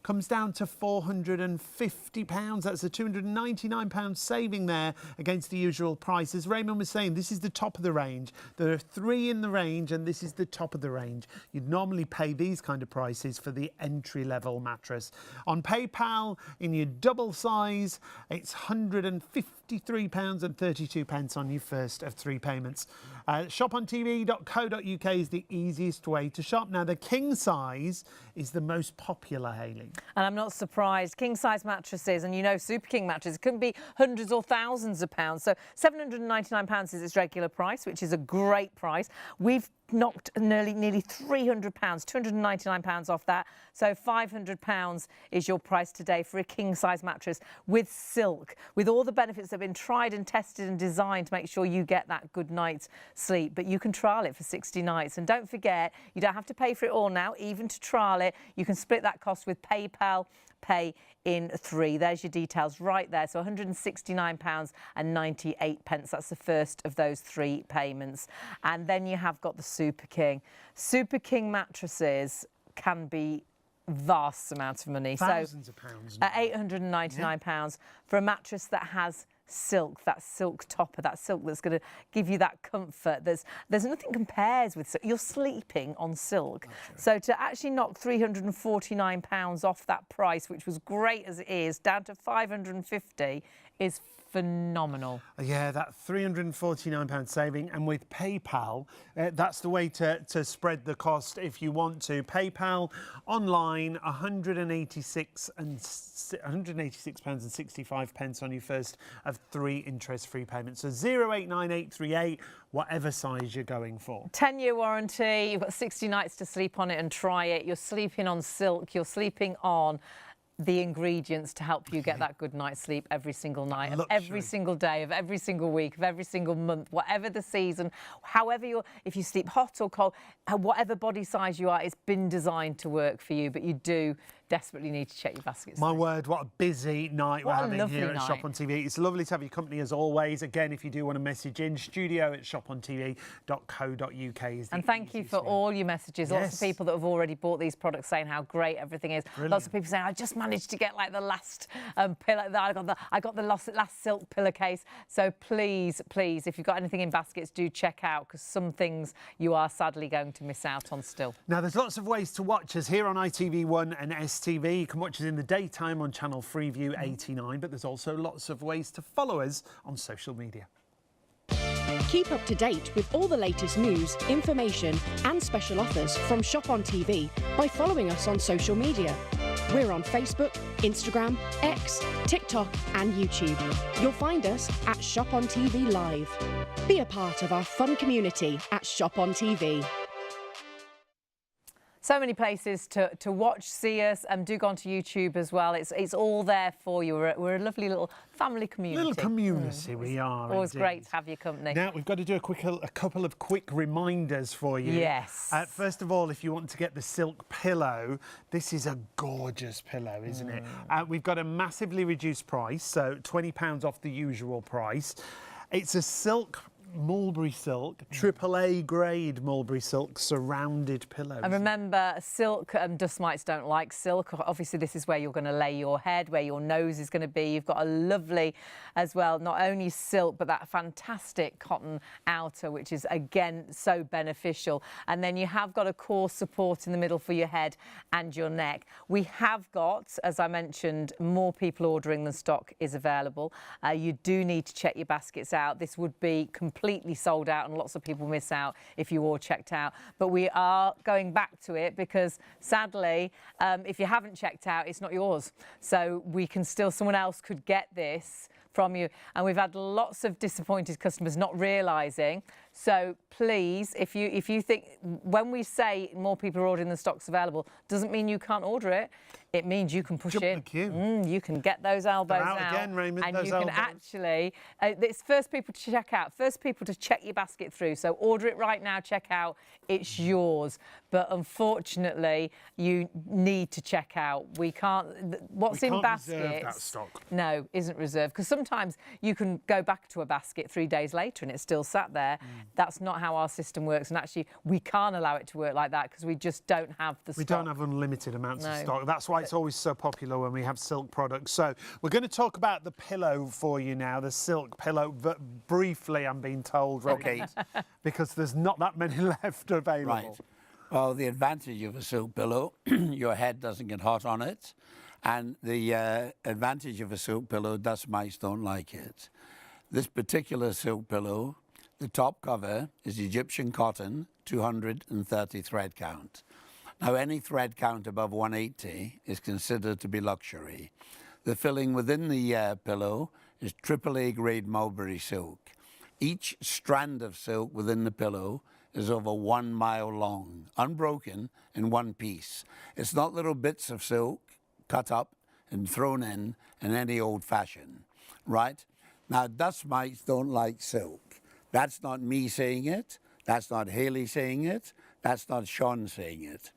Speaker 2: comes down to £450. That's a £299 saving there against the usual price. As Raymond was saying, this is the top of the range. There are 3 in the range, and this is the top of the range. You'd normally pay these kind of prices for the entry-level mattress. On PayPal, in your double size, it's £153.32 on your first of 3 payments. Shopontv.co.uk is the easiest way to shop. Now, the king size is the most popular, Hayley.
Speaker 1: And I'm not surprised. King-size mattresses, and you know Super King mattresses, can be hundreds or thousands of pounds. So £799 is its regular price, which is a great price. We've knocked nearly £300, £299 off that. So £500 is your price today for a king-size mattress with silk, with all the benefits that have been tried and tested and designed to make sure you get that good night's sleep. But you can trial it for 60 nights. And don't forget, you don't have to pay for it all now, even to trial it. You can split that cost with PayPal Pay in 3. There's your details right there. So £169.98. That's the first of those 3 payments. And then you have got the Super King. Super King mattresses can be vast amounts of money.
Speaker 2: Thousands of pounds.
Speaker 1: At £899 for a mattress that has silk, that silk topper, that silk that's going to give you that comfort. There's nothing compares with silk. You're sleeping on silk. So to actually knock £349 off that price, which was great as it is, down to £550, is phenomenal.
Speaker 2: Yeah, that £349 saving, and with PayPal, that's the way to spread the cost if you want to. PayPal online, £186.65 on your first of 3 interest-free payments. So 089838, whatever size you're going for.
Speaker 1: 10-year warranty. You've got 60 nights to sleep on it and try it. You're sleeping on silk. You're sleeping on the ingredients to help you get that good night's sleep every single night, of every single day, of every single week, of every single month, whatever the season, however if you sleep hot or cold, whatever body size you are, it's been designed to work for you, but you do desperately need to check your baskets.
Speaker 2: My word, what a busy night we're having here at
Speaker 1: night.
Speaker 2: Shop on TV. It's lovely to have your company as always. Again, if you do want to message in, studio@shopontv.co.uk is the
Speaker 1: And thank you for all your messages.
Speaker 2: Yes.
Speaker 1: Lots of people that have already bought these products saying how great everything is.
Speaker 2: Brilliant.
Speaker 1: Lots of people saying, I just managed to get like the last pillow. I got the last silk pillowcase. So please, please, if you've got anything in baskets, do check out, because some things you are sadly going to miss out on still.
Speaker 2: Now, there's lots of ways to watch us here on ITV1 and STV. You can watch us in the daytime on channel Freeview 89, but there's also lots of ways to follow us on social media.
Speaker 4: Keep up to date with all the latest news, information and special offers from Shop on TV by following us on social media. We're on Facebook, Instagram, X, TikTok and YouTube. You'll find us at Shop on TV Live. Be a part of our fun community at Shop on TV.
Speaker 1: So many places to watch, see us, and do go onto YouTube as well. It's all there for you. We're a lovely little family community.
Speaker 2: Little community we are.
Speaker 1: Always
Speaker 2: indeed.
Speaker 1: great to have your company.
Speaker 2: Now, we've got to do a couple of quick reminders for you.
Speaker 1: Yes.
Speaker 2: First of all, if you want to get the silk pillow, this is a gorgeous pillow, isn't it? We've got a massively reduced price, so £20 off the usual price. It's a silk Mulberry Silk, AAA grade Mulberry Silk surrounded pillows.
Speaker 1: And remember, silk, dust mites don't like silk. Obviously, this is where you're going to lay your head, where your nose is going to be. You've got a lovely, as well, not only silk, but that fantastic cotton outer, which is, again, so beneficial. And then you have got a core support in the middle for your head and your neck. We have got, as I mentioned, more people ordering than stock is available. You do need to check your baskets out. This would be completely sold out, and lots of people miss out if you all checked out. But we are going back to it because, sadly, if you haven't checked out, it's not yours. So we can still, someone else could get this from you. And we've had lots of disappointed customers not realising. So please, if you think, when we say more people are ordering than stock's available, doesn't mean you can't order it. It means you can push
Speaker 2: Jump
Speaker 1: in.
Speaker 2: the queue.
Speaker 1: You can get those elbows
Speaker 2: out
Speaker 1: out.
Speaker 2: again, Raymond,
Speaker 1: and
Speaker 2: those
Speaker 1: you can
Speaker 2: elbows.
Speaker 1: actually, it's first people to check out, first people to check your basket through. So order it right now, check out, it's yours. But unfortunately, you need to check out. We can't, what's
Speaker 2: We
Speaker 1: in
Speaker 2: can't
Speaker 1: baskets,
Speaker 2: reserve that stock.
Speaker 1: no, isn't reserved. Because sometimes you can go back to a basket 3 days later and it's still sat there. That's not how our system works. And actually, we can't allow it to work like that because we just don't have the stock.
Speaker 2: We don't have unlimited amounts of
Speaker 1: No.
Speaker 2: stock. That's why it's always so popular when we have silk products. So we're going to talk about the pillow for you now, the silk pillow, but briefly, I'm being told,
Speaker 3: Okay.
Speaker 2: because there's not that many left available.
Speaker 3: Right. Well, the advantage of a silk pillow, your head doesn't get hot on it. And the advantage of a silk pillow, dust mites don't like it. This particular silk pillow, the top cover is Egyptian cotton, 230 thread count. Now, any thread count above 180 is considered to be luxury. The filling within the pillow is AAA grade Mulberry Silk. Each strand of silk within the pillow is over 1 mile long, unbroken in one piece. It's not little bits of silk cut up and thrown in any old fashion, right? Now, dust mites don't like silk. That's not me saying it. That's not Haley saying it. That's not Sean saying it.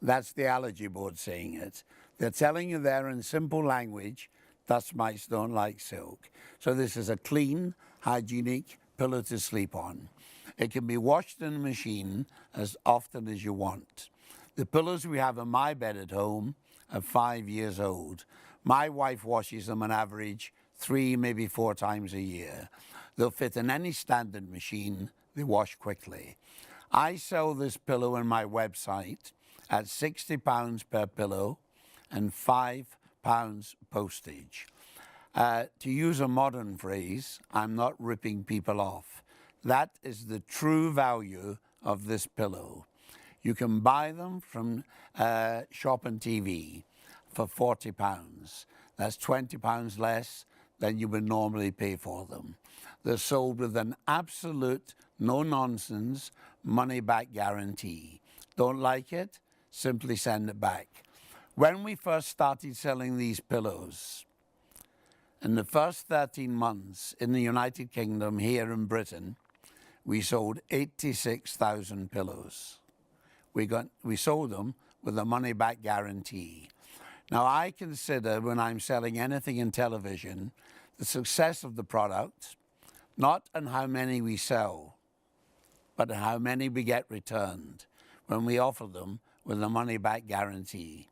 Speaker 3: That's the allergy board saying it. They're telling you there in simple language, dust mites don't like silk. So this is a clean, hygienic pillow to sleep on. It can be washed in a machine as often as you want. The pillows we have in my bed at home are 5 years old. My wife washes them on average 3, maybe 4 times a year. They'll fit in any standard machine. They wash quickly. I sell this pillow on my website at £60 per pillow and £5 postage. To use a modern phrase, I'm not ripping people off. That is the true value of this pillow. You can buy them from Shop and TV for £40. That's £20 less than you would normally pay for them. They're sold with an absolute, no-nonsense, money-back guarantee. Don't like it? Simply send it back. When we first started selling these pillows, in the first 13 months in the United Kingdom, here in Britain, we sold 86,000 pillows. We sold them with a money-back guarantee. Now, I consider when I'm selling anything in television, the success of the product, not on how many we sell, but how many we get returned when we offer them with a money-back guarantee.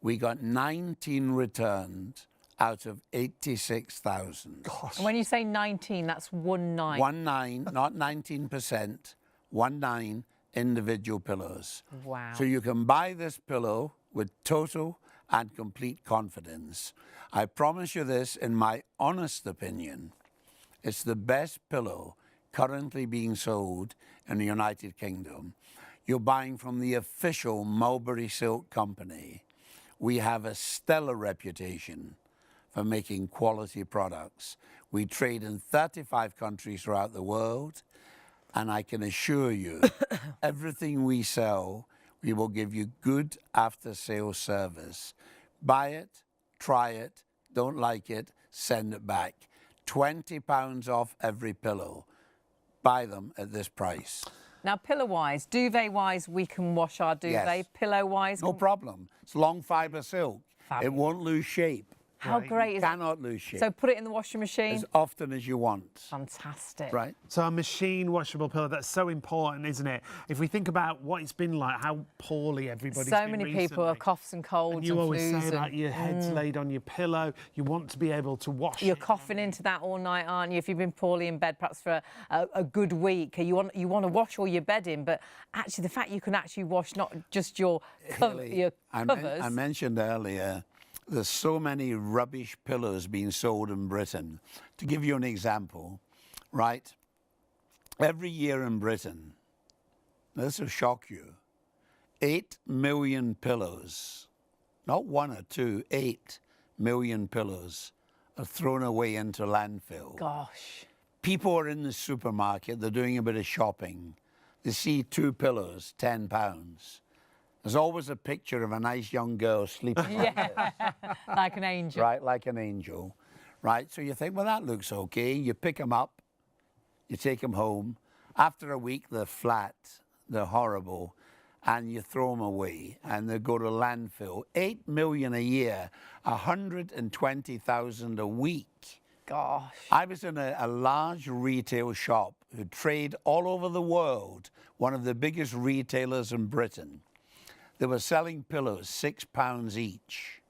Speaker 3: We got 19 returned out of 86,000.
Speaker 1: And when you say 19, that's 19.
Speaker 3: 19, not 19%, 19 individual pillows.
Speaker 1: Wow.
Speaker 3: So you can buy this pillow with total and complete confidence. I promise you this in my honest opinion. It's the best pillow currently being sold in the United Kingdom. You're buying from the official Mulberry Silk company. We have a stellar reputation for making quality products. We trade in 35 countries throughout the world, and I can assure you, everything we sell, we will give you good after-sales service. Buy it, try it, don't like it, send it back. £20 off every pillow. Buy them at this price.
Speaker 1: Now, pillow-wise, duvet-wise, we can wash our duvet.
Speaker 3: Yes.
Speaker 1: Pillow-wise...
Speaker 3: No problem. It's long fibre silk.
Speaker 1: Fabulous.
Speaker 3: It won't lose shape.
Speaker 1: How great is it?
Speaker 3: Cannot lose shape.
Speaker 1: So put it in the washing machine?
Speaker 3: As often as you want.
Speaker 1: Fantastic.
Speaker 3: Right.
Speaker 2: So a machine washable pillow, that's so important, isn't it? If we think about what it's been like, how poorly everybody's been
Speaker 1: So many people
Speaker 2: recently.
Speaker 1: have coughs and colds and
Speaker 2: You always
Speaker 1: flus
Speaker 2: say about your head's laid on your pillow. You want to be able to wash
Speaker 1: You're
Speaker 2: it.
Speaker 1: coughing into that all night, aren't you? If you've been poorly in bed, perhaps for a good week, you want to wash all your bedding, but actually the fact you can actually wash not just your covers.
Speaker 3: I mentioned earlier, there's so many rubbish pillows being sold in Britain. To give you an example, right? Every year in Britain, this will shock you, 8 million pillows, not one or two, 8 million pillows are thrown away into landfill.
Speaker 1: Gosh.
Speaker 3: People are in the supermarket, they're doing a bit of shopping. They see 2 pillows, £10. There's always a picture of a nice young girl sleeping
Speaker 1: Yeah, like an angel.
Speaker 3: right, like an angel, right? So you think, well, that looks okay. You pick them up, you take them home. After a week, they're flat, they're horrible, and you throw them away, and they go to landfill. 8 million a year, 120,000 a week.
Speaker 1: Gosh.
Speaker 3: I was in a large retail shop who trade all over the world, one of the biggest retailers in Britain. They were selling pillows, £6 each,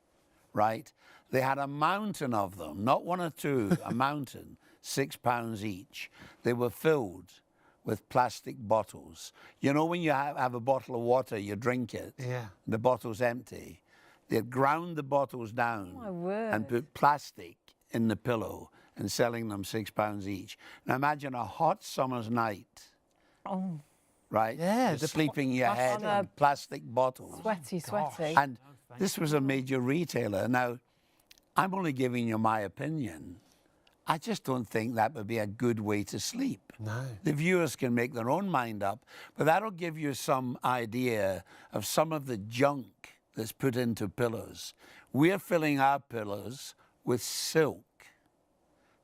Speaker 3: right? They had a mountain of them, not one or two, a mountain, £6 each. They were filled with plastic bottles. You know when you have a bottle of water, you drink it,
Speaker 2: Yeah.
Speaker 3: the bottle's empty. They'd ground the bottles down
Speaker 1: My word.
Speaker 3: and put plastic in the pillow and selling them £6 each. Now imagine a hot summer's night.
Speaker 1: Oh.
Speaker 3: Right?
Speaker 2: Yeah,
Speaker 3: You're
Speaker 2: the
Speaker 3: sleeping your head
Speaker 1: on a
Speaker 3: in plastic bottles.
Speaker 1: Sweaty, sweaty.
Speaker 3: And this was a major retailer. Now, I'm only giving you my opinion. I just don't think that would be a good way to sleep.
Speaker 2: No.
Speaker 3: The viewers can make their own mind up, but that'll give you some idea of some of the junk that's put into pillows. We're filling our pillows with silk,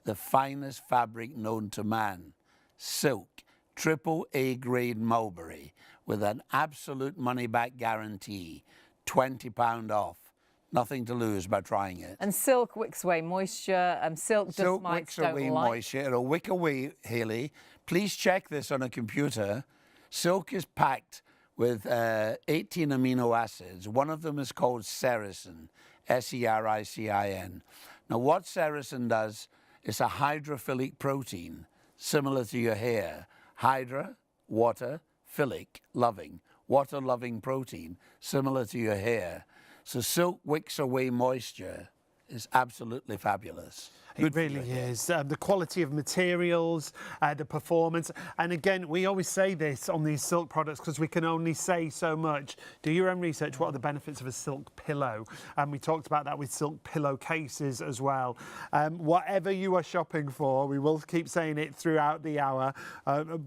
Speaker 3: the finest fabric known to man. Silk. AAA grade Mulberry with an absolute money-back guarantee, £20 off. Nothing to lose by trying it.
Speaker 1: And silk wicks away moisture. Silk
Speaker 3: Silk
Speaker 1: mites
Speaker 3: wicks
Speaker 1: don't
Speaker 3: away
Speaker 1: like.
Speaker 3: moisture. It'll wick away, Hayley. Please check this on a computer. Silk is packed with 18 amino acids. One of them is called sericin, S-E-R-I-C-I-N. Now, what sericin does is a hydrophilic protein, similar to your hair. Hydra, water, philic, loving. Water-loving protein, similar to your hair. So silk wicks away moisture is absolutely fabulous.
Speaker 2: It really is. The quality of materials, the performance. And again, we always say this on these silk products because we can only say so much. Do your own research. What are the benefits of a silk pillow? And we talked about that with silk pillowcases as well. Whatever you are shopping for, we will keep saying it throughout the hour.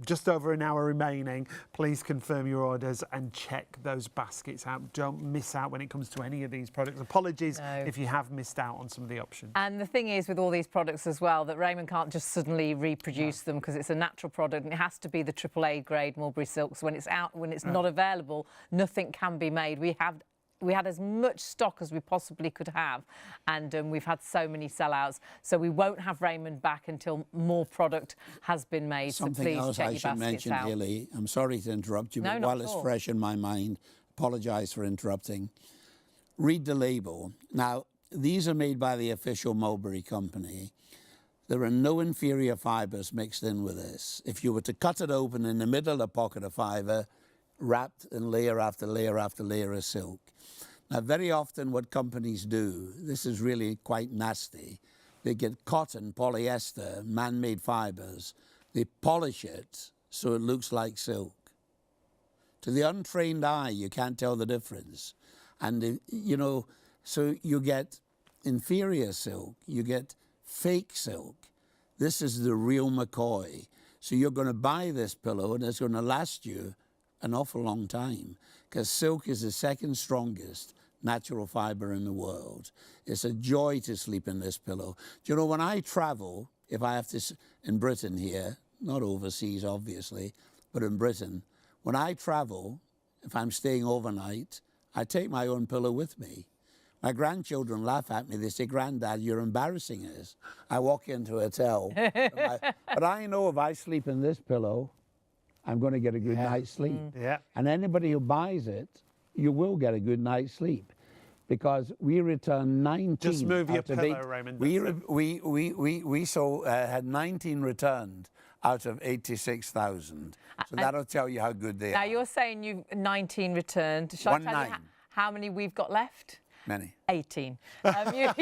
Speaker 2: Just over an hour remaining. Please confirm your orders and check those baskets out. Don't miss out when it comes to any of these products. Apologies if you have missed out on some of the options.
Speaker 1: And the thing is with all these products as well, that Raymond can't just suddenly reproduce them because it's a natural product and it has to be the AAA grade Mulberry Silk. So when it's out, when it's not available, nothing can be made. We had as much stock as we possibly could have, and we've had so many sellouts. So we won't have Raymond back until more product has been made.
Speaker 3: Something
Speaker 1: so please
Speaker 3: else
Speaker 1: check
Speaker 3: I
Speaker 1: your
Speaker 3: should mention,
Speaker 1: out.
Speaker 3: Hilly, I'm sorry to interrupt you, but while it's fresh in my mind, apologise for interrupting. Read the label. Now, these are made by the official Mulberry company. There are no inferior fibres mixed in with this. If you were to cut it open in the middle of a pocket of fibre, wrapped in layer after layer after layer of silk. Now, very often what companies do, this is really quite nasty, they get cotton, polyester, man-made fibres, they polish it so it looks like silk. To the untrained eye, you can't tell the difference. And, you know, so you get inferior silk, you get fake silk. This is the real McCoy. So you're going to buy this pillow and it's going to last you an awful long time because silk is the second strongest natural fibre in the world. It's a joy to sleep in this pillow. Do you know, when I travel, if I have to, in Britain here, not overseas obviously, but in Britain, when I travel, if I'm staying overnight, I take my own pillow with me. My grandchildren laugh at me. They say, "Granddad, you're embarrassing us." I walk into a hotel, but I know if I sleep in this pillow, I'm going to get a good night's sleep. And anybody who buys it, you will get a good night's sleep, because we return 19.
Speaker 2: Just move your pillow, Raymond.
Speaker 3: We had 19 returned out of 86,000. So that'll tell you how good they are.
Speaker 1: Now you're saying you've 19 returned. Shall I tell you how many we've got left?
Speaker 3: Many.
Speaker 1: 18. You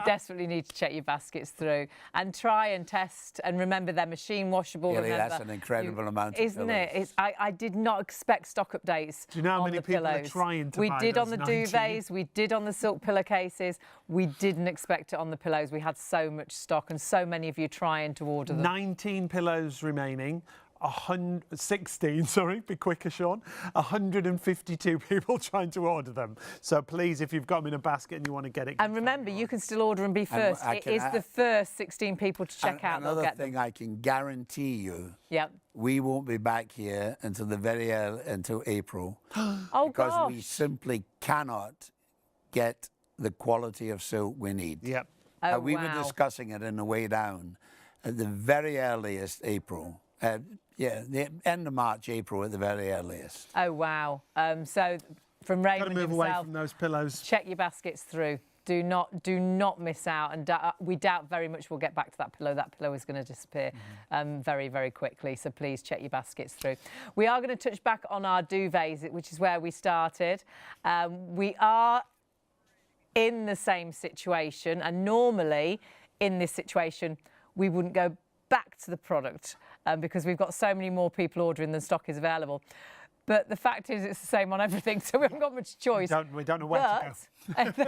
Speaker 1: desperately need to check your baskets through and try and test. And remember, they're machine washable.
Speaker 3: Really, that's an incredible amount of
Speaker 1: isn't
Speaker 3: pillows.
Speaker 1: It? I did not expect stock updates.
Speaker 2: Do you know how
Speaker 1: on
Speaker 2: many
Speaker 1: the
Speaker 2: people
Speaker 1: pillows.
Speaker 2: are trying to
Speaker 1: We
Speaker 2: buy
Speaker 1: did
Speaker 2: those
Speaker 1: on the
Speaker 2: 19?
Speaker 1: duvets. We did on the silk pillowcases. We didn't expect it on the pillows. We had so much stock and so many of you trying to order them.
Speaker 2: 19 pillows remaining. 16, sorry, be quicker, Sean. 152 people trying to order them. So please, if you've got them in a basket and you want to get it.
Speaker 1: And remember, you can still order and be first. It is the first 16 people to check out.
Speaker 3: Another thing I can guarantee you.
Speaker 1: Yep.
Speaker 3: We won't be back here until until April. Because we simply cannot get the quality of silk we need.
Speaker 2: Yep.
Speaker 3: We were discussing it in the way down. At the very earliest, April. The end of March, April at the very earliest.
Speaker 1: Oh, wow. So from Raymond
Speaker 2: Got to move
Speaker 1: himself,
Speaker 2: away from those pillows.
Speaker 1: Check your baskets through. Do not miss out. And we doubt very much we'll get back to that pillow. That pillow is going to disappear very, very quickly. So please check your baskets through. We are going to touch back on our duvets, which is where we started. We are in the same situation. And normally in this situation, we wouldn't go back to the product because we've got so many more people ordering than stock is available. But the fact is, it's the same on everything, so we haven't got much choice.
Speaker 2: We don't know where to go.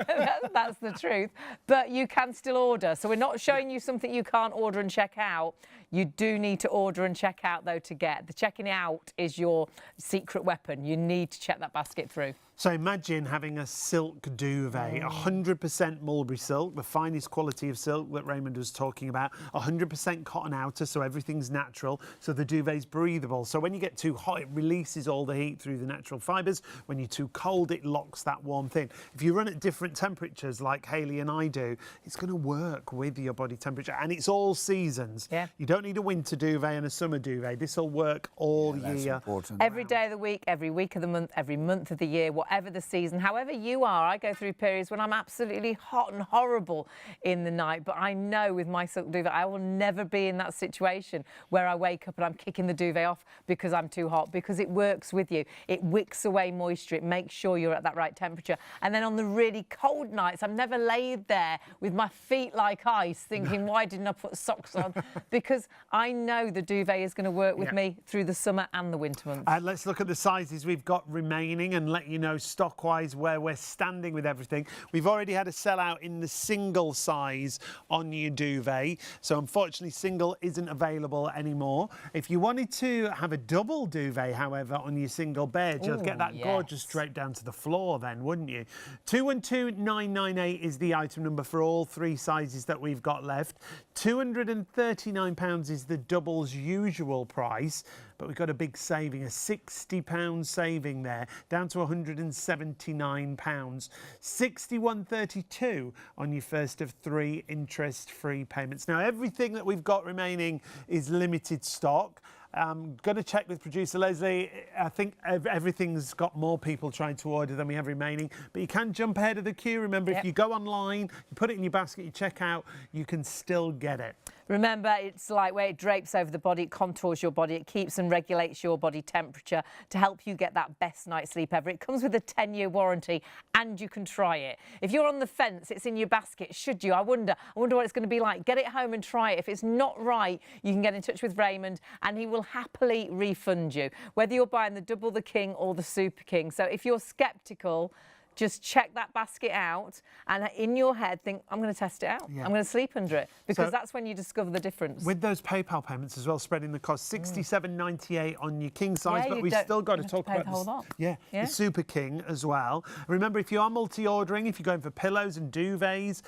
Speaker 1: That's the truth. But you can still order. So we're not showing you something you can't order and check out. You do need to order and check out, though, to get. The checking out is your secret weapon. You need to check that basket through.
Speaker 2: So imagine having a silk duvet, 100% Mulberry silk, the finest quality of silk that Raymond was talking about, 100% cotton outer, so everything's natural, so the duvet's breathable. So when you get too hot, it releases all the heat through the natural fibres. When you're too cold, it locks that warmth in. If you run at different temperatures, like Hayley and I do, it's going to work with your body temperature, and it's all seasons.
Speaker 1: Yeah.
Speaker 2: You don't need a winter duvet and a summer duvet. This will work all year.
Speaker 3: That's important.
Speaker 1: Every day of the week, every week of the month, every month of the year, whatever whatever the season, however you are. I go through periods when I'm absolutely hot and horrible in the night, but I know with my silk duvet, I will never be in that situation where I wake up and I'm kicking the duvet off because I'm too hot, because it works with you. It wicks away moisture. It makes sure you're at that right temperature. And then on the really cold nights, I'm never laid there with my feet like ice thinking, why didn't I put socks on? Because I know the duvet is going to work with me through the summer and the winter months.
Speaker 2: Let's look at the sizes we've got remaining and let you know stock-wise where we're standing with everything. We've already had a sellout in the single size on your duvet, so unfortunately single isn't available anymore. If you wanted to have a double duvet, however, on your single bed, you'll get that gorgeous drape down to the floor then, wouldn't you? 212998 is the item number for all three sizes that we've got left. £239 is the double's usual price, but we've got a big saving, a £60 saving there, down to £179. £61.32 on your first of 3 interest-free payments. Now, everything that we've got remaining is limited stock. I'm going to check with producer Leslie. I think everything's got more people trying to order than we have remaining, but you can jump ahead of the queue. Remember, if you go online, you put it in your basket, you check out, you can still get it.
Speaker 1: Remember, it's lightweight, it drapes over the body, it contours your body, it keeps and regulates your body temperature to help you get that best night's sleep ever. It comes with a 10-year warranty and you can try it. If you're on the fence, it's in your basket, should you? I wonder what it's going to be like. Get it home and try it. If it's not right, you can get in touch with Raymond and he will happily refund you, whether you're buying the double, the king or the super king. So if you're sceptical, just check that basket out and in your head think, I'm going to test it out. I'm going to sleep under it, because that's when you discover the difference.
Speaker 2: With those PayPal payments as well, spreading the cost, £67.98 on your king size, but we've still got to talk about the super king as well. Remember, if you are multi-ordering, if you're going for pillows and duvets,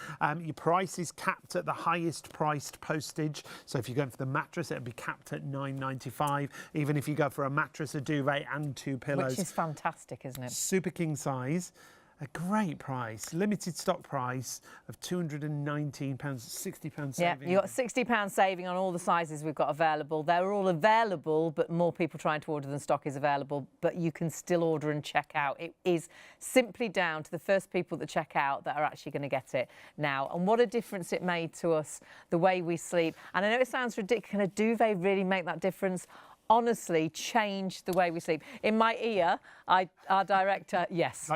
Speaker 2: your price is capped at the highest priced postage. So if you're going for the mattress, it'll be capped at £9.95. Even if you go for a mattress, a duvet and 2 pillows.
Speaker 1: Which is fantastic, isn't it?
Speaker 2: Super king size. A great price, limited stock price of £219, £60 saving.
Speaker 1: Yeah, you got £60 saving on all the sizes we've got available. They're all available, but more people trying to order than stock is available. But you can still order and check out. It is simply down to the first people that check out that are actually going to get it now. And what a difference it made to us, the way we sleep. And I know it sounds ridiculous. Can a duvet really make that difference? Honestly, changed the way we sleep. In my ear, our director, yes.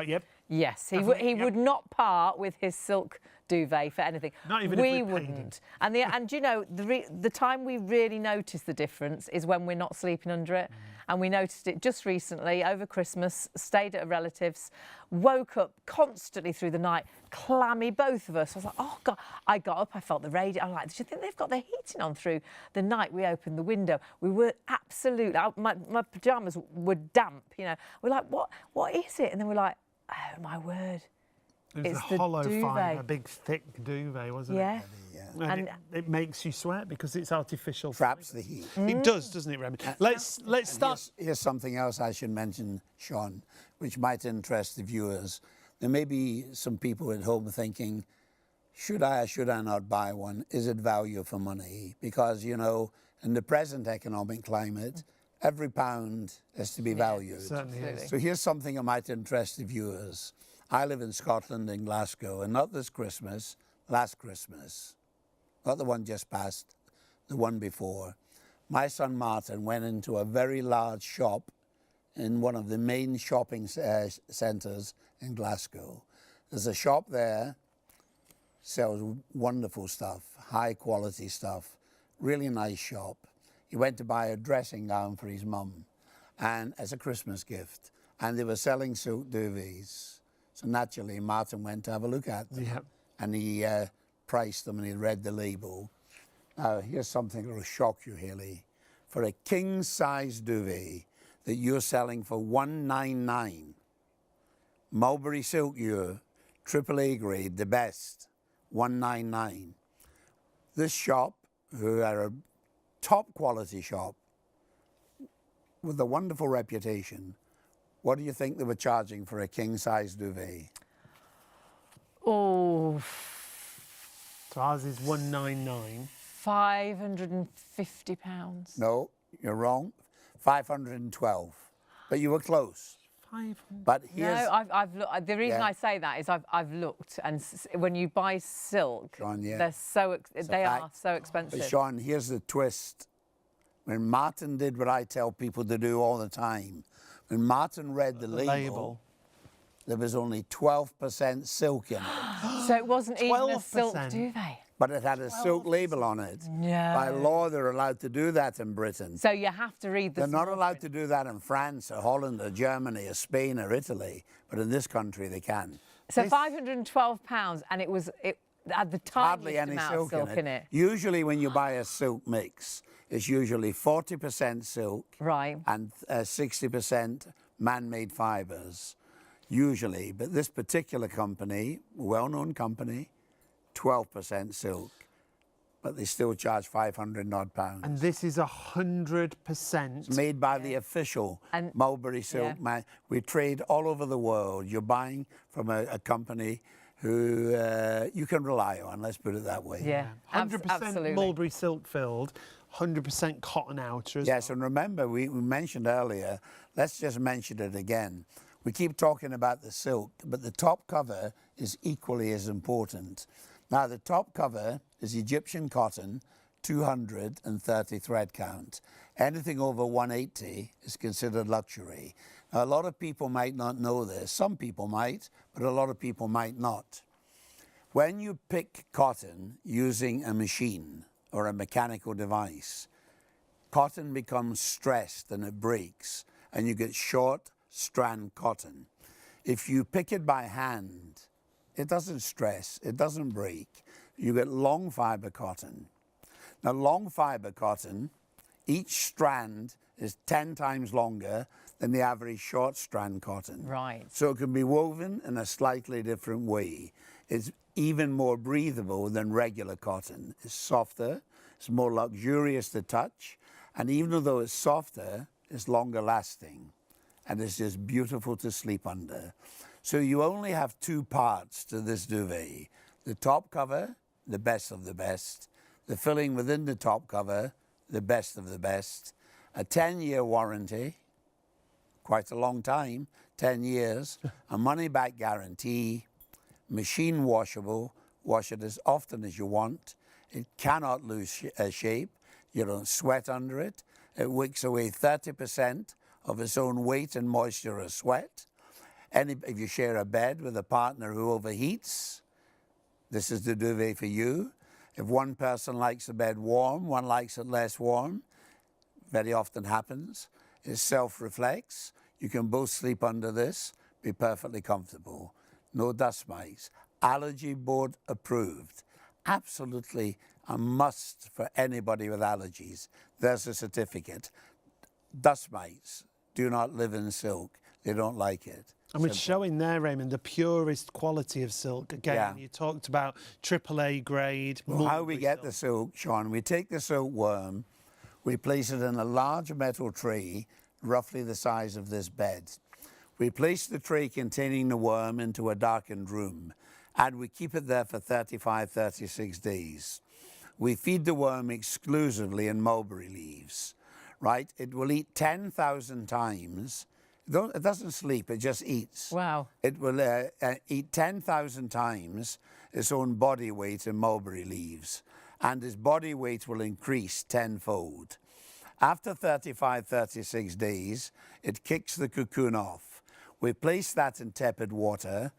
Speaker 1: Yes, he would not part with his silk duvet for anything.
Speaker 2: Not even
Speaker 1: we
Speaker 2: if we
Speaker 1: wouldn't. And you know, the time we really notice the difference is when we're not sleeping under it. And we noticed it just recently over Christmas, stayed at a relative's, woke up constantly through the night, clammy, both of us. I was like, oh God, I got up, I felt the radio. I'm like, do you think they've got their heating on through the night? We opened the window. We were absolutely, my pyjamas were damp, you know. We're like, what is it? And then we're like, oh my word.
Speaker 2: It's the hollow fibre, big thick duvet, wasn't it?
Speaker 1: Yeah.
Speaker 2: And it makes you sweat because it's artificial.
Speaker 3: Traps the heat.
Speaker 2: It does, doesn't it, Raymond? Let's start.
Speaker 3: Here's something else I should mention, Sean, which might interest the viewers. There may be some people at home thinking, should I or should I not buy one? Is it value for money? Because, you know, in the present economic climate, every pound has to be valued.
Speaker 2: Certainly is.
Speaker 3: So here's something that might interest the viewers. I live in Scotland, in Glasgow, and not this Christmas, last Christmas, not the one just past, the one before. My son Martin went into a very large shop in one of the main shopping centres in Glasgow. There's a shop there, sells wonderful stuff, high quality stuff, really nice shop. He went to buy a dressing gown for his mum and as a Christmas gift, and they were selling silk duvets. So naturally, Martin went to have a look at them.
Speaker 2: Yep.
Speaker 3: And he priced them and he read the label. Now, here's something that will shock you, Haley. For a king-size duvet that you're selling for $199, Mulberry Silk, AAA grade, the best, $199. This shop, who are a top quality shop with a wonderful reputation, what do you think they were charging for a king-size duvet?
Speaker 1: Oh.
Speaker 2: So ours is $199.
Speaker 1: £550.
Speaker 3: No, you're wrong. $512. But you were close.
Speaker 2: 500.
Speaker 3: But here's...
Speaker 1: No, I've looked. The reason I say that is I've looked, and when you buy silk,
Speaker 3: Sean, yeah.
Speaker 1: they're they are so expensive.
Speaker 3: But Sean, here's the twist. When Martin did what I tell people to do all the time, when Martin read the label, there was only 12% silk in it.
Speaker 1: So it wasn't even a
Speaker 2: 12%.
Speaker 1: silk duvet.
Speaker 3: But it had a silk label on it.
Speaker 1: Yeah.
Speaker 3: By law, they're allowed to do that in Britain.
Speaker 1: So you have to read the
Speaker 3: They're not
Speaker 1: small
Speaker 3: allowed
Speaker 1: print.
Speaker 3: to do that in France or Holland or Germany or Spain or Italy, but in this country they can.
Speaker 1: So £512, and it had the
Speaker 3: Hardly
Speaker 1: tiniest
Speaker 3: any
Speaker 1: amount of silk in it.
Speaker 3: Usually when you buy a silk mix, it's usually 40% silk
Speaker 1: Right.
Speaker 3: and 60% man-made fibres, usually. But this particular company, well-known company, 12% silk, but they still charge 500 odd pounds.
Speaker 2: And this is 100%.
Speaker 3: It's made by the official Mulberry Silk man. We trade all over the world. You're buying from a company who you can rely on, let's put it that way.
Speaker 1: Yeah,
Speaker 2: 100%
Speaker 1: absolutely.
Speaker 2: Mulberry Silk filled, 100% cotton outer as
Speaker 3: Yes,
Speaker 2: well.
Speaker 3: and remember, we mentioned earlier, let's just mention it again. We keep talking about the silk, but the top cover is equally as important. Now, the top cover is Egyptian cotton, 230 thread count. Anything over 180 is considered luxury. Now, a lot of people might not know this. Some people might, but a lot of people might not. When you pick cotton using a machine or a mechanical device, cotton becomes stressed and it breaks, and you get short strand cotton. If you pick it by hand, it doesn't stress, it doesn't break. You get long fiber cotton. Now, long fiber cotton, each strand is 10 times longer than the average short strand cotton.
Speaker 1: Right.
Speaker 3: So it can be woven in a slightly different way. It's even more breathable than regular cotton. It's softer, it's more luxurious to touch, and even though it's softer, it's longer lasting. And it's just beautiful to sleep under. So you only have two parts to this duvet. The top cover, the best of the best. The filling within the top cover, the best of the best. A 10-year warranty, quite a long time, 10 years. A money-back guarantee, machine washable, wash it as often as you want. It cannot lose shape. You don't sweat under it. It wicks away 30% of its own weight and moisture or sweat. If you share a bed with a partner who overheats, this is the duvet for you. If one person likes the bed warm, one likes it less warm, very often happens. It self-reflects. You can both sleep under this, be perfectly comfortable. No dust mites. Allergy board approved. Absolutely a must for anybody with allergies. There's a certificate. Dust mites do not live in silk. They don't like it.
Speaker 2: And we're showing there, Raymond, the purest quality of silk. Again, you talked about AAA grade.
Speaker 3: Well, how we get the silk, Sean, we take the silkworm, we place it in a large metal tray, roughly the size of this bed. We place the tray containing the worm into a darkened room, and we keep it there for 35, 36 days. We feed the worm exclusively in mulberry leaves, right? It will eat 10,000 times. It doesn't sleep, it just eats.
Speaker 1: Wow.
Speaker 3: It will eat 10,000 times its own body weight in mulberry leaves, and its body weight will increase tenfold. After 35, 36 days, it kicks the cocoon off. We place that in tepid water.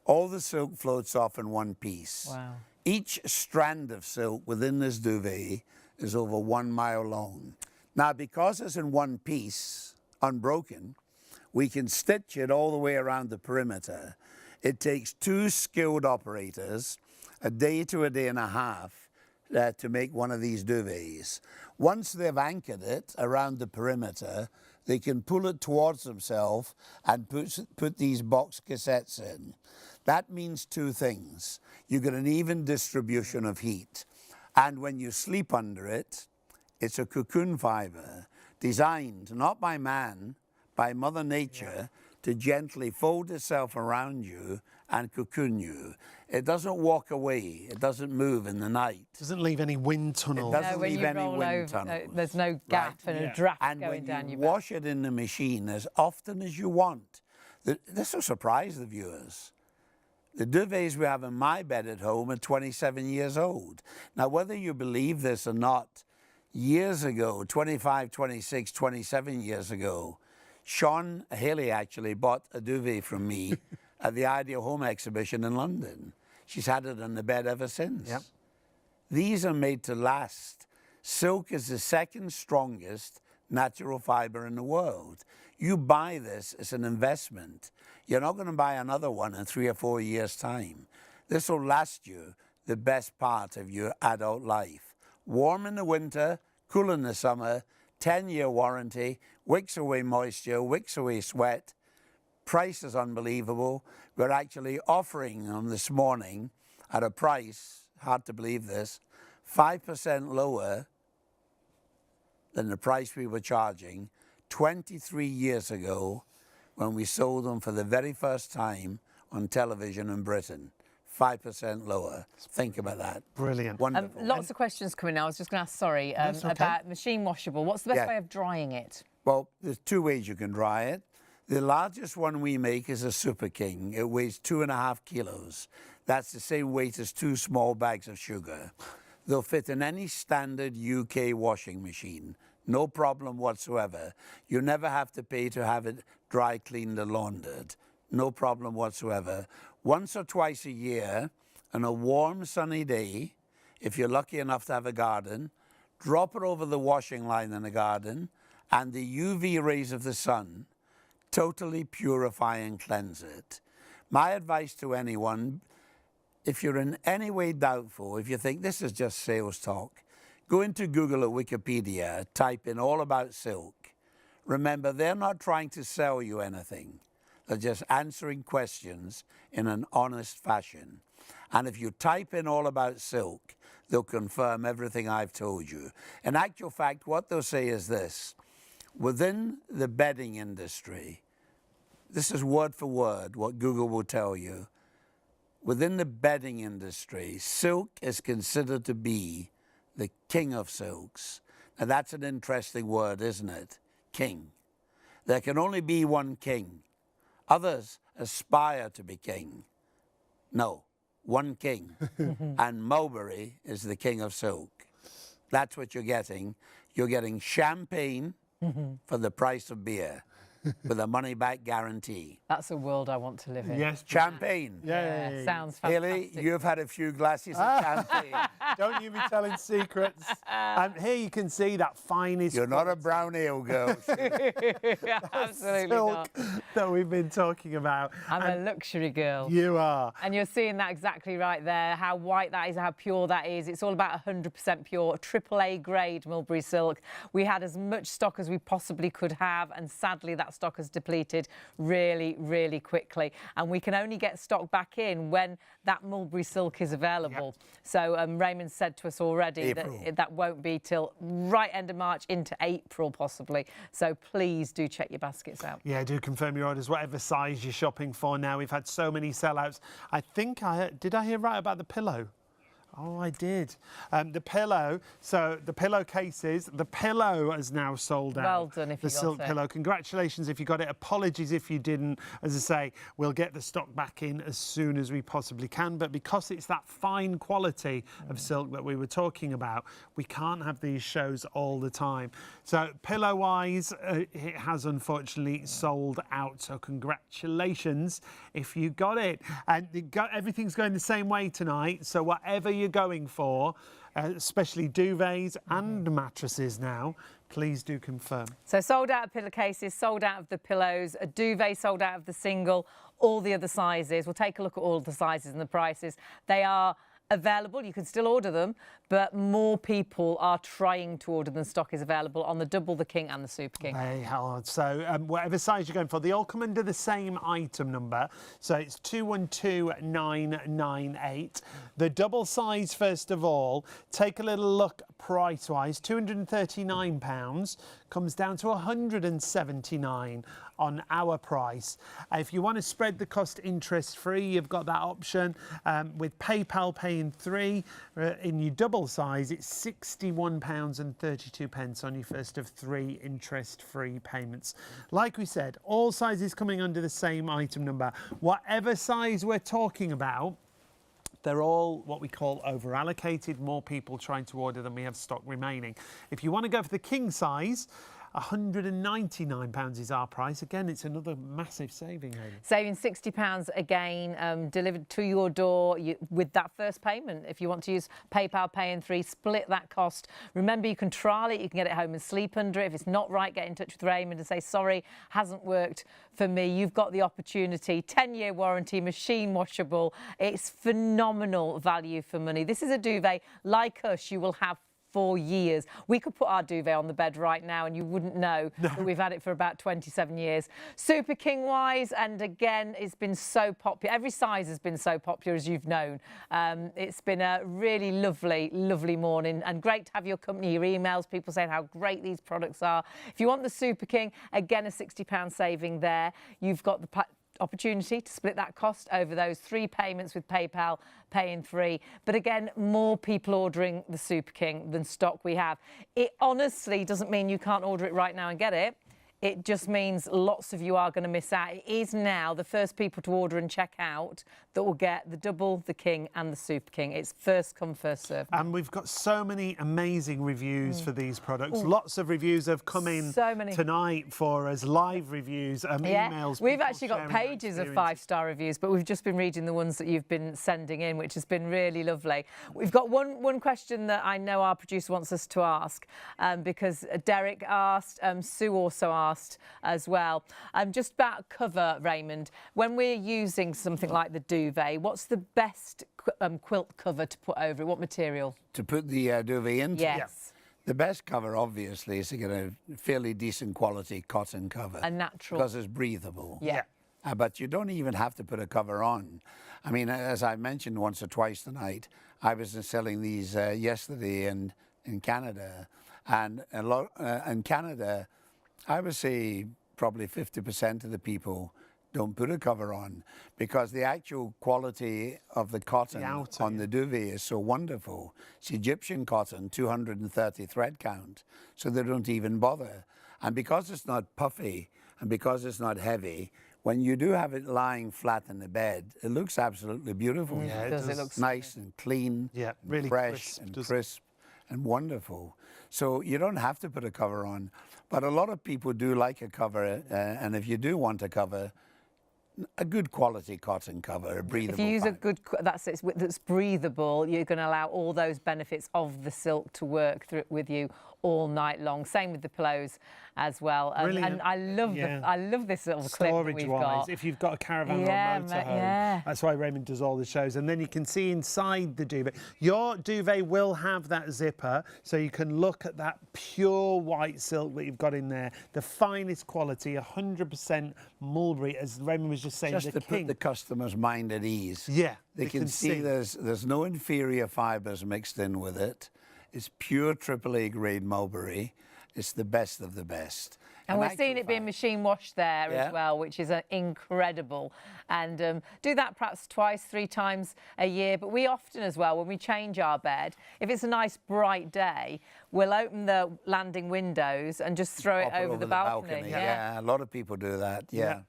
Speaker 3: All the silk floats off in one piece.
Speaker 1: Wow.
Speaker 3: Each strand of silk within this duvet is over 1 mile long. Now, because it's in one piece, unbroken, we can stitch it all the way around the perimeter. It takes 2 skilled operators a day to a day and a half to make one of these duvets. Once they've anchored it around the perimeter, they can pull it towards themselves and put these box cassettes in. That means 2 things. You get an even distribution of heat. And when you sleep under it, it's a cocoon fiber designed not by man, by Mother Nature, to gently fold itself around you and cocoon you. It doesn't walk away. It doesn't move in the night.
Speaker 2: Doesn't leave any wind tunnel.
Speaker 3: It doesn't
Speaker 1: when
Speaker 3: leave
Speaker 1: you
Speaker 3: any
Speaker 1: roll
Speaker 3: wind
Speaker 1: over,
Speaker 3: tunnels.
Speaker 1: there's no gap and a draft
Speaker 3: And
Speaker 1: going
Speaker 3: when
Speaker 1: down
Speaker 3: you
Speaker 1: your back.
Speaker 3: wash it in the machine as often as you want, This will surprise the viewers. The duvets we have in my bed at home are 27 years old. Now, whether you believe this or not, years ago, 25, 26, 27 years ago, Sean Haley actually bought a duvet from me at the Ideal Home exhibition in London. She's had it on the bed ever since.
Speaker 2: Yep.
Speaker 3: These are made to last. Silk is the second strongest natural fiber in the world. You buy this as an investment. You're not going to buy another one in 3 or 4 years' time. This will last you the best part of your adult life. Warm in the winter, cool in the summer, 10-year warranty, wicks away moisture, wicks away sweat. Price is unbelievable. We're actually offering them this morning at a price, hard to believe this, 5% lower than the price we were charging 23 years ago when we sold them for the very first time on television in Britain. 5% lower. Think about that.
Speaker 2: Brilliant.
Speaker 3: Wonderful.
Speaker 1: Lots of questions coming now. I was just going to ask, sorry,
Speaker 2: okay.
Speaker 1: about machine washable. What's the best way of drying it?
Speaker 3: Well, there's 2 ways you can dry it. The largest one we make is a Super King. It weighs 2.5 kilos. That's the same weight as 2 small bags of sugar. They'll fit in any standard UK washing machine. No problem whatsoever. You never have to pay to have it dry cleaned or laundered. No problem whatsoever. Once or twice a year, on a warm sunny day, if you're lucky enough to have a garden, drop it over the washing line in the garden, and the UV rays of the sun totally purify and cleanse it. My advice to anyone, if you're in any way doubtful, if you think this is just sales talk, go into Google or Wikipedia, type in all about silk. Remember, they're not trying to sell you anything. They're just answering questions in an honest fashion. And if you type in all about silk, they'll confirm everything I've told you. In actual fact, what they'll say is this. Within the bedding industry, this is word for word what Google will tell you. Within the bedding industry, silk is considered to be the king of silks. Now that's an interesting word, isn't it? King. There can only be one king. Others aspire to be king. No, one king. And Mulberry is the king of silk. That's what you're getting. You're getting champagne for the price of beer with a money-back guarantee.
Speaker 1: That's a world I want to live in.
Speaker 2: Yes.
Speaker 3: Champagne.
Speaker 2: Yeah.
Speaker 1: Sounds fantastic.
Speaker 3: Haley, you've had a few glasses of champagne.
Speaker 2: Don't you be telling secrets. Here you can see that finest.
Speaker 3: You're not a brown ale girl.
Speaker 1: Absolutely
Speaker 2: silk
Speaker 1: not.
Speaker 2: that we've been talking about.
Speaker 1: I'm a luxury girl.
Speaker 2: You are.
Speaker 1: And you're seeing that exactly right there, how white that is, how pure that is. It's all about 100% pure, AAA grade Mulberry Silk. We had as much stock as we possibly could have, and sadly that stock has depleted really, really quickly. And we can only get stock back in when that Mulberry Silk is available. Yep. So Raymond said to us already that that won't be till right end of March into April possibly. So please do check your baskets out.
Speaker 2: Yeah, do confirm your orders, whatever size you're shopping for now. We've had so many sellouts. I think did I hear right about the pillow? Oh, I did. The pillow, so the pillowcases, the pillow has now sold out.
Speaker 1: Well done if you got it.
Speaker 2: The silk pillow. Congratulations if you got it. Apologies if you didn't. As I say, we'll get the stock back in as soon as we possibly can. But because it's that fine quality of silk that we were talking about, we can't have these shows all the time. So pillow-wise, it has unfortunately sold out. So congratulations if you got it. And everything's going the same way tonight. So whatever you're going for, especially duvets and mattresses now, please do confirm.
Speaker 1: So sold out of pillowcases, sold out of the pillows, a duvet sold out of the single, all the other sizes. We'll take a look at all the sizes and the prices. They are available. You can still order them, but more people are trying to order than stock is available on the double, the king and the super king.
Speaker 2: Very hard. So whatever size you're going for, they all come under the same item number. So it's 212998. The double size, first of all, take a little look price-wise. £239 comes down to £179 on our price. If you want to spread the cost interest-free, you've got that option with PayPal Pay paying £3. In your double size, it's £61.32 on your first of 3 interest-free payments. Like we said, all sizes coming under the same item number. Whatever size we're talking about, they're all what we call over-allocated, more people trying to order than we have stock remaining. If you want to go for the king size, £199 is our price. Again, it's another massive saving, Hayley.
Speaker 1: Saving £60 again, delivered to your door with that first payment. If you want to use PayPal Pay in 3, split that cost. Remember, you can trial it, you can get it home and sleep under it. If it's not right, get in touch with Raymond and say, sorry, hasn't worked for me. You've got the opportunity. 10-year warranty, machine washable. It's phenomenal value for money. This is a duvet like us you will have for years. We could put our duvet on the bed right now and you wouldn't know that we've had it for about 27 years. Super King wise, and again, it's been so popular. Every size has been so popular, as you've known. It's been a really lovely, lovely morning, and great to have your company, your emails, people saying how great these products are. If you want the Super King, again, a £60 saving there. You've got the opportunity to split that cost over those 3 payments with PayPal Pay in 3. But again, more people ordering the Super King than stock we have. It honestly doesn't mean you can't order it right now and get it. It just means lots of you are going to miss out. It is now the first people to order and check out that will get the double, the king and the Super King. It's first come, first served.
Speaker 2: And we've got so many amazing reviews for these products. Lots of reviews have come in tonight for us, live reviews, emails.
Speaker 1: We've actually got pages of 5-star reviews, but we've just been reading the ones that you've been sending in, which has been really lovely. We've got one question that I know our producer wants us to ask, because Derek asked, Sue also asked as well. Just about cover, Raymond. When we're using something like the duvet, what's the best quilt cover to put over it? What material?
Speaker 3: To put the duvet into?
Speaker 1: Yes.
Speaker 3: The best cover, obviously, is to get a fairly decent quality cotton cover.
Speaker 1: A natural.
Speaker 3: Because it's breathable.
Speaker 1: Yeah.
Speaker 3: But you don't even have to put a cover on. I mean, as I mentioned once or twice tonight, I was selling these yesterday in Canada. And in Canada, I would say probably 50% of the people don't put a cover on because the actual quality of the cotton on the duvet is so wonderful. It's Egyptian cotton, 230 thread count, so they don't even bother. And because it's not puffy and because it's not heavy, when you do have it lying flat in the bed, it looks absolutely beautiful.
Speaker 2: Yeah, it does.
Speaker 3: It looks nice and clean,
Speaker 2: really
Speaker 3: fresh and crisp and wonderful. So you don't have to put a cover on. But a lot of people do like a cover, and if you do want a cover, a good quality cotton cover, a breathable.
Speaker 1: If you use a good, that's breathable, you're going to allow all those benefits of the silk to work through with you all night long. Same with the pillows as well. And I love I love this little clip that we've got.
Speaker 2: If you've got a caravan or a motorhome, that's why Raymond does all the shows. And then you can see inside the duvet. Your duvet will have that zipper, so you can look at that pure white silk that you've got in there. The finest quality, 100% mulberry, as Raymond was just saying.
Speaker 3: Just to put the customer's mind at ease.
Speaker 2: Yeah.
Speaker 3: They can see there's no inferior fibres mixed in with it. It's pure AAA grade mulberry. It's the best of the best.
Speaker 1: And we're seeing it being machine washed there as well, which is incredible. And do that perhaps 2-3 times a year. But we often as well, when we change our bed, if it's a nice bright day, we'll open the landing windows and just throw it over the balcony.
Speaker 3: Yeah, a lot of people do that.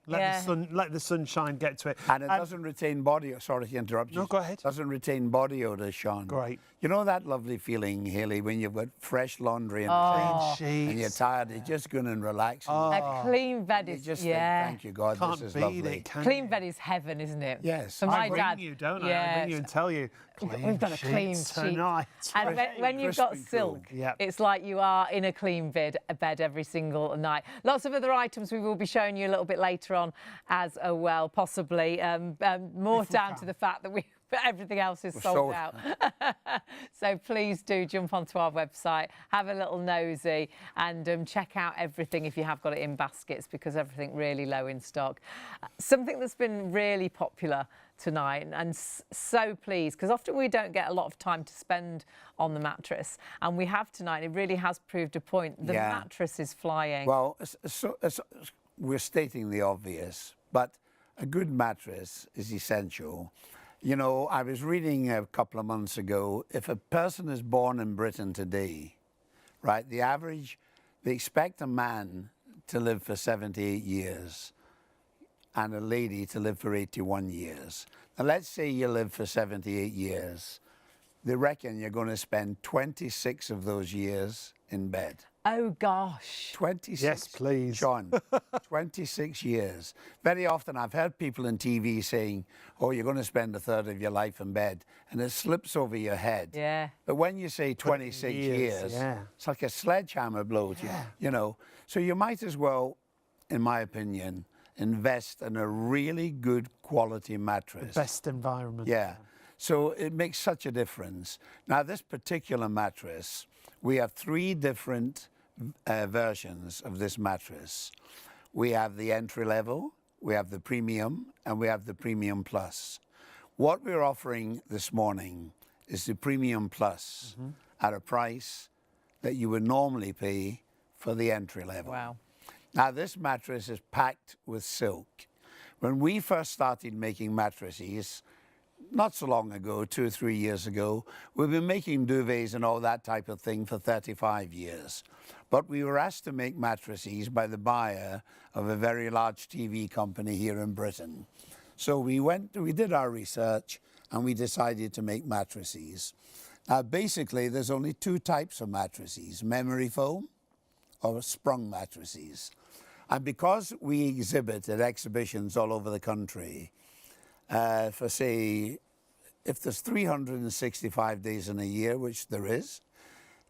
Speaker 2: Let the sunshine get to it.
Speaker 3: And it doesn't retain body. Sorry to interrupt you.
Speaker 2: No, go ahead.
Speaker 3: Doesn't retain body odor, Sean.
Speaker 2: Great.
Speaker 3: You know that lovely feeling, Hayley, when you've got fresh laundry and
Speaker 2: clean sheets,
Speaker 3: and you're tired, you just go in and relax.
Speaker 1: A clean bed is
Speaker 3: think, thank you, God,
Speaker 2: Can't
Speaker 3: this is
Speaker 2: beat
Speaker 3: lovely.
Speaker 2: It,
Speaker 1: clean bed is heaven, isn't it?
Speaker 3: Yes.
Speaker 1: For my
Speaker 2: I
Speaker 1: dad,
Speaker 2: ring you, don't I? I ring you and tell you.
Speaker 1: We've got a clean sheet
Speaker 2: tonight.
Speaker 1: And when you've got silk,
Speaker 2: cool.
Speaker 1: it's like you are in a clean bed every single night. Lots of other items we will be showing you a little bit later on as well, possibly. More down to the fact that everything else is sold out. So please do jump onto our website, have a little nosy and check out everything if you have got it in baskets, because everything really low in stock. Something that's been really popular tonight, and so pleased, because often we don't get a lot of time to spend on the mattress, and we have tonight. It really has proved a point. The mattress is flying.
Speaker 3: Well, we're stating the obvious, but a good mattress is essential. You know, I was reading a couple of months ago, if a person is born in Britain today, right, they expect a man to live for 78 years and a lady to live for 81 years. Now, let's say you live for 78 years. They reckon you're going to spend 26 of those years in bed.
Speaker 1: Oh, gosh.
Speaker 3: 26.
Speaker 2: Yes, please.
Speaker 3: Sean, 26 years. Very often I've heard people on TV saying, oh, you're going to spend a third of your life in bed, and it slips over your head.
Speaker 1: Yeah.
Speaker 3: But when you say 26 years,
Speaker 2: yeah.
Speaker 3: it's like a sledgehammer blow to you, you know. So you might as well, in my opinion, invest in a really good quality mattress.
Speaker 2: Best environment.
Speaker 3: Yeah. So it makes such a difference. Now, this particular mattress, we have 3 different versions of this mattress. We have the entry level, we have the premium, and we have the premium plus. What we're offering this morning is the premium plus at a price that you would normally pay for the entry level.
Speaker 1: Wow.
Speaker 3: Now, this mattress is packed with silk. When we first started making mattresses, not so long ago, 2 or 3 years ago, we've been making duvets and all that type of thing for 35 years. But we were asked to make mattresses by the buyer of a very large TV company here in Britain. So we did our research and we decided to make mattresses. Now, basically, there's only 2 types of mattresses, memory foam or sprung mattresses. And because we exhibit at exhibitions all over the country, for say, if there's 365 days in a year, which there is,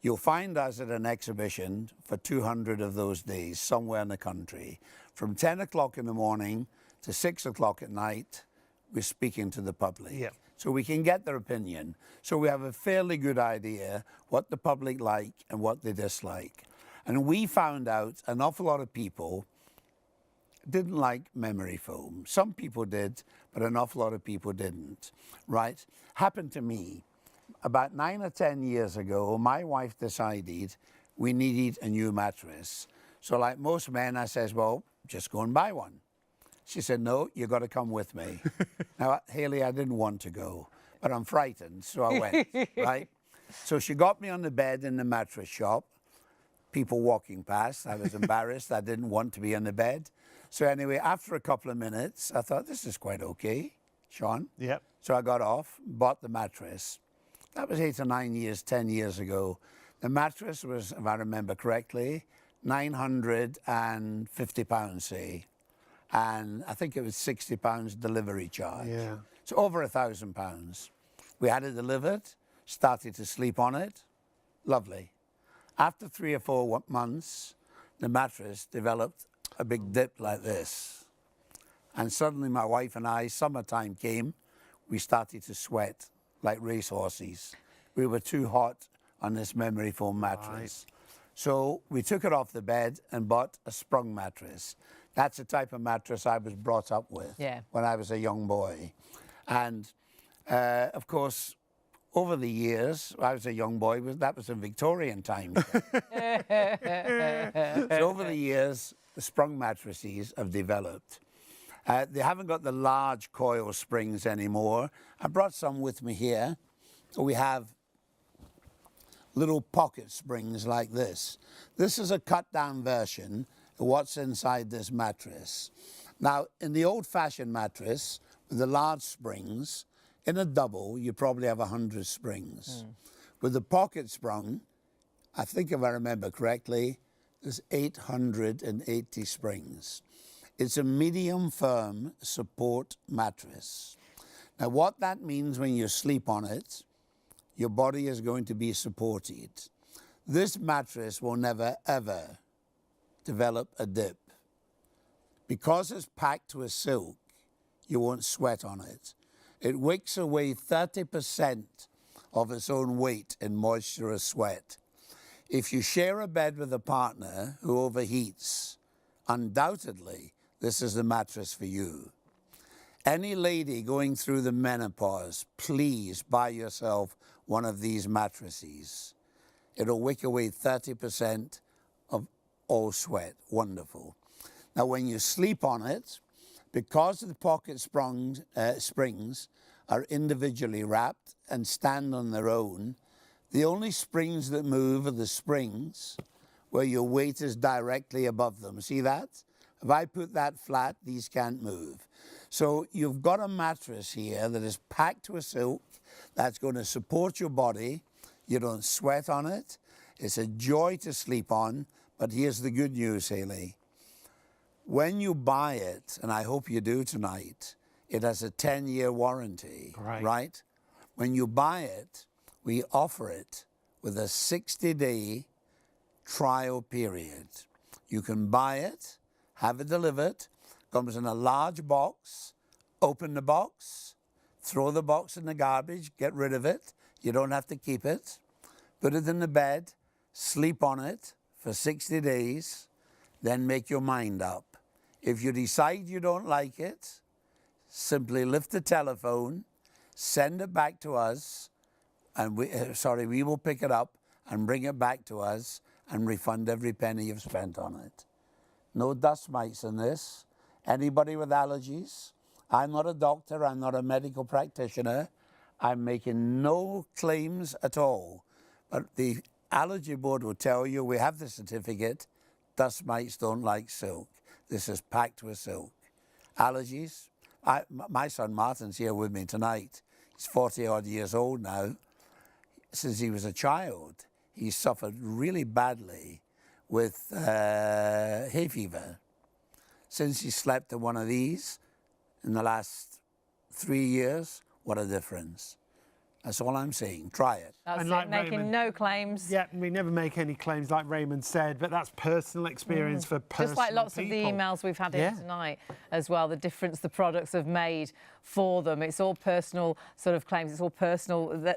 Speaker 3: you'll find us at an exhibition for 200 of those days somewhere in the country. From 10 o'clock in the morning to 6 o'clock at night, we're speaking to the public.
Speaker 2: Yeah.
Speaker 3: So we can get their opinion. So we have a fairly good idea what the public like and what they dislike. And we found out an awful lot of people didn't like memory foam. Some people did, but an awful lot of people didn't, right? Happened to me. About 9 or 10 years ago, my wife decided we needed a new mattress. So like most men, I says, well, just go and buy one. She said, no, you got to come with me. Now, Haley, I didn't want to go, but I'm frightened, so I went, right? So she got me on the bed in the mattress shop. People walking past, I was embarrassed. I didn't want to be on the bed. So anyway, after a couple of minutes, I thought, this is quite okay, Sean.
Speaker 2: Yep.
Speaker 3: So I got off, bought the mattress. That was 8 or 9 years, 10 years ago. The mattress was, if I remember correctly, £950, say. And I think it was £60 delivery charge.
Speaker 2: Yeah.
Speaker 3: So over £1,000. We had it delivered, started to sleep on it. Lovely. After 3 or 4 months, the mattress developed a big dip like this. And suddenly my wife and I, summertime came, we started to sweat like racehorses. We were too hot on this memory foam mattress. Right. So we took it off the bed and bought a sprung mattress. That's the type of mattress I was brought up with when I was a young boy. And of course, over the years, I was a young boy, that was in Victorian times. So over the years, the sprung mattresses have developed. They haven't got the large coil springs anymore. I brought some with me here. We have little pocket springs like this. This is a cut-down version of what's inside this mattress. Now, in the old-fashioned mattress, with the large springs, in a double, you probably have 100 springs. With the pocket sprung, I think if I remember correctly, there's 880 springs. It's a medium firm support mattress. Now, what that means when you sleep on it, your body is going to be supported. This mattress will never, ever develop a dip. Because it's packed with silk, you won't sweat on it. It wicks away 30% of its own weight in moisture or sweat. If you share a bed with a partner who overheats, undoubtedly, this is the mattress for you. Any lady going through the menopause, please buy yourself one of these mattresses. It'll wick away 30% of all sweat. Wonderful. Now, when you sleep on it, because of the pocket springs are individually wrapped and stand on their own. The only springs that move are the springs where your weight is directly above them. See that? If I put that flat, these can't move. So you've got a mattress here that is packed with silk that's going to support your body. You don't sweat on it. It's a joy to sleep on. But here's the good news, Hayley. When you buy it, and I hope you do tonight, it has a 10-year warranty, right? When you buy it, we offer it with a 60-day trial period. You can buy it, have it delivered, comes in a large box, open the box, throw the box in the garbage, get rid of it. You don't have to keep it. Put it in the bed, sleep on it for 60 days, then make your mind up. If you decide you don't like it, simply lift the telephone, send it back to us, and we will pick it up and bring it back to us and refund every penny you've spent on it. No dust mites in this. Anybody with allergies? I'm not a doctor, I'm not a medical practitioner. I'm making no claims at all. But the allergy board will tell you, we have the certificate, dust mites don't like silk. This is packed with silk. Allergies? My son Martin's here with me tonight. He's 40-odd years old now. Since he was a child, he suffered really badly with hay fever. Since he slept in one of these in the last 3 years, what a difference. That's all I'm saying. Try it.
Speaker 1: That's
Speaker 2: and
Speaker 1: it,
Speaker 2: like
Speaker 1: making
Speaker 2: Raymond,
Speaker 1: no claims.
Speaker 2: Yeah, we never make any claims like Raymond said, but that's personal experience for personal
Speaker 1: Just like lots
Speaker 2: people.
Speaker 1: of the emails we've had in tonight as well, the difference the products have made for them. It's all personal sort of claims. It's all personal.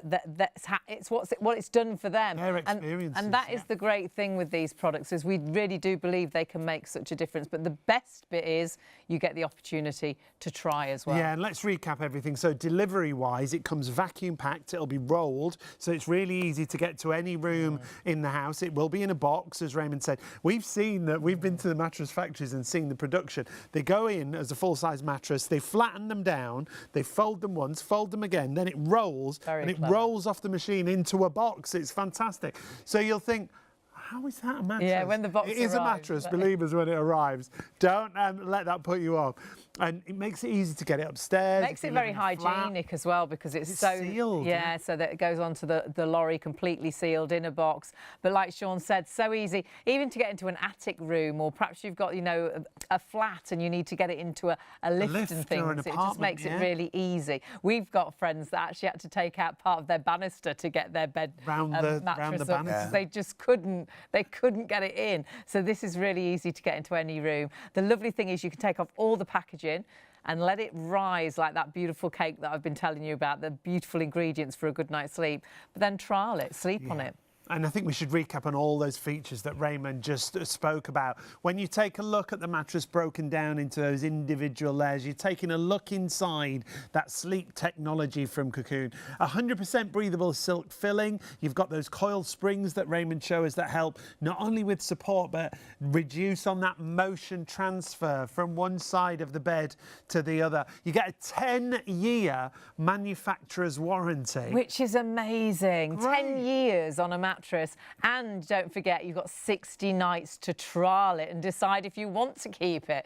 Speaker 1: It's what it's done for them.
Speaker 2: Their experiences.
Speaker 1: And that is the great thing with these products, is we really do believe they can make such a difference. But the best bit is you get the opportunity to try as well.
Speaker 2: Yeah, and let's recap everything. So delivery-wise, it comes vacuum packed. It'll be rolled, so it's really easy to get to any room in the house. It will be in a box, as Raymond said. We've seen that. We've been to the mattress factories and seen the production. They go in as a full-size mattress. They flatten them down. They fold them once, fold them again. Then it rolls, and it rolls off the machine into a box. It's fantastic. So you'll think, how is that a mattress?
Speaker 1: Yeah, when the box
Speaker 2: It is a mattress, believe us, when it arrives. Don't let that put you off. And it makes it easy to get it upstairs.
Speaker 1: Makes it very hygienic as well, because it's so
Speaker 2: sealed.
Speaker 1: Yeah, so that it goes onto the lorry completely sealed in a box. But like Sean said, so easy, even to get into an attic room, or perhaps you've got, you know, a flat and you need to get it into a lift and things. It just makes it really easy. We've got friends that actually had to take out part of their banister to get their bed mattress up, because they just couldn't get it in. So this is really easy to get into any room. The lovely thing is you can take off all the packaging and let it rise like that beautiful cake that I've been telling you about, the beautiful ingredients for a good night's sleep. But then trial it, sleep on it.
Speaker 2: And I think we should recap on all those features that Raymond just spoke about. When you take a look at the mattress broken down into those individual layers, you're taking a look inside that sleep technology from Cocoon. 100% breathable silk filling. You've got those coil springs that Raymond showed us that help not only with support, but reduce on that motion transfer from one side of the bed to the other. You get a 10-year manufacturer's warranty.
Speaker 1: Which is amazing. Great. 10 years on a mattress. And don't forget, you've got 60 nights to trial it and decide if you want to keep it,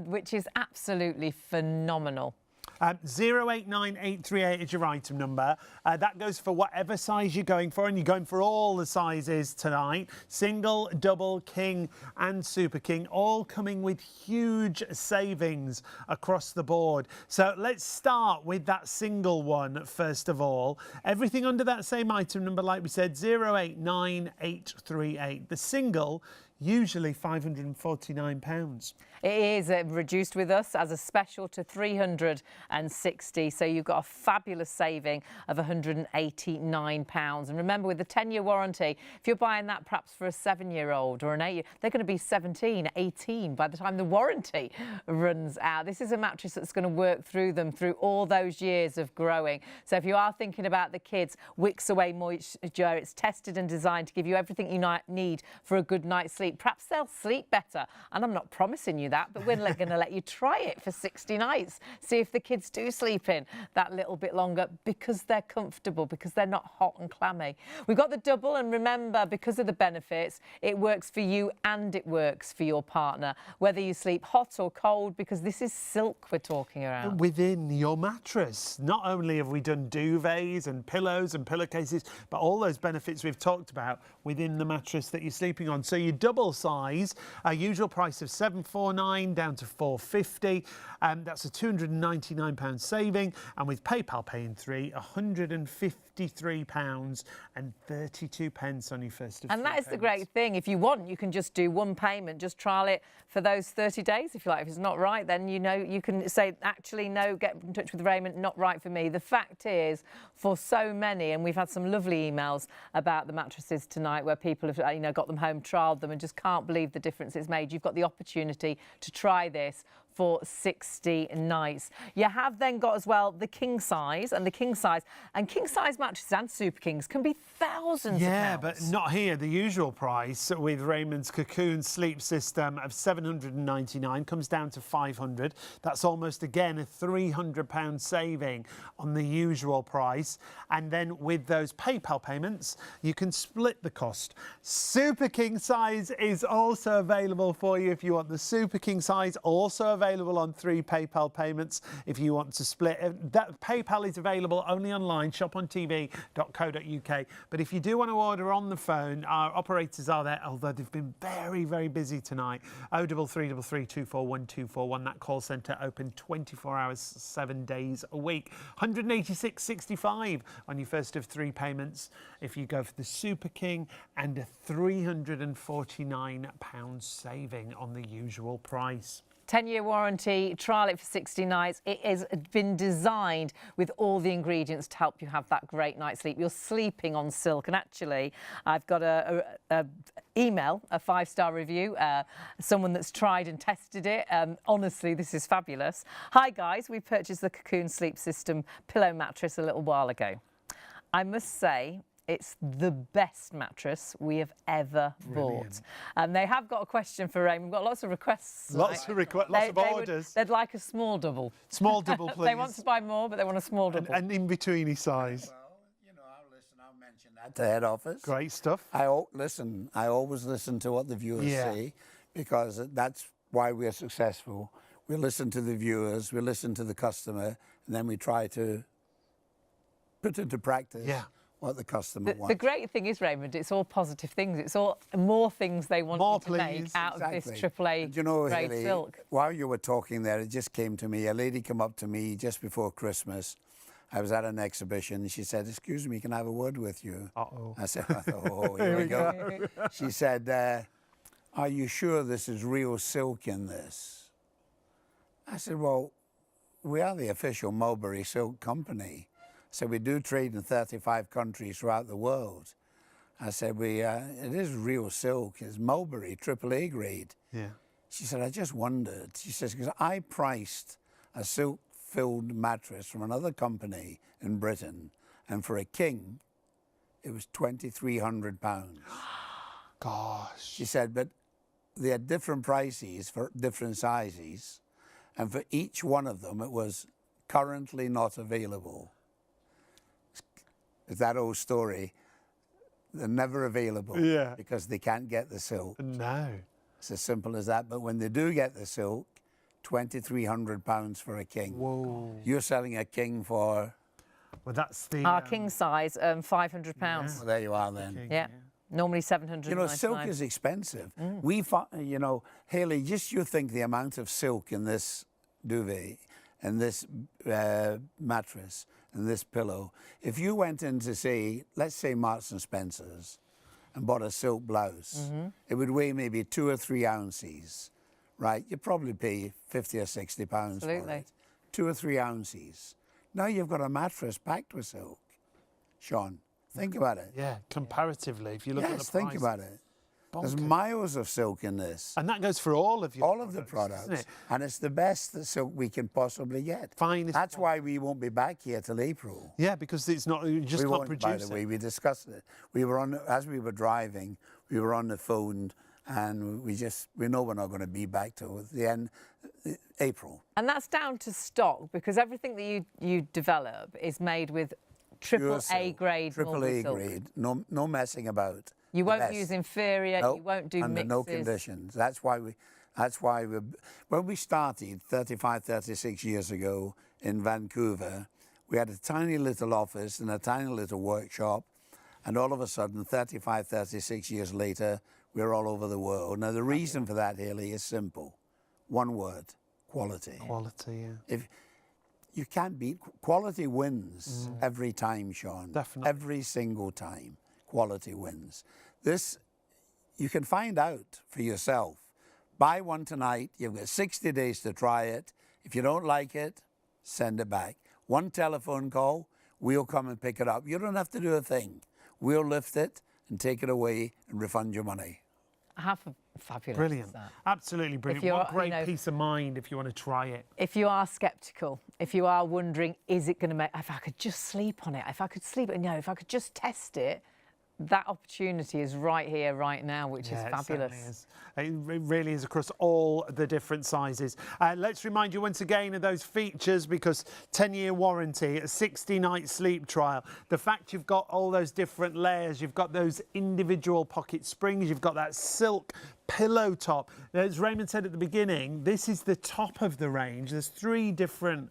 Speaker 1: which is absolutely phenomenal.
Speaker 2: 089838 is your item number. That goes for whatever size you're going for, and you're going for all the sizes tonight. Single, double, king and super king, all coming with huge savings across the board. So let's start with that single one first of all. Everything under that same item number, like we said, 089838. The single, usually £549.
Speaker 1: It is reduced with us as a special to £360, so you've got a fabulous saving of £189. And remember, with the 10-year warranty, if you're buying that perhaps for a 7-year-old or an 8-year, they're going to be 17, 18 by the time the warranty runs out. This is a mattress that's going to work through them through all those years of growing. So if you are thinking about the kids, wicks away moisture. It's tested and designed to give you everything you need for a good night's sleep. sleep, perhaps they'll sleep better. And I'm not promising you that, but we're going to let you try it for 60 nights. See if the kids do sleep in that little bit longer because they're comfortable, because they're not hot and clammy. We've got the double, and remember, because of the benefits, it works for you and it works for your partner, whether you sleep hot or cold, because this is silk we're talking around.
Speaker 2: Within your mattress. Not only have we done duvets and pillows and pillowcases, but all those benefits we've talked about within the mattress that you're sleeping on. So you double size, our usual price of $749 down to $450. That's a £299 saving, and with PayPal Pay in 3, £153.32 on your first of
Speaker 1: And that is the great thing. If you want, you can just do one payment, just trial it for those 30 days. If you like, if it's not right, then you know you can say, actually, no, get in touch with Raymond, not right for me. The fact is, for so many, and we've had some lovely emails about the mattresses tonight where people have, got them home, trialled them, and just can't believe the difference it's made. You've got the opportunity to try this for 60 nights. You have then got as well the king size, and king size mattresses and super kings can be thousands of pounds.
Speaker 2: Yeah, but not here. The usual price with Raymond's Cocoon sleep system of $799 comes down to $500. That's almost again a £300 saving on the usual price. And then with those PayPal payments, you can split the cost. Super king size is also available for you if you want the super king size, also available on 3 PayPal payments if you want to split. That PayPal is available only online, shopontv.co.uk. But if you do want to order on the phone, our operators are there, although they've been very, very busy tonight. 03333 241 241. That call centre open 24 hours, 7 days a week. $186.65 on your first of 3 payments if you go for the Super King, and a £349 saving on the usual price.
Speaker 1: 10-year warranty, trial it for 60 nights. It has been designed with all the ingredients to help you have that great night's sleep. You're sleeping on silk, and actually I've got a email, a 5-star review, someone that's tried and tested it. Honestly, this is fabulous. Hi guys, we purchased the Cocoon Sleep System pillow mattress a little while ago. I must say, it's the best mattress we have ever bought. And they have got a question for Raymond. We've got lots of requests.
Speaker 2: Lots of orders.
Speaker 1: They'd like a small double.
Speaker 2: Small double, please.
Speaker 1: They want to buy more, but they want a small double.
Speaker 2: An in-betweeny size.
Speaker 3: Well, I'll mention that to head office.
Speaker 2: Great stuff.
Speaker 3: I always listen to what the viewers say, because that's why we're successful. We listen to the viewers, we listen to the customer, and then we try to put into practice what the customer wants.
Speaker 1: The great thing is, Raymond, it's all positive things. It's all more things they want you to make out of this AAA grade silk.
Speaker 3: While you were talking there, it just came to me. A lady came up to me just before Christmas. I was at an exhibition. She said, "Excuse me, can I have a word with you?"
Speaker 2: Uh-oh.
Speaker 3: I said, "Oh, here we go." She said, "Are you sure this is real silk in this?" I said, "Well, we are the official Mulberry Silk company. So we do trade in 35 countries throughout the world." I said, it is real silk. It's Mulberry, AAA grade.
Speaker 2: Yeah.
Speaker 3: She said, "I just wondered." She says, "Because I priced a silk-filled mattress from another company in Britain, and for a king, it was £2,300.
Speaker 2: Gosh.
Speaker 3: She said, "But they had different prices for different sizes, and for each one of them, it was currently not available." It's that old story. They're never available because they can't get the silk.
Speaker 2: No.
Speaker 3: It's as simple as that. But when they do get the silk, £2,300 for a king.
Speaker 2: Whoa.
Speaker 3: You're selling a king for...
Speaker 2: Well, that's the...
Speaker 1: Our king size, £500.
Speaker 3: Well, there you are then.
Speaker 1: Yeah. Normally $799.
Speaker 3: You know, silk is expensive. Hayley, just you think the amount of silk in this duvet and this mattress and this pillow. If you went into, say, let's say Marks and Spencer's and bought a silk blouse, it would weigh maybe 2 or 3 ounces, right? You'd probably pay 50 or 60 pounds for it. 2 or 3 ounces. Now you've got a mattress packed with silk. Sean, think about it.
Speaker 2: Yeah, comparatively, if you look at the price.
Speaker 3: Think about it. There's miles of silk in this.
Speaker 2: And that goes for all of your
Speaker 3: all of the products. Isn't it? And it's the best silk we can possibly get.
Speaker 2: Finest.
Speaker 3: That's why we won't be back here till April.
Speaker 2: Yeah, because it's not, you just can't produce it.
Speaker 3: By the way, we discussed it. We were on, as we were driving, we were on the phone and we know we're not going to be back till the end April.
Speaker 1: And that's down to stock, because everything that you develop is made with triple A grade.
Speaker 3: Triple A grade. No messing about.
Speaker 1: You won't use inferior.
Speaker 3: Nope,
Speaker 1: You won't do
Speaker 3: under
Speaker 1: mixes.
Speaker 3: no conditions. That's why when we started 35, 36 years ago in Vancouver, we had a tiny little office and a tiny little workshop, and all of a sudden, 35, 36 years later, we're all over the world. Now, the reason for that, Haley, is simple. One word: quality.
Speaker 2: Quality, yeah.
Speaker 3: If you can't beat quality, wins every time, Sean.
Speaker 2: Definitely.
Speaker 3: Every single time, quality wins. This you can find out for yourself. Buy one tonight. You've got 60 days to try it. If you don't like it, send it back. One telephone call, we'll come and pick it up. You don't have to do a thing. We'll lift it and take it away and refund your money.
Speaker 1: How fabulous.
Speaker 2: Brilliant.
Speaker 1: Is that?
Speaker 2: Absolutely brilliant. What great peace of mind if you want to try it.
Speaker 1: If you are sceptical, if you are wondering, is it going to make, if I could just sleep on it, if I could sleep, if I could just test it, that opportunity is right here, right now, which is fabulous.
Speaker 2: It really is across all the different sizes. Let's remind you once again of those features, because 10-year warranty, a 60-night sleep trial. The fact you've got all those different layers, you've got those individual pocket springs, you've got that silk pillow top. As Raymond said at the beginning, this is the top of the range. There's 3 different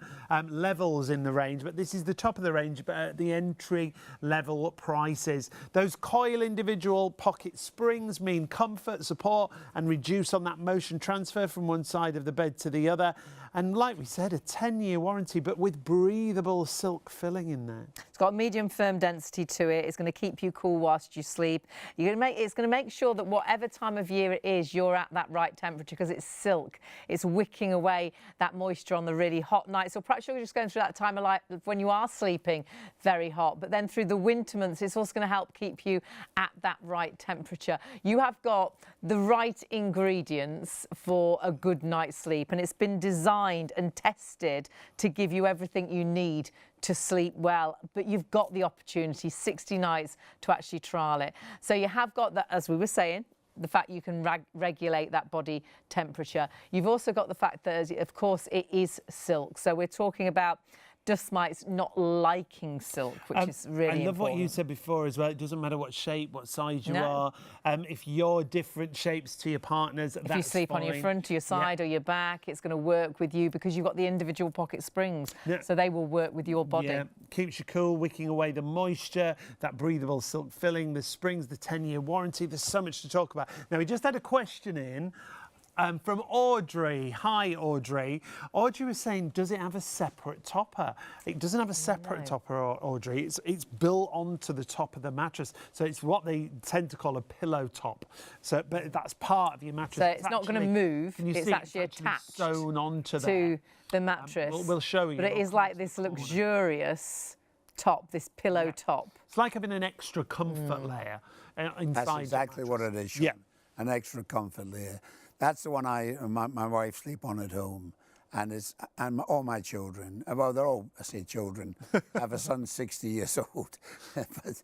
Speaker 2: levels in the range, but this is the top of the range, but at the entry level prices. Those coil individual pocket springs mean comfort, support, and reduce on that motion transfer from one side of the bed to the other. And like we said, a 10-year warranty, but with breathable silk filling in there.
Speaker 1: It's got medium firm density to it. It's going to keep you cool whilst you sleep. It's going to make sure that whatever time of year it is, you're at that right temperature, because it's silk. It's wicking away that moisture on the really hot nights. So perhaps you're just going through that time of life when you are sleeping very hot. But then through the winter months, it's also going to help keep you at that right temperature. You have got the right ingredients for a good night's sleep, and it's been designed and tested to give you everything you need to sleep well. But you've got the opportunity, 60 nights, to actually trial it. So you have got that, as we were saying, the fact you can regulate that body temperature. You've also got the fact that, of course, it is silk. So we're talking about dust mites not liking silk, which is really important.
Speaker 2: I love what you said before as well. It doesn't matter what shape, what size you are. If you're different shapes to your partners, that's fine.
Speaker 1: If you sleep on your front or your side or your back, it's going to work with you, because you've got the individual pocket springs. So they will work with your body.
Speaker 2: Yeah, keeps you cool, wicking away the moisture, that breathable silk filling, the springs, the 10-year warranty. There's so much to talk about. Now, we just had a question in from Audrey. Hi, Audrey. Audrey was saying, does it have a separate topper? It doesn't have a separate topper, Audrey. It's built onto the top of the mattress. So it's what they tend to call a pillow top. So, but that's part of your mattress.
Speaker 1: So it's not going to move. It's actually attached
Speaker 2: sewn onto
Speaker 1: to the mattress.
Speaker 2: We'll show you.
Speaker 1: But it is like this luxurious top, this pillow top.
Speaker 2: It's like having an extra comfort layer inside.
Speaker 3: That's exactly what it is, Sean.
Speaker 2: Yeah.
Speaker 3: An extra comfort layer. That's the one my wife sleep on at home, and all my children. Well, they're all, I say children. I have a son 60 years old. But,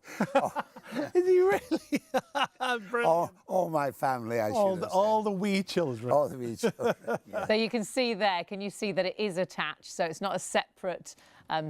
Speaker 2: Is he really?
Speaker 3: all my family, I should have
Speaker 2: all the wee children.
Speaker 3: All the wee children. Yeah.
Speaker 1: So you can see there, can you see that it is attached? So it's not a separate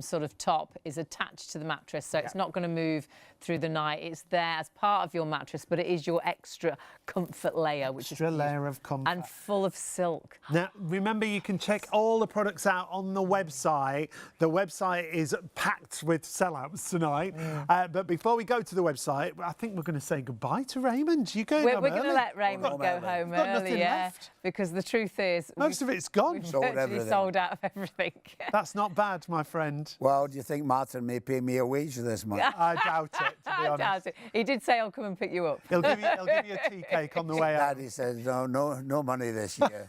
Speaker 1: sort of top, is attached to the mattress. So it's not going to move through the night. It's there as part of your mattress, but it is your extra comfort layer, which is
Speaker 2: extra layer of comfort.
Speaker 1: And full of silk.
Speaker 2: Now, remember, you can check all the products out on the website. The website is packed with sellouts tonight. But before we go to the website, I think we're going to say goodbye to Raymond. You go
Speaker 1: We're going to let Raymond go home early, because the truth is,
Speaker 2: most of it's gone.
Speaker 1: We've virtually sold out of everything.
Speaker 2: That's not bad, my friend.
Speaker 3: Well, do you think Martin may pay me a wage this month?
Speaker 2: I doubt it, to be honest.
Speaker 1: I doubt it. He did say I'll come and pick you up.
Speaker 2: He'll give you a tea cake on the way out.
Speaker 3: Daddy says no money this year.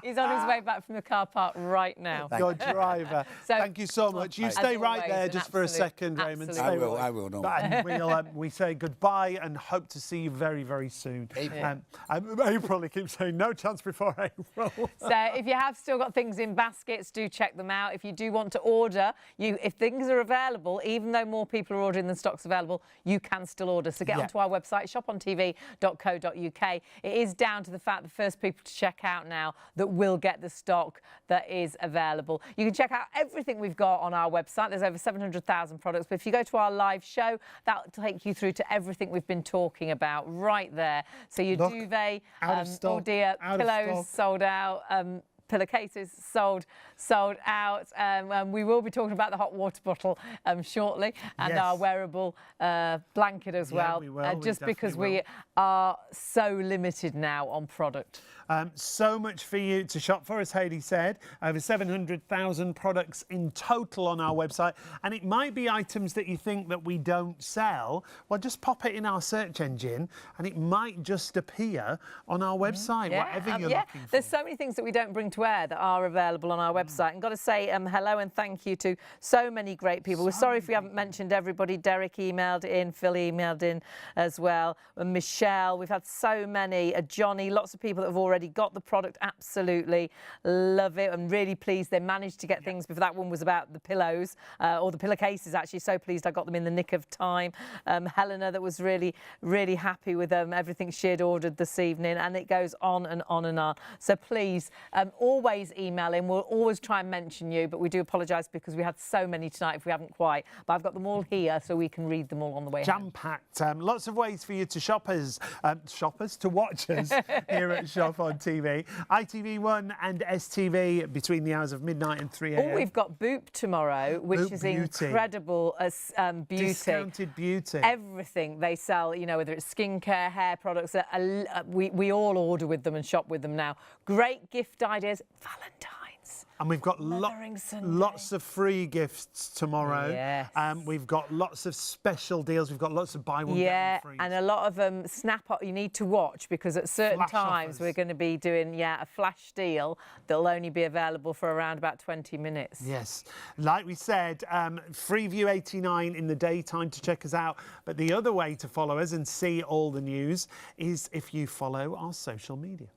Speaker 1: He's on his way back from the car park right now.
Speaker 2: Your driver.
Speaker 1: So,
Speaker 2: thank you so much. You stay right there just for a second, Raymond.
Speaker 3: I will. No.
Speaker 2: And we say goodbye and hope to see you very, very soon. April, he keeps saying no chance before April.
Speaker 1: So if you have still got things in baskets, do check them out. If you do want to order, if things are available, even though more people are ordering than stock's available, you can still order. So get onto our website, shopontv.co.uk. It is down to the fact the first people to check out now that will get the stock that is available. You can check out everything we've got on our website. There's over 700,000 products. But if you go to our live show, that'll take you through to everything we've been talking about right there. So your duvet, oh dear, pillows sold out. Pillowcases sold out. We will be talking about the hot water bottle shortly, and our wearable blanket as well.
Speaker 2: We will.
Speaker 1: Just because we are so limited now on product.
Speaker 2: So much for you to shop for, as Hayley said. Over 700,000 products in total on our website. And it might be items that you think that we don't sell. Well, just pop it in our search engine and it might just appear on our website, whatever you're looking for.
Speaker 1: There's so many things that we don't bring to air that are available on our website. And got to say hello and thank you to so many great people. We're sorry if we haven't mentioned everybody. Derek emailed in, Phil emailed in as well, and Michelle. We've had so many. Johnny, lots of people that have already got the product. Absolutely love it. I'm really pleased they managed to get things before. That one was about the pillows or the pillowcases, actually. So pleased I got them in the nick of time. Helena, that was really happy with everything she had ordered this evening, and it goes on and on and on. So please always email in. We'll always try and mention you, but we do apologise because we had so many tonight if we haven't quite. But I've got them all here so we can read them all on the way home.
Speaker 2: Jam-packed. Lots of ways for you to to watch us here at Shop on TV. ITV1 and STV between the hours of midnight and 3 a.m.
Speaker 1: Oh, we've got Boop tomorrow, which is incredible as beauty.
Speaker 2: Discounted beauty.
Speaker 1: Everything they sell, you know, whether it's skincare, hair products, we all order with them and shop with them now. Great gift ideas. Valentine's.
Speaker 2: And we've got lots of free gifts tomorrow.
Speaker 1: Yes.
Speaker 2: We've got lots of special deals. We've got lots of buy one, get one free.
Speaker 1: And a lot of snap up you need to watch, because at certain times we're going to be doing a flash deal that'll only be available for around about 20 minutes.
Speaker 2: Yes. Like we said, Freeview 89 in the daytime to check us out. But the other way to follow us and see all the news is if you follow our social media.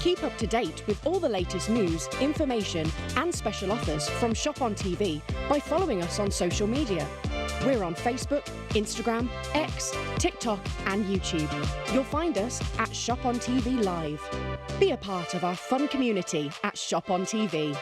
Speaker 4: Keep up to date with all the latest news, information and special offers from Shop on TV by following us on social media. We're on Facebook, Instagram, X, TikTok and YouTube. You'll find us at Shop on TV Live. Be a part of our fun community at Shop on TV.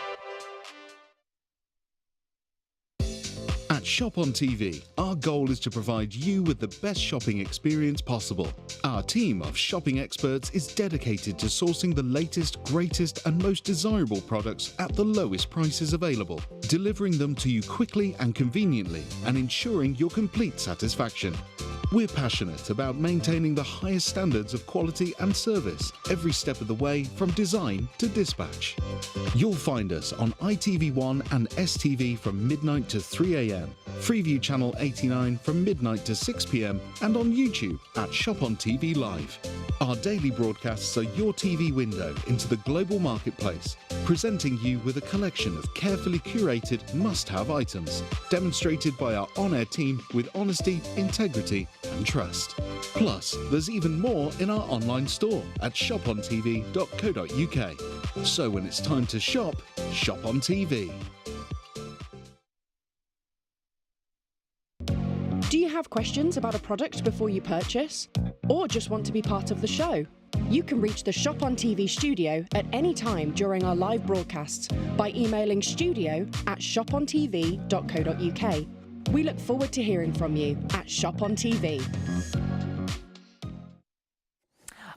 Speaker 5: At Shop on TV, our goal is to provide you with the best shopping experience possible. Our team of shopping experts is dedicated to sourcing the latest, greatest and most desirable products at the lowest prices available, delivering them to you quickly and conveniently and ensuring your complete satisfaction. We're passionate about maintaining the highest standards of quality and service every step of the way, from design to dispatch. You'll find us on ITV1 and STV from midnight to 3 a.m, Freeview Channel 89 from midnight to 6 p.m, and on YouTube at Shop on TV Live. Our daily broadcasts are your TV window into the global marketplace, presenting you with a collection of carefully curated must-have items, demonstrated by our on-air team with honesty, integrity and trust. Plus, there's even more in our online store at shopontv.co.uk. So when it's time to shop, shop on TV.
Speaker 4: Do you have questions about a product before you purchase? Or just want to be part of the show? You can reach the Shop on TV studio at any time during our live broadcasts by emailing studio@shopontv.co.uk. We look forward to hearing from you at Shop on TV.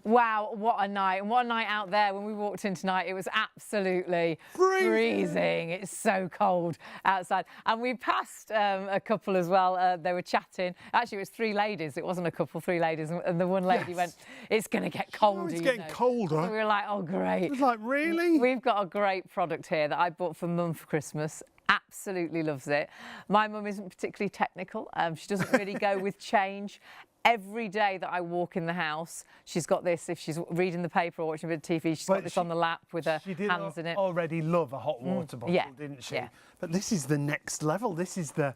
Speaker 1: Wow, what a night. And what a night out there. When we walked in tonight, it was absolutely freezing. It's so cold outside. And we passed a couple as well. They were chatting. Actually, it was three ladies. It wasn't a couple, three ladies. And the one lady went, it's going to get colder.
Speaker 2: It's getting colder.
Speaker 1: So we were like, oh, great.
Speaker 2: It was like, really?
Speaker 1: We've got a great product here that I bought for Mum for Christmas. Absolutely loves it. My mum isn't particularly technical. She doesn't really go with change. Every day that I walk in the house, she's got this. If she's reading the paper or watching a bit of TV, she's got this on the lap with her hands in it.
Speaker 2: She did already love a hot water bottle, didn't she?
Speaker 1: Yeah.
Speaker 2: But this is the next level. This is the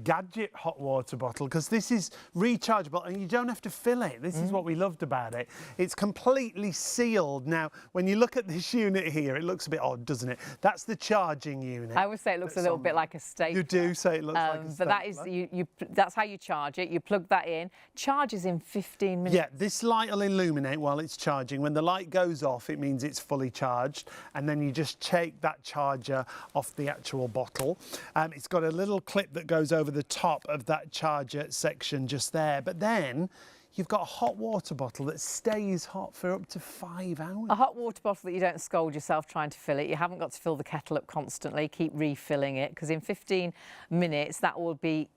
Speaker 2: gadget hot water bottle, because this is rechargeable and you don't have to fill it. This is what we loved about it. It's completely sealed. Now, when you look at this unit here, it looks a bit odd, doesn't it? That's the charging unit.
Speaker 1: I would say it looks a little bit like a stapler.
Speaker 2: You do say it looks like a stapler.
Speaker 1: But that is, that's how you charge it. You plug that in. Charges in 15 minutes.
Speaker 2: Yeah, this light will illuminate while it's charging. When the light goes off, it means it's fully charged, and then you just take that charger off the actual bottle. It's got a little clip that goes over the top of that charger section just there, but then you've got a hot water bottle that stays hot for up to 5 hours.
Speaker 1: A hot water bottle that you don't scold yourself trying to fill it. You haven't got to fill the kettle up constantly. Keep refilling it, because in 15 minutes that will be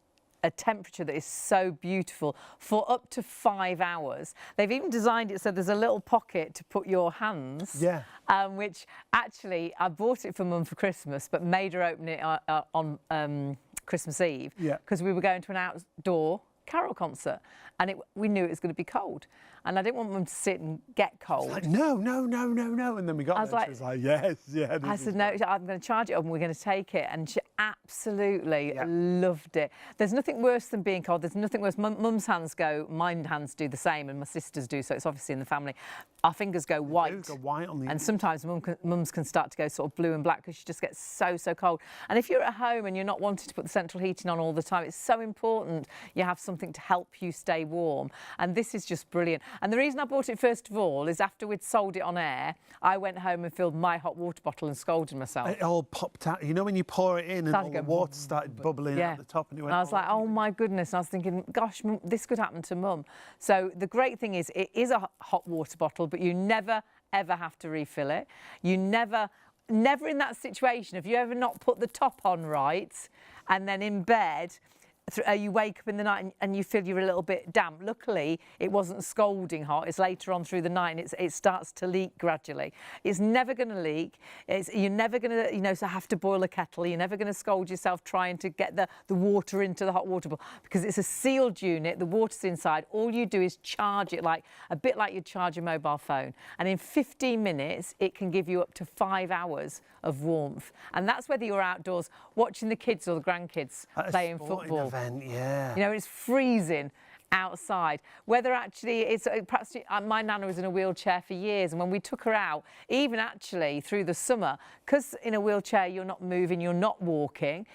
Speaker 1: a temperature that is so beautiful for up to 5 hours. They've even designed it so there's a little pocket to put your hands.
Speaker 2: Yeah.
Speaker 1: Which actually, I bought it for Mum for Christmas, but made her open it on Christmas Eve.
Speaker 2: Yeah.
Speaker 1: Because we were going to an outdoor carol concert, and we knew it was going to be cold. And I didn't want Mum to sit and get cold.
Speaker 2: Like, no. And then we got there, she was like, yes, yeah.
Speaker 1: I said, no, I'm going to charge it up and we're going to take it. And she absolutely loved it. There's nothing worse than being cold. There's nothing worse. Mum's hands go, my hands do the same, and my sisters do, so it's obviously in the family. Our fingers go white.
Speaker 2: Go white on the
Speaker 1: and sometimes mums can start to go sort of blue and black because she just gets so cold. And if you're at home and you're not wanting to put the central heating on all the time, it's so important you have something to help you stay warm. And this is just brilliant. And the reason I bought it first of all is after we'd sold it on air, I went home and filled my hot water bottle and scolded myself.
Speaker 2: It all popped out. You know when you pour it in and all the water started bubbling out the top, and it went.
Speaker 1: And I was like, oh my goodness. And I was thinking, gosh, this could happen to Mum. So the great thing is it is a hot water bottle, but you never, ever have to refill it. You never in that situation, if you ever not put the top on right and then in bed, you wake up in the night and you feel you're a little bit damp. Luckily, it wasn't scalding hot. It's later on through the night and it starts to leak gradually. It's never going to leak. You're never going to, so have to boil a kettle. You're never going to scold yourself trying to get the water into the hot water bottle, because it's a sealed unit. The water's inside. All you do is charge it a bit like you'd charge a mobile phone. And in 15 minutes, it can give you up to 5 hours of warmth. And that's whether you're outdoors watching the kids or the grandkids playing football.
Speaker 2: Yeah.
Speaker 1: It's freezing outside. Whether actually it's perhaps my nana was in a wheelchair for years, and when we took her out, even actually through the summer, because in a wheelchair you're not moving, you're not walking,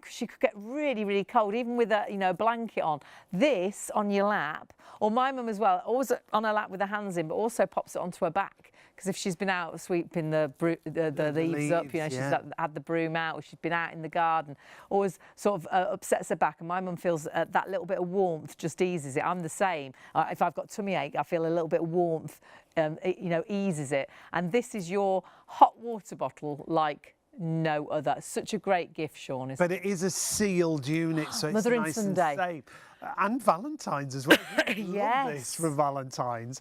Speaker 1: she could get really cold, even with a blanket on. This on your lap, or my mum as well, always on her lap with her hands in, but also pops it onto her back. Because if she's been out sweeping the leaves up, she's had the broom out, or she's been out in the garden, always sort of upsets her back. And my mum feels that little bit of warmth just eases it. I'm the same. If I've got tummy ache, I feel a little bit of warmth, eases it. And this is your hot water bottle like no other. Such a great gift, Sean.
Speaker 2: But it is a sealed unit, so it's
Speaker 1: Mother
Speaker 2: nice
Speaker 1: and
Speaker 2: and
Speaker 1: Sunday.
Speaker 2: safe. And Valentine's as well.
Speaker 1: Yes.
Speaker 2: Love this for Valentine's.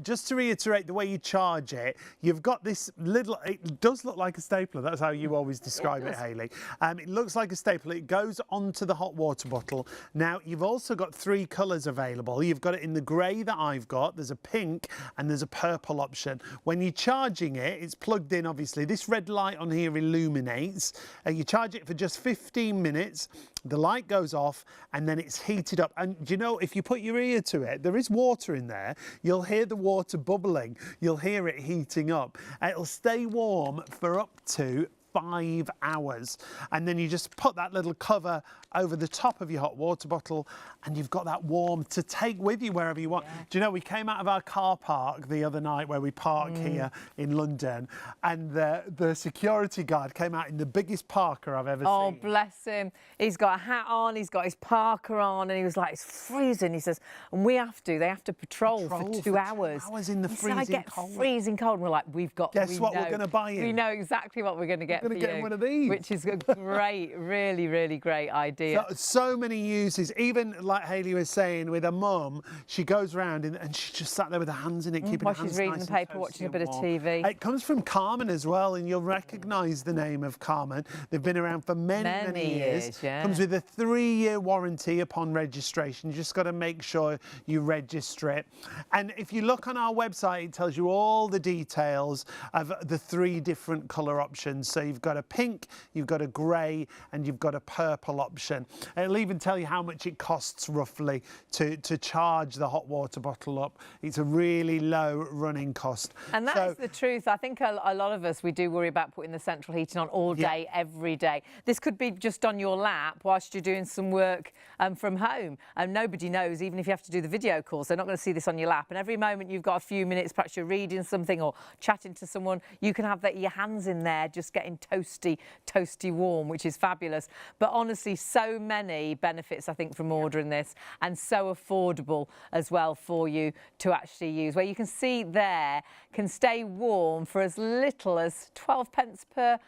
Speaker 2: Just to reiterate, the way you charge it, you've got this little, it does look like a stapler. That's how you always describe it, Hayley. It looks like a stapler. It goes onto the hot water bottle. Now, you've also got 3 colours available. You've got it in the grey that I've got. There's a pink and there's a purple option. When you're charging it, it's plugged in, obviously. This red light on here illuminates. You charge it for just 15 minutes. The light goes off and then it's heated up. And if you put your ear to it, there is water in there. You'll hear the water bubbling. You'll hear it heating up. It'll stay warm for up to 5 hours. And then you just put that little cover over the top of your hot water bottle and you've got that warm to take with you wherever you want. Yeah. Do you know, we came out of our car park the other night where we park here in London, and the security guard came out in the biggest parker I've ever seen.
Speaker 1: Oh, bless him. He's got a hat on, he's got his parker on, and he was like, it's freezing. He says, and they have to patrol for 2 hours.
Speaker 2: 2 hours in the freezing cold.
Speaker 1: I get freezing cold. And we're like,
Speaker 2: Guess what we're going to buy you?
Speaker 1: We know exactly what we're going to get for you.
Speaker 2: We're going to get one of these.
Speaker 1: Which is a great, really great idea. dear.
Speaker 2: So many uses. Even like Hayley was saying, with her mum, she goes around and she just sat there with her hands in it, keeping
Speaker 1: while
Speaker 2: her hands
Speaker 1: she's reading
Speaker 2: nice
Speaker 1: the
Speaker 2: and
Speaker 1: paper,
Speaker 2: toasty
Speaker 1: watching a
Speaker 2: and
Speaker 1: bit of
Speaker 2: warm.
Speaker 1: TV.
Speaker 2: It comes from Carmen as well, and you'll recognise the name of Carmen. They've been around for many years.
Speaker 1: Yeah.
Speaker 2: Comes with a 3-year warranty upon registration. You just got to make sure you register it. And if you look on our website, it tells you all the details of the 3 different colour options. So you've got a pink, you've got a grey, and you've got a purple option. It'll even tell you how much it costs roughly to charge the hot water bottle up. It's a really low running cost.
Speaker 1: And that is the truth. I think a lot of us, we do worry about putting the central heating on all day, every day. This could be just on your lap whilst you're doing some work from home. And nobody knows, even if you have to do the video calls, they're not going to see this on your lap. And every moment you've got a few minutes, perhaps you're reading something or chatting to someone, you can have your hands in there just getting toasty warm, which is fabulous. But honestly, so many benefits, I think, from ordering this, and so affordable as well for you to actually use. Where you can see there, can stay warm for as little as 12 pence per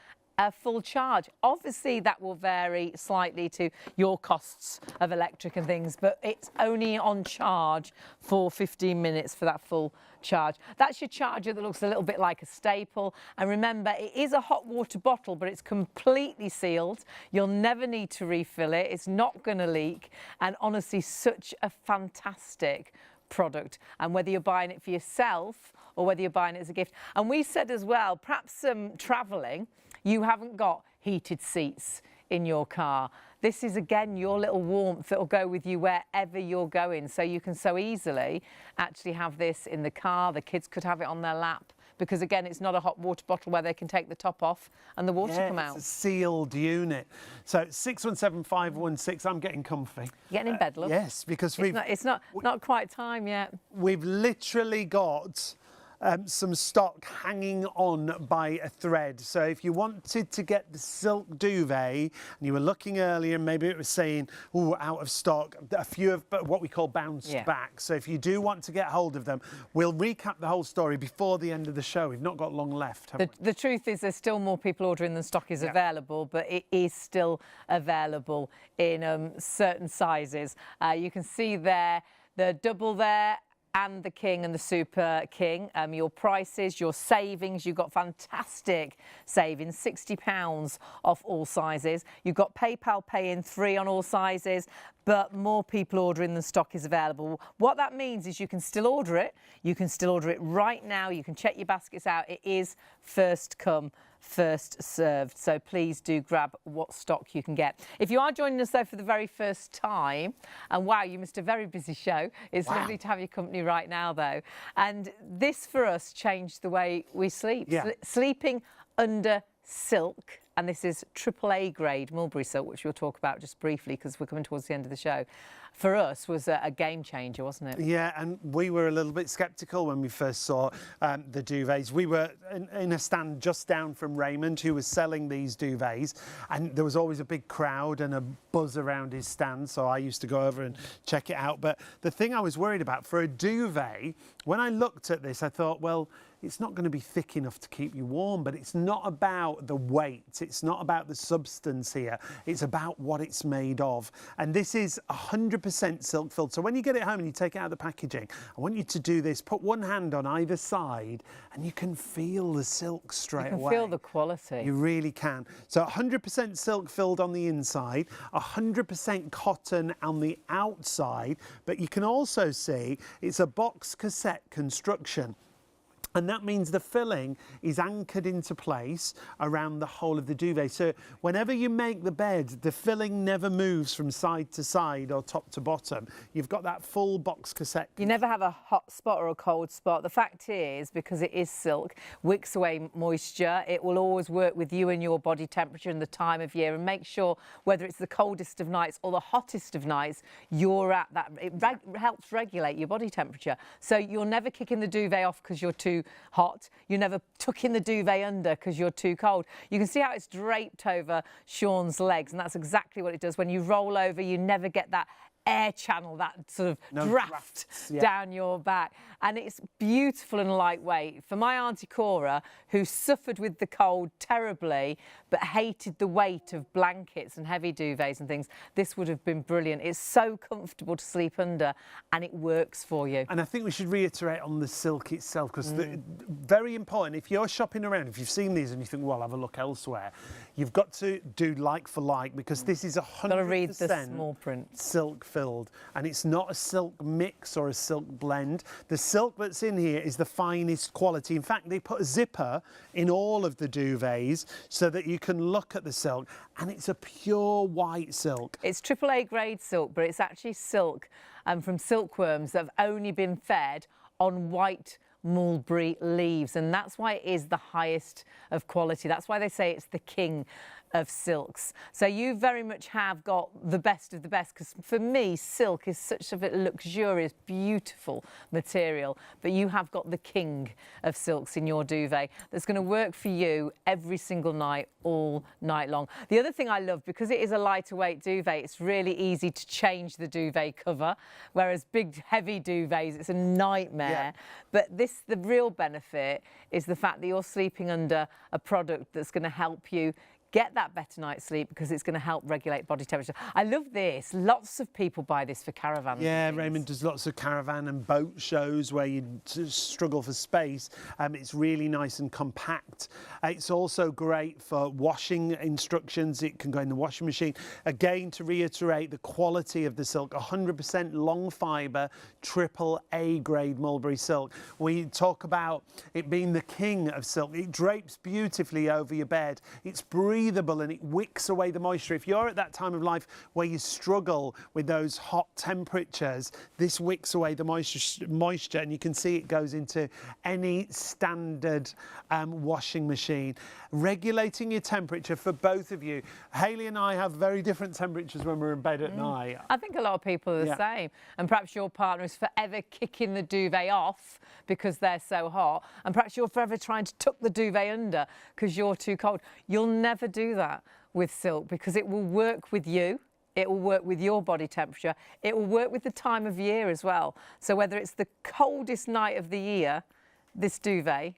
Speaker 1: full charge. Obviously, that will vary slightly to your costs of electric and things, but it's only on charge for 15 minutes for that full charge. That's your charger that looks a little bit like a staple. And remember, it is a hot water bottle, but it's completely sealed. You'll never need to refill it. It's not going to leak. And honestly, such a fantastic product. And whether you're buying it for yourself or whether you're buying it as a gift. And we said as well, perhaps travelling, you haven't got heated seats in your car. This is, again, your little warmth that will go with you wherever you're going. So you can so easily actually have this in the car. The kids could have it on their lap. Because, again, it's not a hot water bottle where they can take the top off and the water come out.
Speaker 2: It's a sealed unit. So 617-516, I'm getting comfy.
Speaker 1: You're getting in bed, love?
Speaker 2: Yes, because
Speaker 1: it's not quite time yet.
Speaker 2: We've literally got some stock hanging on by a thread. So if you wanted to get the silk duvet, and you were looking earlier, maybe it was saying, oh, out of stock, a few of what we call bounced back. So if you do want to get hold of them, we'll recap the whole story before the end of the show. We've not got long left, have we?
Speaker 1: The truth is there's still more people ordering than stock is available, but it is still available in certain sizes. You can see there the double there, and the King and the Super King. Your prices, your savings, you've got fantastic savings, £60 off all sizes. You've got PayPal Pay in 3 on all sizes, but more people ordering than stock is available. What that means is you can still order it. You can still order it right now. You can check your baskets out. It is first come, first served. So please do grab what stock you can get. If you are joining us, though, for the very first time, and wow, you missed a very busy show. It's lovely to have your company right now, though. And this, for us, changed the way we sleep. Sleeping under silk, and this is AAA grade Mulberry Silk, which we'll talk about just briefly because we're coming towards the end of the show. For us, was a game changer, wasn't it?
Speaker 2: Yeah, and we were a little bit sceptical when we first saw the duvets. We were in a stand just down from Raymond, who was selling these duvets, and there was always a big crowd and a buzz around his stand, so I used to go over and check it out. But the thing I was worried about, for a duvet, when I looked at this, I thought, well, it's not going to be thick enough to keep you warm, but it's not about the weight. It's not about the substance here. It's about what it's made of. And this is 100% silk filled. So when you get it home and you take it out of the packaging, I want you to do this. Put one hand on either side and you can feel the silk straight away.
Speaker 1: You can feel the quality.
Speaker 2: You really can. So 100% silk filled on the inside, 100% cotton on the outside, but you can also see it's a box cassette construction. And that means the filling is anchored into place around the whole of the duvet. So whenever you make the bed, the filling never moves from side to side or top to bottom. You've got that full box cassette.
Speaker 1: You never have a hot spot or a cold spot. The fact is, because it is silk, wicks away moisture. It will always work with you and your body temperature and the time of year, and make sure whether it's the coldest of nights or the hottest of nights, you're at that. It helps regulate your body temperature. So you're never kicking the duvet off because you're too hot. You're never tucking the duvet under because you're too cold. You can see how it's draped over Sean's legs, and that's exactly what it does. When you roll over, you never get that air channel, that sort of
Speaker 2: No
Speaker 1: draft
Speaker 2: drafts, yeah.
Speaker 1: down your back. And it's beautiful and lightweight. For my Auntie Cora, who suffered with the cold terribly, but hated the weight of blankets and heavy duvets and things, this would have been brilliant. It's so comfortable to sleep under, and it works for you.
Speaker 2: And I think we should reiterate on the silk itself, because very important, if you're shopping around, if you've seen these and you think, well, I'll have a look elsewhere, you've got to do like for like, because this is 100%
Speaker 1: Got to read the small print.
Speaker 2: silk filled, and it's not a silk mix or a silk blend. The silk that's in here is the finest quality. In fact, they put a zipper in all of the duvets so that you can look at the silk, and it's a pure white silk.
Speaker 1: It's AAA grade silk, but it's actually silk from silkworms that have only been fed on white mulberry leaves, and that's why it is the highest of quality. That's why they say it's the king of silks. So you very much have got the best of the best, because for me silk is such a luxurious, beautiful material, but you have got the king of silks in your duvet that's going to work for you every single night, all night long. The other thing I love, because it is a lighter weight duvet, it's really easy to change the duvet cover, whereas big heavy duvets, it's a nightmare. But the real benefit is the fact that you're sleeping under a product that's going to help you get that better night's sleep, because it's going to help regulate body temperature. I love this. Lots of people buy this for caravans.
Speaker 2: Yeah, Raymond does lots of caravan and boat shows where you struggle for space. It's really nice and compact. It's also great for washing instructions. It can go in the washing machine. Again, to reiterate, the quality of the silk, 100% long fibre, AAA grade mulberry silk. We talk about it being the king of silk. It drapes beautifully over your bed. It's breathable and it wicks away the moisture. If you're at that time of life where you struggle with those hot temperatures, this wicks away the moisture, and you can see it goes into any standard washing machine. Regulating your temperature for both of you. Hayley and I have very different temperatures when we're in bed at night.
Speaker 1: I think a lot of people are the same, and perhaps your partner is forever kicking the duvet off because they're so hot, and perhaps you're forever trying to tuck the duvet under because you're too cold. You'll never do that with silk, because it will work with you. It will work with your body temperature. It will work with the time of year as well. So whether it's the coldest night of the year, this duvet,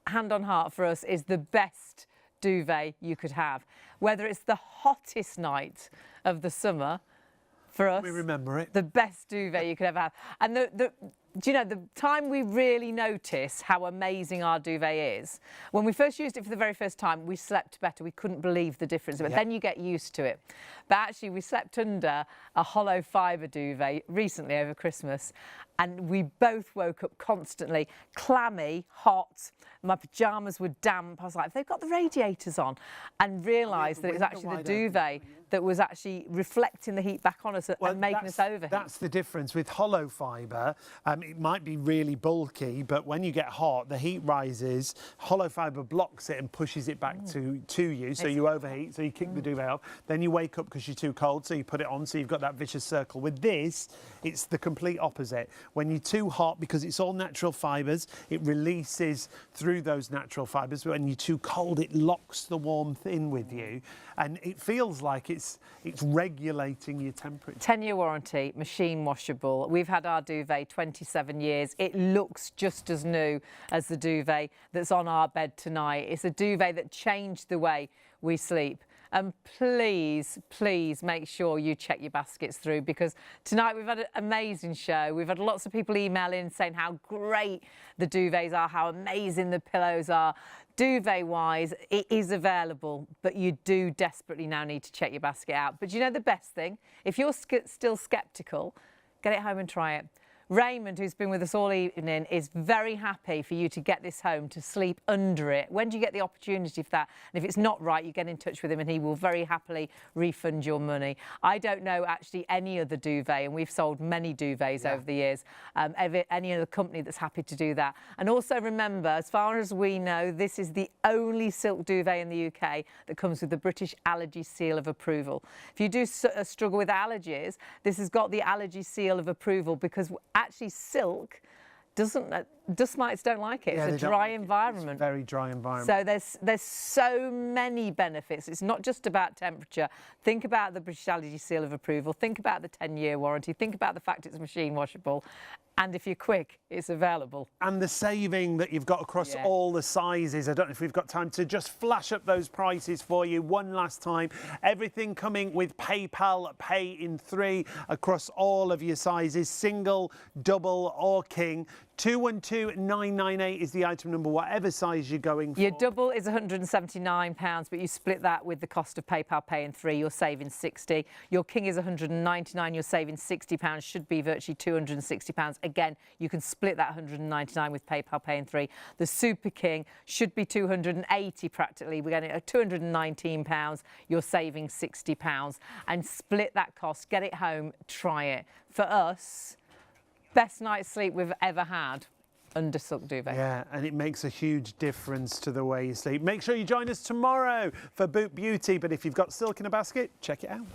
Speaker 1: hand on heart for us, is the best duvet you could have. Whether it's the hottest night of the summer, for us,
Speaker 2: We remember it.
Speaker 1: the best duvet you could ever have. And do you know, the time we really notice how amazing our duvet is, when we first used it for the very first time, we slept better. We couldn't believe the difference, but then you get used to it. But actually, we slept under a hollow fibre duvet recently over Christmas, and we both woke up constantly clammy, hot. My pyjamas were damp. I was like, they've got the radiators on, and realised that it was actually the duvet that was actually reflecting the heat back on us and making us overheat.
Speaker 2: That's the difference with hollow fibre. It might be really bulky, but when you get hot, the heat rises. Hollow fibre blocks it and pushes it back to you, so you overheat, so you kick the duvet off. Then you wake up because you're too cold, so you put it on, so you've got that vicious circle. With this, it's the complete opposite. When you're too hot, because it's all natural fibres, it releases through those natural fibres. When you're too cold, it locks the warmth in with you, and it feels like it's regulating your temperature.
Speaker 1: 10-year warranty, machine washable. We've had our duvet 27 years. It looks just as new as the duvet that's on our bed tonight. It's a duvet that changed the way we sleep. And please, please make sure you check your baskets through, because tonight we've had an amazing show. We've had lots of people email in saying how great the duvets are, how amazing the pillows are. Duvet-wise, it is available, but you do desperately now need to check your basket out. But you know the best thing? If you're still sceptical, get it home and try it. Raymond, who's been with us all evening, is very happy for you to get this home, to sleep under it. When do you get the opportunity for that? And if it's not right, you get in touch with him and he will very happily refund your money. I don't know actually any other duvet, and we've sold many duvets over the years, any other company that's happy to do that. And also remember, as far as we know, this is the only silk duvet in the UK that comes with the British Allergy Seal of Approval. If you do struggle with allergies, this has got the Allergy Seal of Approval, because actually silk doesn't dust mites don't like it.
Speaker 2: Yeah,
Speaker 1: it's a dry environment.
Speaker 2: It's a very dry environment.
Speaker 1: So there's so many benefits. It's not just about temperature. Think about the British Allergy Seal of Approval. Think about the 10-year warranty. Think about the fact it's machine washable. And if you're quick, it's available.
Speaker 2: And the saving that you've got across all the sizes. I don't know if we've got time to just flash up those prices for you one last time. Everything coming with PayPal Pay in 3 across all of your sizes, single, double or king. 212998 is the item number, whatever size you're going for.
Speaker 1: Your double is £179, but you split that with the cost of PayPal Pay in 3, you're saving 60. Your king is £199, you're saving £60, should be virtually £260. Again, you can split that £199 with PayPal Pay in 3. The Super King should be £280 practically. We're getting at £219, you're saving £60. And split that cost, get it home, try it. For us, best night's sleep we've ever had under silk duvet.
Speaker 2: Yeah, and it makes a huge difference to the way you sleep. Make sure you join us tomorrow for Boot Beauty, but if you've got silk in a basket, check it out.